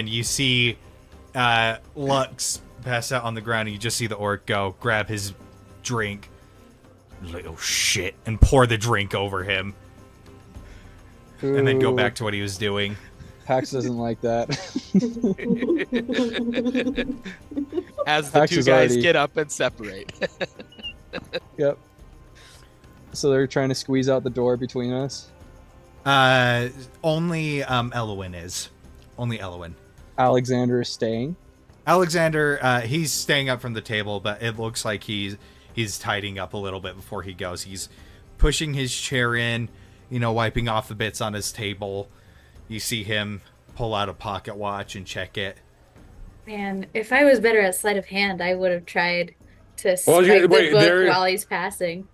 you see Lux pass out on the ground, and you just see the orc go grab his drink, little shit, and pour the drink over him, and then go Ooh, back to what he was doing. Pax doesn't like that. As the Pax two is guys already- get up and separate. Yep. So they're trying to squeeze out the door between us. Only Elwyn is. Only Elwyn. Alexander is staying. Alexander, he's staying up from the table, but it looks like he's tidying up a little bit before he goes. He's pushing his chair in, wiping off the bits on his table. You see him pull out a pocket watch and check it. Man, if I was better at sleight of hand, I would have tried to Well, strike the wait, book while he's passing.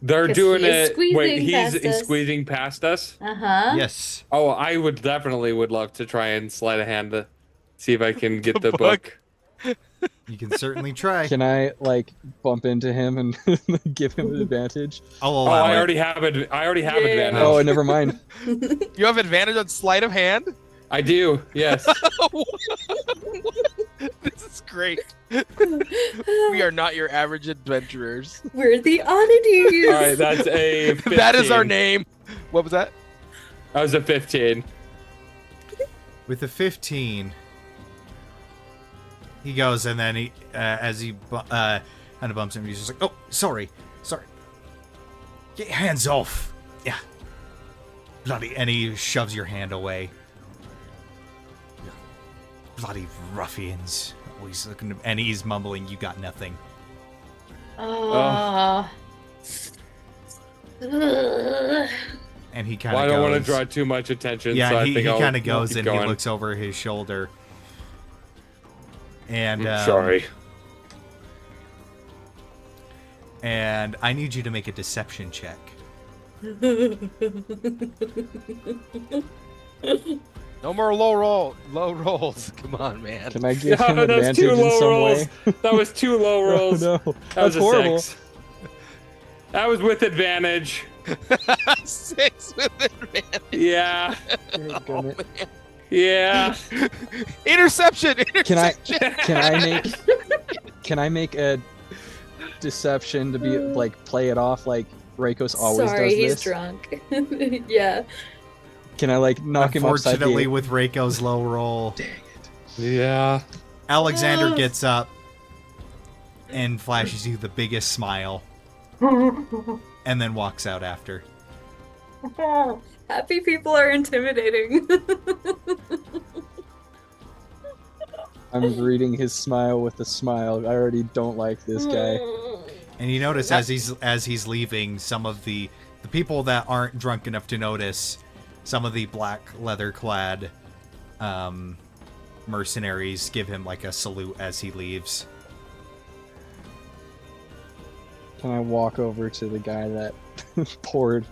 They're 'Cause doing he is it. Wait, squeezing past he's us. squeezing past us. Uh-huh. Yes. Oh, I would love to try and sleight a hand to see if I can get the book. You can certainly try. Can I bump into him and give him an advantage? I'll Oh, allow I it. already have it. I already have Yeah. advantage. Oh, never mind. You have advantage on sleight of hand? I do. Yes. This is great. We are not your average adventurers. We're the oddities. All right, that's a 15. That is our name. What was that? That was a 15. With a 15, he goes, and then as he kind of bumps him, he's just like, "Oh, sorry. Get your hands off." Yeah. Bloody, and he shoves your hand away. Bloody ruffians. Always looking, and he's mumbling, "You got nothing." Oh. Ugh. And he kind Well, of I don't goes. want to draw too much attention. Yeah, so I he think I'll kind of goes keep and going. he looks over his shoulder. And Sorry. And I need you to make a deception check. No more low rolls. Come on, man. Can I give No, him that was advantage two in low some rolls. way? That was two low rolls. Oh, no. That That's was a horrible. 6. That was with advantage. 6 with advantage. Yeah. Dang Oh, it. man. Yeah. Interception. Can I make a deception to be play it off like Reikos always Sorry, does he's this? drunk. Yeah. Can I knock him upside Unfortunately, the with Reiko's low roll, Dang it. Yeah. Alexander gets up and flashes you the biggest smile, and then walks out after. Happy people are intimidating. I'm greeting his smile with a smile. I already don't like this guy. And you notice as he's leaving, some of the people that aren't drunk enough to notice, some of the black leather-clad mercenaries give him like a salute as he leaves. Can I walk over to the guy that poured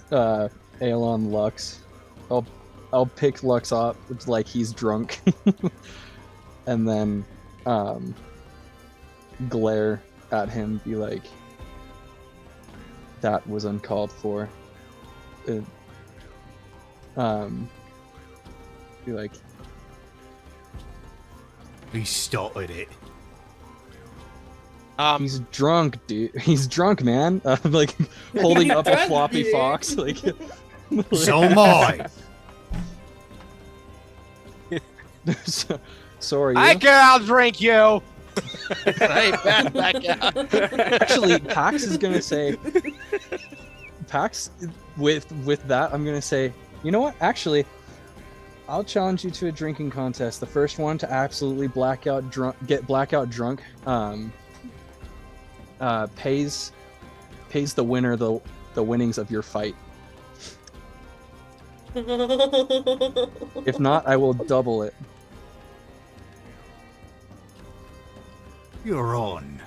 ale on Lux? I'll pick Lux up like he's drunk, and then glare at him, be like, "That was uncalled for." Be like, He started it. "He's drunk, dude. He's drunk, man." Like holding up a Drunk, floppy dude. fox, like. So am I. So are you? I can outdrink you. I back out. Actually, Pax is gonna say. Pax, with that, I'm gonna say. You know what? Actually, I'll challenge you to a drinking contest. The first one to absolutely get blackout drunk, pays the winner the winnings of your fight. If not, I will double it. You're on.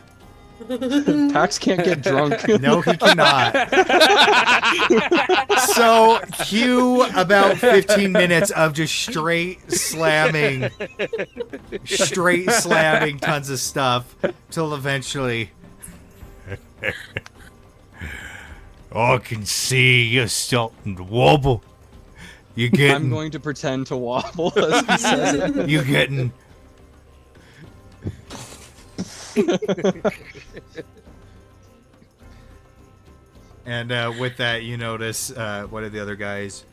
Pax can't get drunk. No, he cannot. So, cue about 15 minutes of just straight slamming tons of stuff, till eventually... I can see you're starting to wobble. You're I'm getting... going to pretend to wobble as he says it. You're getting... And with that, you notice one of the other guys.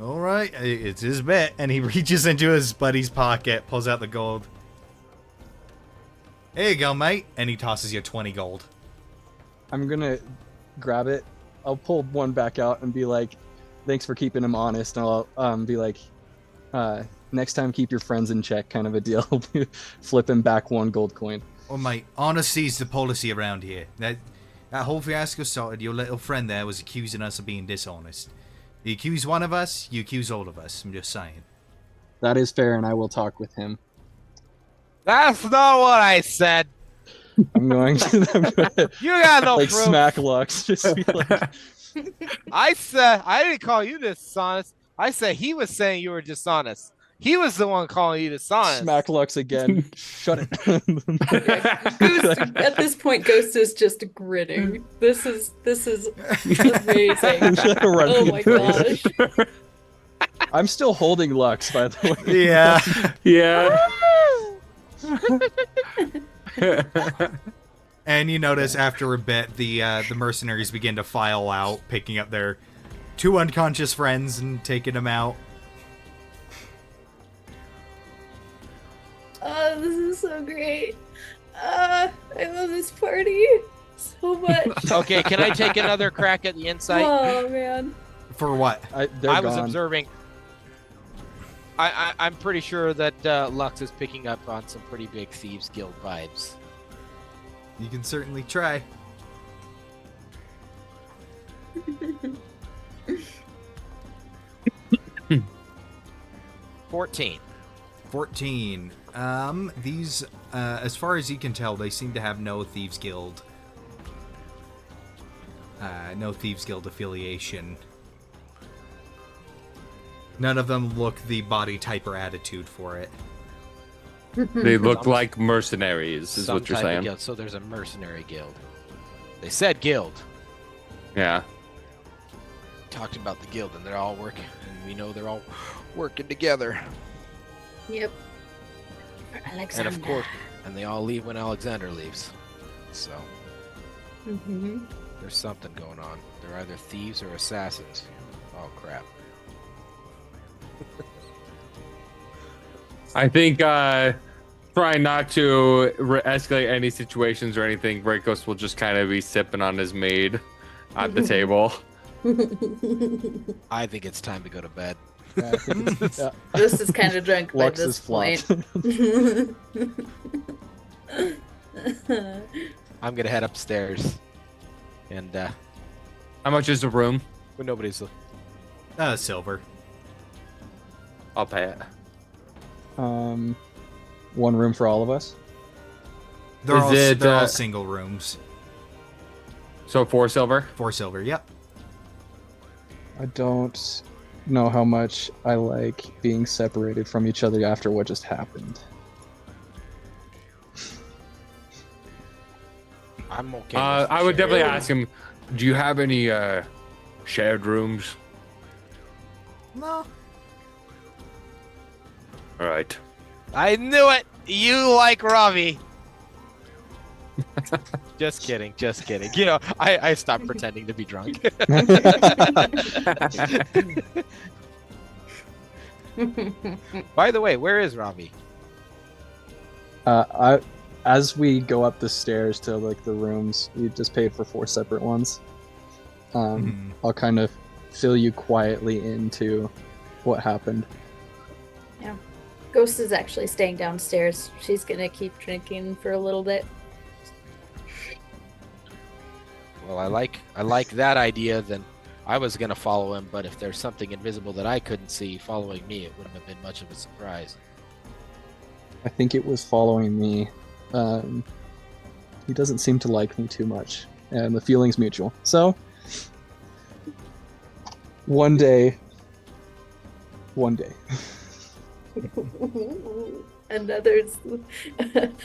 All right, it's his bet, and he reaches into his buddy's pocket, pulls out the gold. Here you go, mate, and he tosses you 20 gold. I'm gonna grab it. I'll pull one back out and be like, "Thanks for keeping him honest." And I'll be like, "Next time, keep your friends in check," kind of a deal. Flip him back one gold coin. Oh, mate, honesty's the policy around here. That whole fiasco started. Your little friend there was accusing us of being dishonest. You accuse one of us, you accuse all of us. I'm just saying. That is fair, and I will talk with him. That's not what I said. I'm going to You got no like proof. smack Lux. Just be like, I said I didn't call you dishonest. I said he was saying you were dishonest. He was the one calling you dishonest. smack Lux again. Shut it. Ghost, at this point, Ghost is just grinning. This is amazing. Oh my gosh. I'm still holding Lux, by the way. Yeah. Yeah. And you notice after a bit, the mercenaries begin to file out, picking up their 2 unconscious friends and taking them out. Oh, this is so great. I love this party so much. Okay, can I take another crack at the insight? Oh man. For what? They're I was gone. observing. I'm pretty sure that Lux is picking up on some pretty big Thieves Guild vibes. You can certainly try. $14. 14. These, as far as you can tell, they seem to have no Thieves Guild. No Thieves Guild affiliation. None of them look the body type or attitude for it. They look like mercenaries, is Some what you're type of saying. guild. So there's a mercenary guild. They said guild. Yeah. Talked about the guild, and they're all working. And we know they're all working together. Yep. For And Alexander. of course, and they all leave when Alexander leaves. So Mm-hmm. there's something going on. They're either thieves or assassins. Oh crap. I think trying not to escalate any situations or anything, Rakos will just kind of be sipping on his mead at the table. I think it's time to go to bed. Yeah, I think it's- This is kind of drunk by Lux this is point. flopped. I'm gonna head upstairs, and How much is the room? when nobody's. Silver. I'll pay it. One room for all of us. They're, Is all, it, they're all uh, single rooms. So 4 silver? 4 silver, yep. I don't know how much I like being separated from each other after what just happened. I'm okay. I would definitely ask him, do you have any shared rooms? No. All right. I knew it. You like Ravi. Just kidding. Just kidding. You know, I stopped pretending to be drunk. By the way, where is Ravi? As we go up the stairs to like the rooms, we just paid for 4 separate ones. I'll kind of fill you quietly into what happened. Yeah. Ghost is actually staying downstairs. She's gonna keep drinking for a little bit. Well, I like that idea. Then I was gonna follow him, but if there's something invisible that I couldn't see following me, it wouldn't have been much of a surprise. I think it was following me. He doesn't seem to like me too much, and the feeling's mutual. So, one day.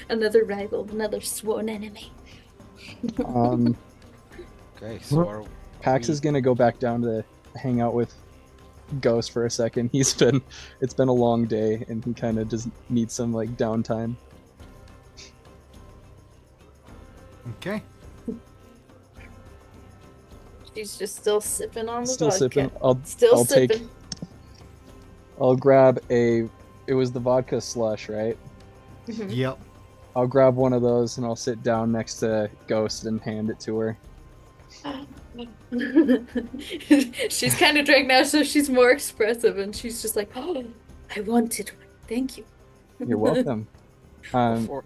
another rival, another sworn enemy. Okay, so Pax is gonna go back down to hang out with Ghost for a second. It's been a long day, and he kind of just needs some like downtime. Okay. She's just still sipping on the Still vodka. sipping. Still I'll sipping. I'll grab it was the vodka slush, right? Mhm. Yep. I'll grab one of those and I'll sit down next to Ghost and hand it to her. She's kind of drank now, so she's more expressive, and she's just like, "Oh, I wanted one. Thank you." You're welcome. before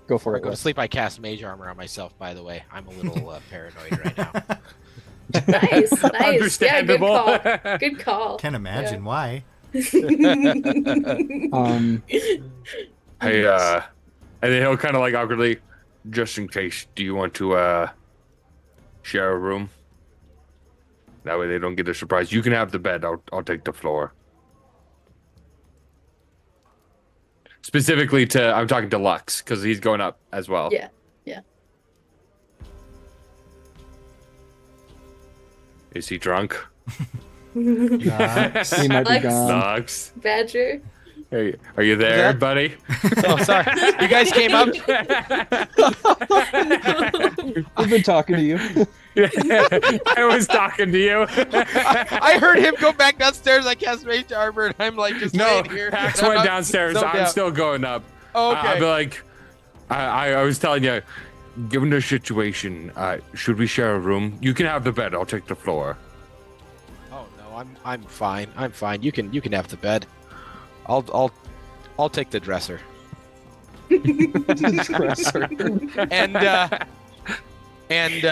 Go for I it. go to Wes. sleep, I cast mage armor on myself. By the way, I'm a little paranoid right now. Nice, nice. Yeah, good Understandable. call. Good call. Can't imagine why. Hey, and then he'll kind of like awkwardly, just in case, do you want to share a room? That way they don't get a surprise. You can have the bed. I'll take the floor. Specifically I'm talking to Lux because he's going up as well. Yeah. Is he drunk? Nice. He might be Lex. gone. Lux, Badger. hey, are you there, that- buddy? Oh, sorry. You guys came up. We've been talking to you. I was talking to you. I heard him go back downstairs. I cast mage armor, and I'm like just No, laying here. Pax and I'm went not downstairs. zoned I'm out. still going up. Oh, I'll okay. be like, I was telling you, given the situation, should we share a room? You can have the bed. I'll take the floor. Oh no, I'm fine. I'm fine. You can have the bed. I'll take the dresser. And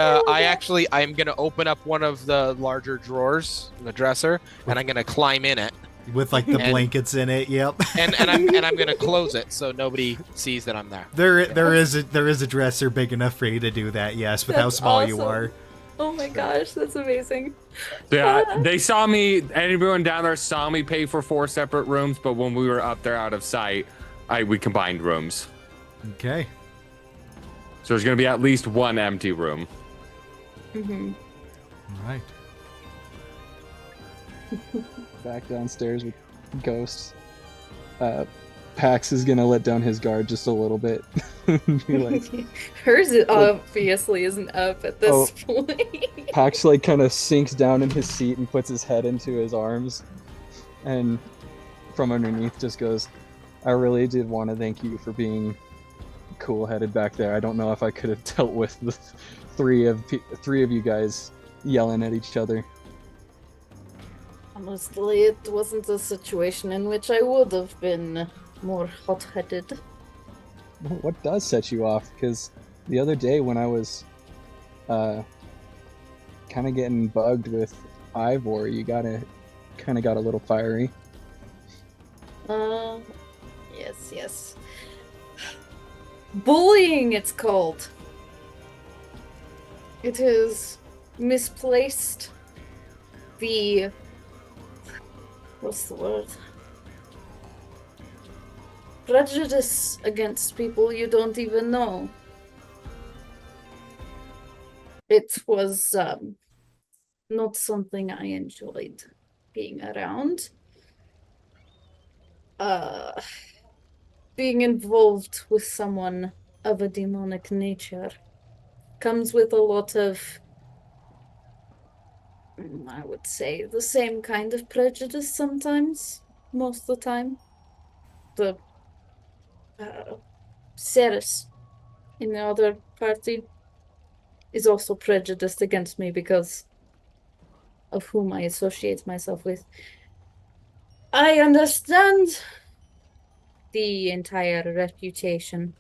I'm gonna open up one of the larger drawers in the dresser, and I'm gonna climb in it, With like the And- blankets in it. Yep. and I'm gonna close it so nobody sees that I'm there. There is a dresser big enough for you to do that. Yes, with how That's small you awesome. are. Oh my gosh, that's amazing. Yeah, they saw me. Everyone down there saw me pay for 4 separate rooms, but when we were up there out of sight, we combined rooms. Okay. So there's gonna be at least one empty room. Mm-hmm. All right. Back downstairs with Ghost. Pax is gonna let down his guard just a little bit. Be like, Hers obviously isn't up at this point. Pax like kind of sinks down in his seat and puts his head into his arms, and from underneath just goes, I really did want to thank you for being cool-headed back there. I don't know if I could have dealt with the three of you guys yelling at each other. Honestly, it wasn't a situation in which I would have been more hot-headed. What does set you off? Because the other day when I was kind of getting bugged with Ivor, you kind of got a little fiery. Yes. Bullying, it's called. It is misplaced. What's the word? Prejudice against people you don't even know. It was not something I enjoyed being around. Being involved with someone of a demonic nature comes with a lot of, I would say, the same kind of prejudice sometimes, most of the time. The Ceres in the other party is also prejudiced against me because of whom I associate myself with. I understand the entire reputation,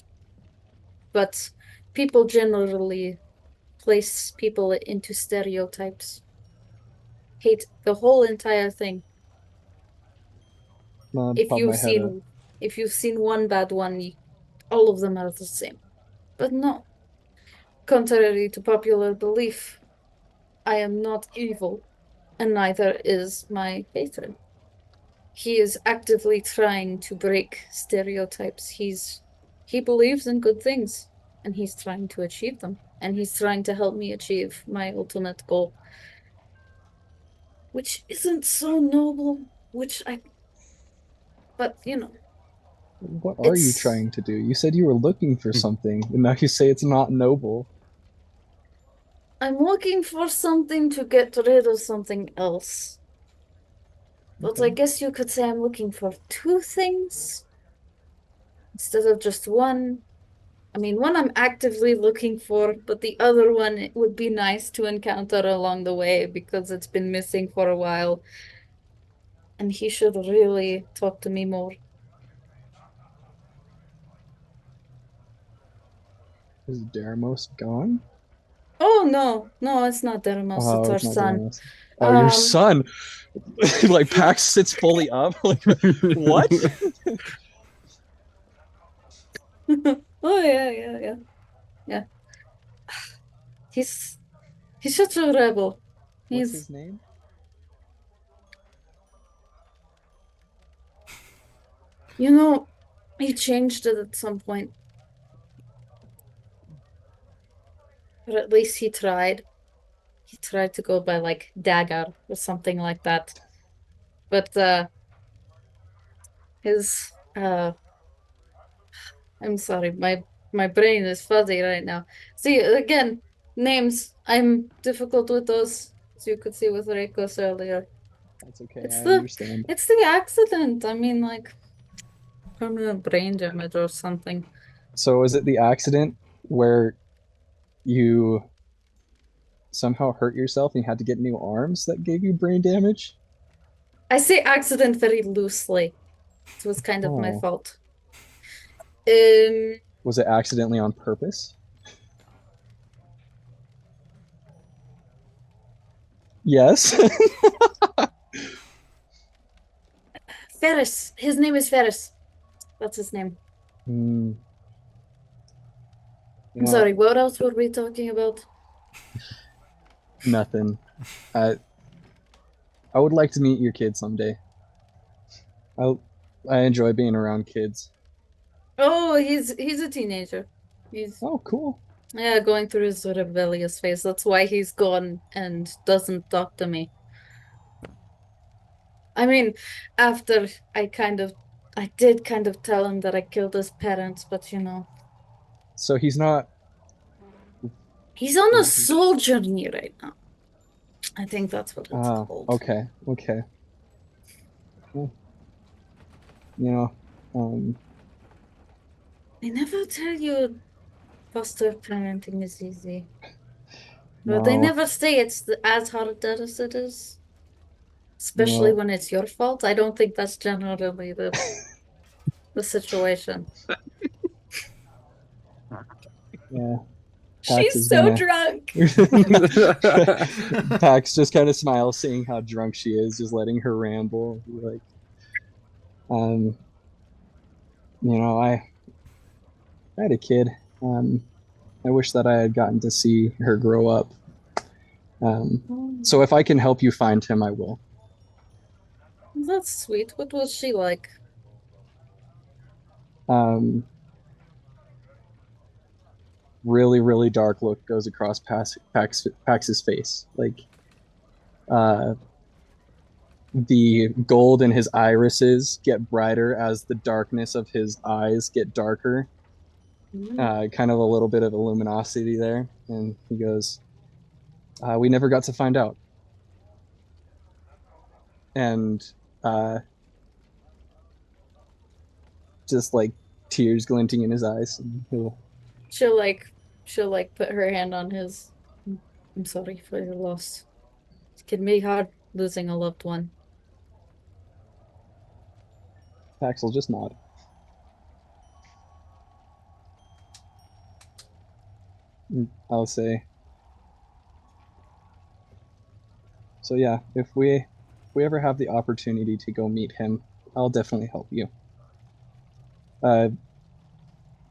but people generally place people into stereotypes. Hate the whole entire thing. If Pop my you've head up. seen one bad one, all of them are the same. But no. Contrary to popular belief, I am not evil, and neither is my patron. He is actively trying to break stereotypes. He believes in good things, and he's trying to achieve them. And he's trying to help me achieve my ultimate goal. Which isn't so noble, but you know. What are you trying to do? You said you were looking for something, and now you say it's not noble. I'm looking for something to get rid of something else. But Okay. I guess you could say I'm looking for two things instead of just one. I mean, one I'm actively looking for, but the other one it would be nice to encounter along the way because it's been missing for a while. And he should really talk to me more. Is Deramos gone? Oh no, it's not Dermos, it's Oh, our it's not son. Deramos. Oh, your son. Like Pax sits fully up. Like what? Oh yeah. He's such a rebel. What's He's his name? you know, he changed it at some point. But at least he tried. He tried to go by like Dagger or something like that. But his I'm sorry, my brain is fuzzy right now. See, again, names. I'm difficult with those, as you could see with Reikos earlier. That's okay. It's I the understand. it's the accident. I mean, like permanent brain damage or something. So is it the accident where you somehow hurt yourself and you had to get new arms that gave you brain damage? I say accident very loosely. It was kind of my Oh. fault. Was it accidentally on purpose? Yes. Ferris. His name is Ferris. That's his name. Hmm. I'm sorry, what else were we talking about? Nothing. I would like to meet your kid someday. I enjoy being around kids. Oh, he's a teenager. He's Oh, cool. yeah, going through his rebellious phase. That's why he's gone and doesn't talk to me. I mean, after I did kind of tell him that I killed his parents, but you know, So he's not. he's on a soul journey right now. I think that's what it's called. Okay. Okay. Cool. You know, um, They never tell you foster parenting is easy. But they no, never say it's as hard as it is. Especially no, when it's your fault. I don't think that's generally the situation. yeah. Pax She's is so gonna. drunk. Pax just kind of smiles, seeing how drunk she is, just letting her ramble. Like, um, I had a kid. Um, I wish that I had gotten to see her grow up. So if I can help you find him, I will. That's sweet. What was she like? Um, really, really dark look goes across Pax's face. Like, uh, the gold in his irises get brighter as the darkness of his eyes get darker. Kind of a little bit of a luminosity there. And he goes, we never got to find out. And uh, just like tears glinting in his eyes. And She'll like she'll like put her hand on his. I'm sorry for your loss. It can be hard losing a loved one. Pax will just nod. And I'll say, so yeah, if we ever have the opportunity to go meet him, I'll definitely help you. Uh,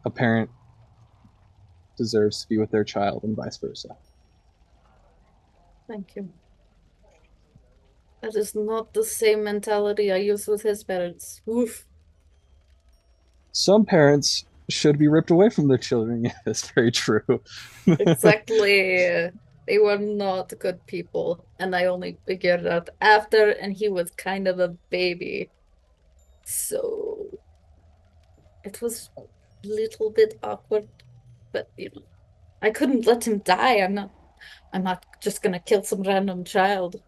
a parent deserves to be with their child and vice versa. Thank you. That is not the same mentality I use with his parents. Oof. Some parents should be ripped away from their children. Yeah, that's very true. Exactly. They were not good people, and I only figured out after, and he was kind of a baby. So it was a little bit awkward, but I couldn't let him die. I'm not just gonna kill some random child.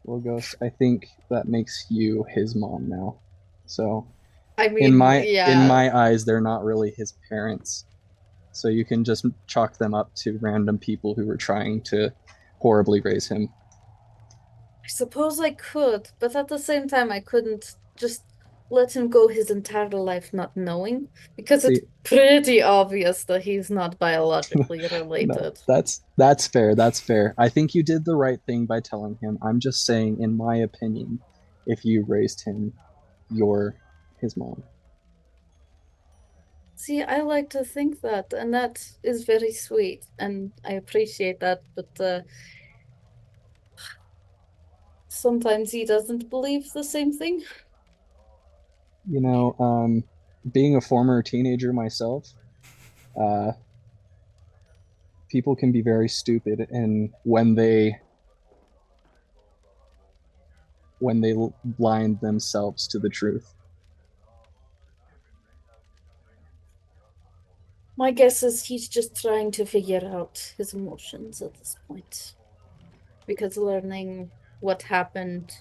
Well, Ghost, I think that makes you his mom now. So I in mean, my yeah. eyes, they're not really his parents. So you can just chalk them up to random people who were trying to horribly raise him. I suppose I could, but at the same time, I couldn't just let him go his entire life not knowing, because it's See, pretty obvious that he's not biologically no, related. that's fair. That's fair. I think you did the right thing by telling him. I'm just saying, in my opinion, if you raised him, you're his mom. See, I like to think that, and that is very sweet, and I appreciate that, but sometimes he doesn't believe the same thing. You know, being a former teenager myself, uh, people can be very stupid, and when they blind themselves to the truth. My guess is he's just trying to figure out his emotions at this point. Because learning what happened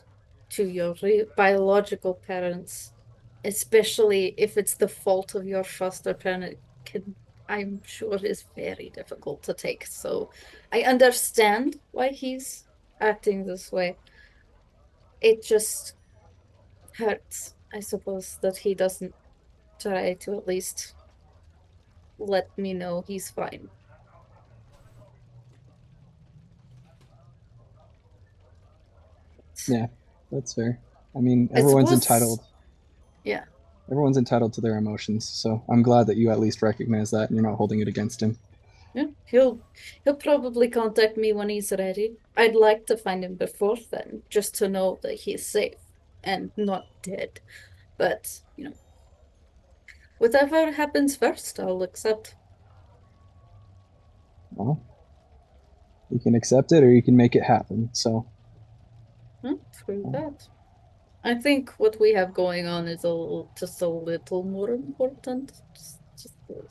to your biological parents, especially if it's the fault of your foster parent, I'm sure is very difficult to take. So I understand why he's acting this way. It just hurts, I suppose, that he doesn't try to at least let me know he's fine. Yeah, that's fair. I mean, I suppose, yeah. everyone's entitled to their emotions, so I'm glad that you at least recognize that and you're not holding it against him. Yeah, he'll probably contact me when he's ready. I'd like to find him before then, just to know that he's safe and not dead. But, whatever happens first, I'll accept. Well, you can accept it or you can make it happen. So, Through uh, that. I think what we have going on is just a little more important. Just a little.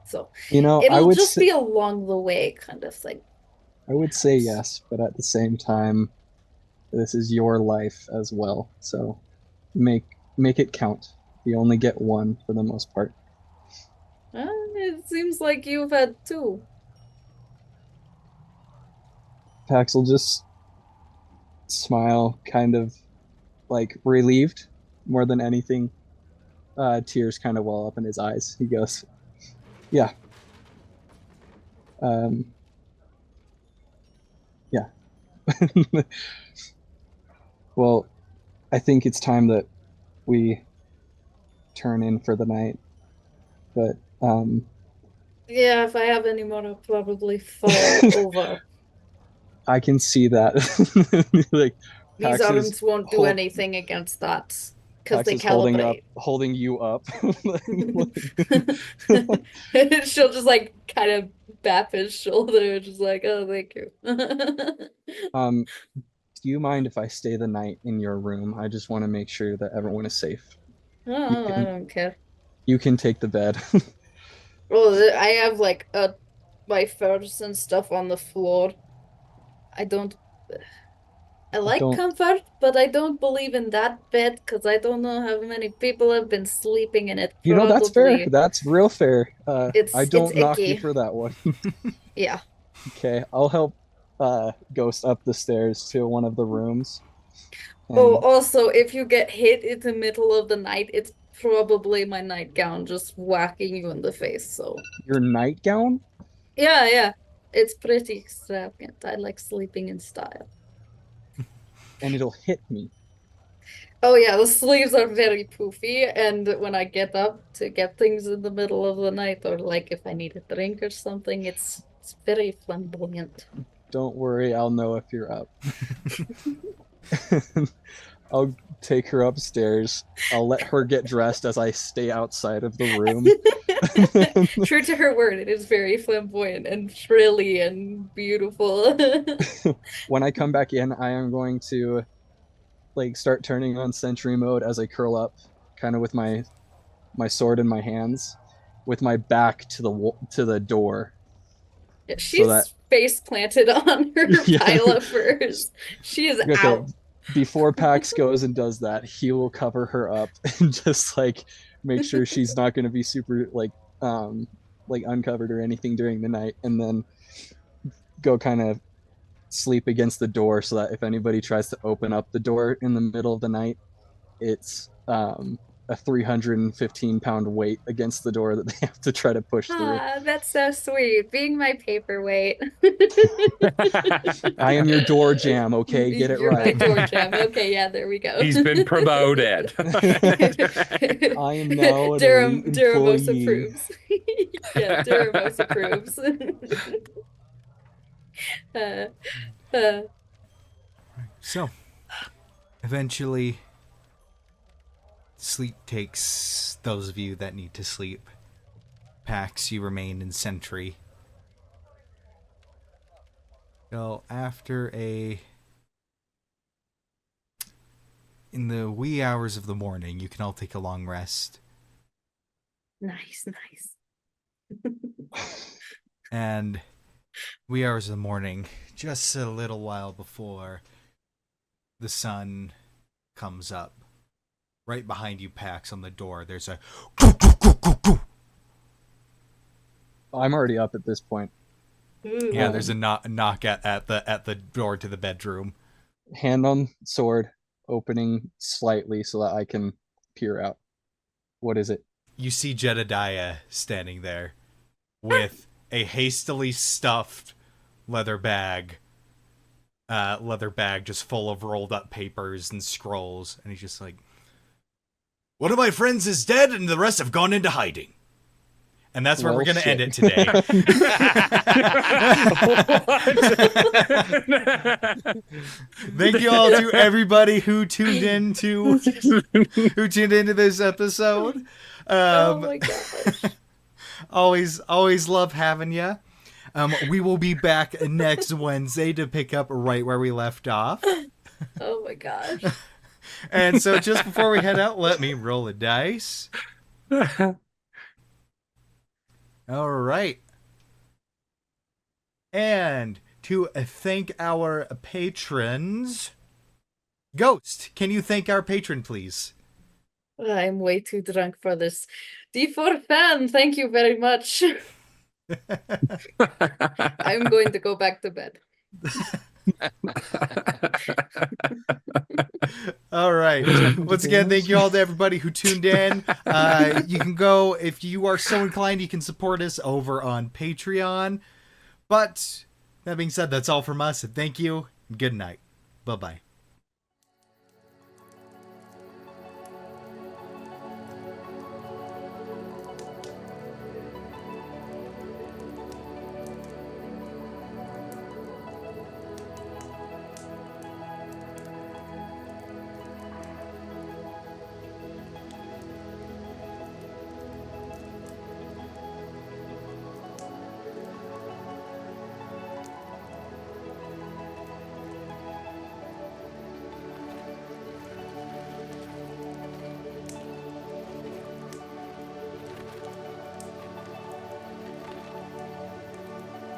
So I it'll would just say be along the way kind of thing. yes, but at the same time, this is your life as well. So make make it count. You only get one for the most part. It seems like you've had two. Pax will just smile, kind of like relieved more than anything. Tears kind of well up in his eyes. He goes, "Yeah, yeah." Well, I think it's time that we turn in for the night. But Yeah, if I have any more, I'll probably fall over. I can see that. Like These Pax is arms won't do anything against that because Pax they is holding you up. She'll just like kind of bap his shoulder, just like, oh, thank you. Do you mind if I stay the night in your room? I just want to make sure that everyone is safe. Oh, I don't care. You can take the bed. Well, I have like my furs and stuff on the floor. I don't. I like Don't comfort, but I don't believe in that bed because I don't know how many people have been sleeping in it. That's fair. Probably. That's real fair. I It's don't knock you icky. for that one. Yeah. Okay, I'll help Ghost up the stairs to one of the rooms. Oh, And also, if you get hit in the middle of the night, it's probably my nightgown just whacking you in the face. So, your nightgown? yeah. It's pretty extravagant. I like sleeping in style. And it'll hit me. Oh, yeah, the sleeves are very poofy. And when I get up to get things in the middle of the night, or like if I need a drink or something, it's very flamboyant. Don't worry, I'll know if you're up. I'll take her upstairs. I'll let her get dressed as I stay outside of the room. True to her word, it is very flamboyant and frilly and beautiful. When I come back in, I am going to like start turning on sentry mode as I curl up, kind of with my sword in my hands, with my back to the door. So that She's face planted on her Yeah. pile of furs. She is Okay, out. before Pax goes and does that, he will cover her up and just like make sure she's not going to be super like uncovered or anything during the night, and then go kind of sleep against the door so that if anybody tries to open up the door in the middle of the night, it's a 315-pound weight against the door that they have to try to push through. Ah, that's so sweet. Being my paperweight. I am your door jam, okay? Get it You're right. my door jam. Okay, yeah, there we go. He's been promoted. I am now an elite Duramos employee. approves. Yeah, Duramos approves. uh, So, eventually, sleep takes those of you that need to sleep. Pax, you remain in sentry. So, in the wee hours of the morning, you can all take a long rest. nice. And wee hours of the morning, just a little while before the sun comes up. Right behind you, Pax, on the door, there's a... I'm already up at this point. Yeah, there's a knock at the door to the bedroom. Hand on sword, opening slightly so that I can peer out. What is it? You see Jedediah standing there with a hastily stuffed leather bag just full of rolled up papers and scrolls, and he's just like, "One of my friends is dead and the rest have gone into hiding." And that's where Well, we're going to shit. end it today. Thank you all to everybody who tuned into this episode. Oh my gosh. Always love having you. We will be back next Wednesday to pick up right where we left off. Oh my gosh. And so just before we head out, let me roll a dice. All right. And to thank our patrons, Ghost, can you thank our patron, please? I'm way too drunk for this. D4 fan, thank you very much. I'm going to go back to bed. All right. Once again, thank you all to everybody who tuned in. You can go, if you are so inclined, you can support us over on Patreon. But that being said, that's all from us. Thank you. And good night. Bye-bye.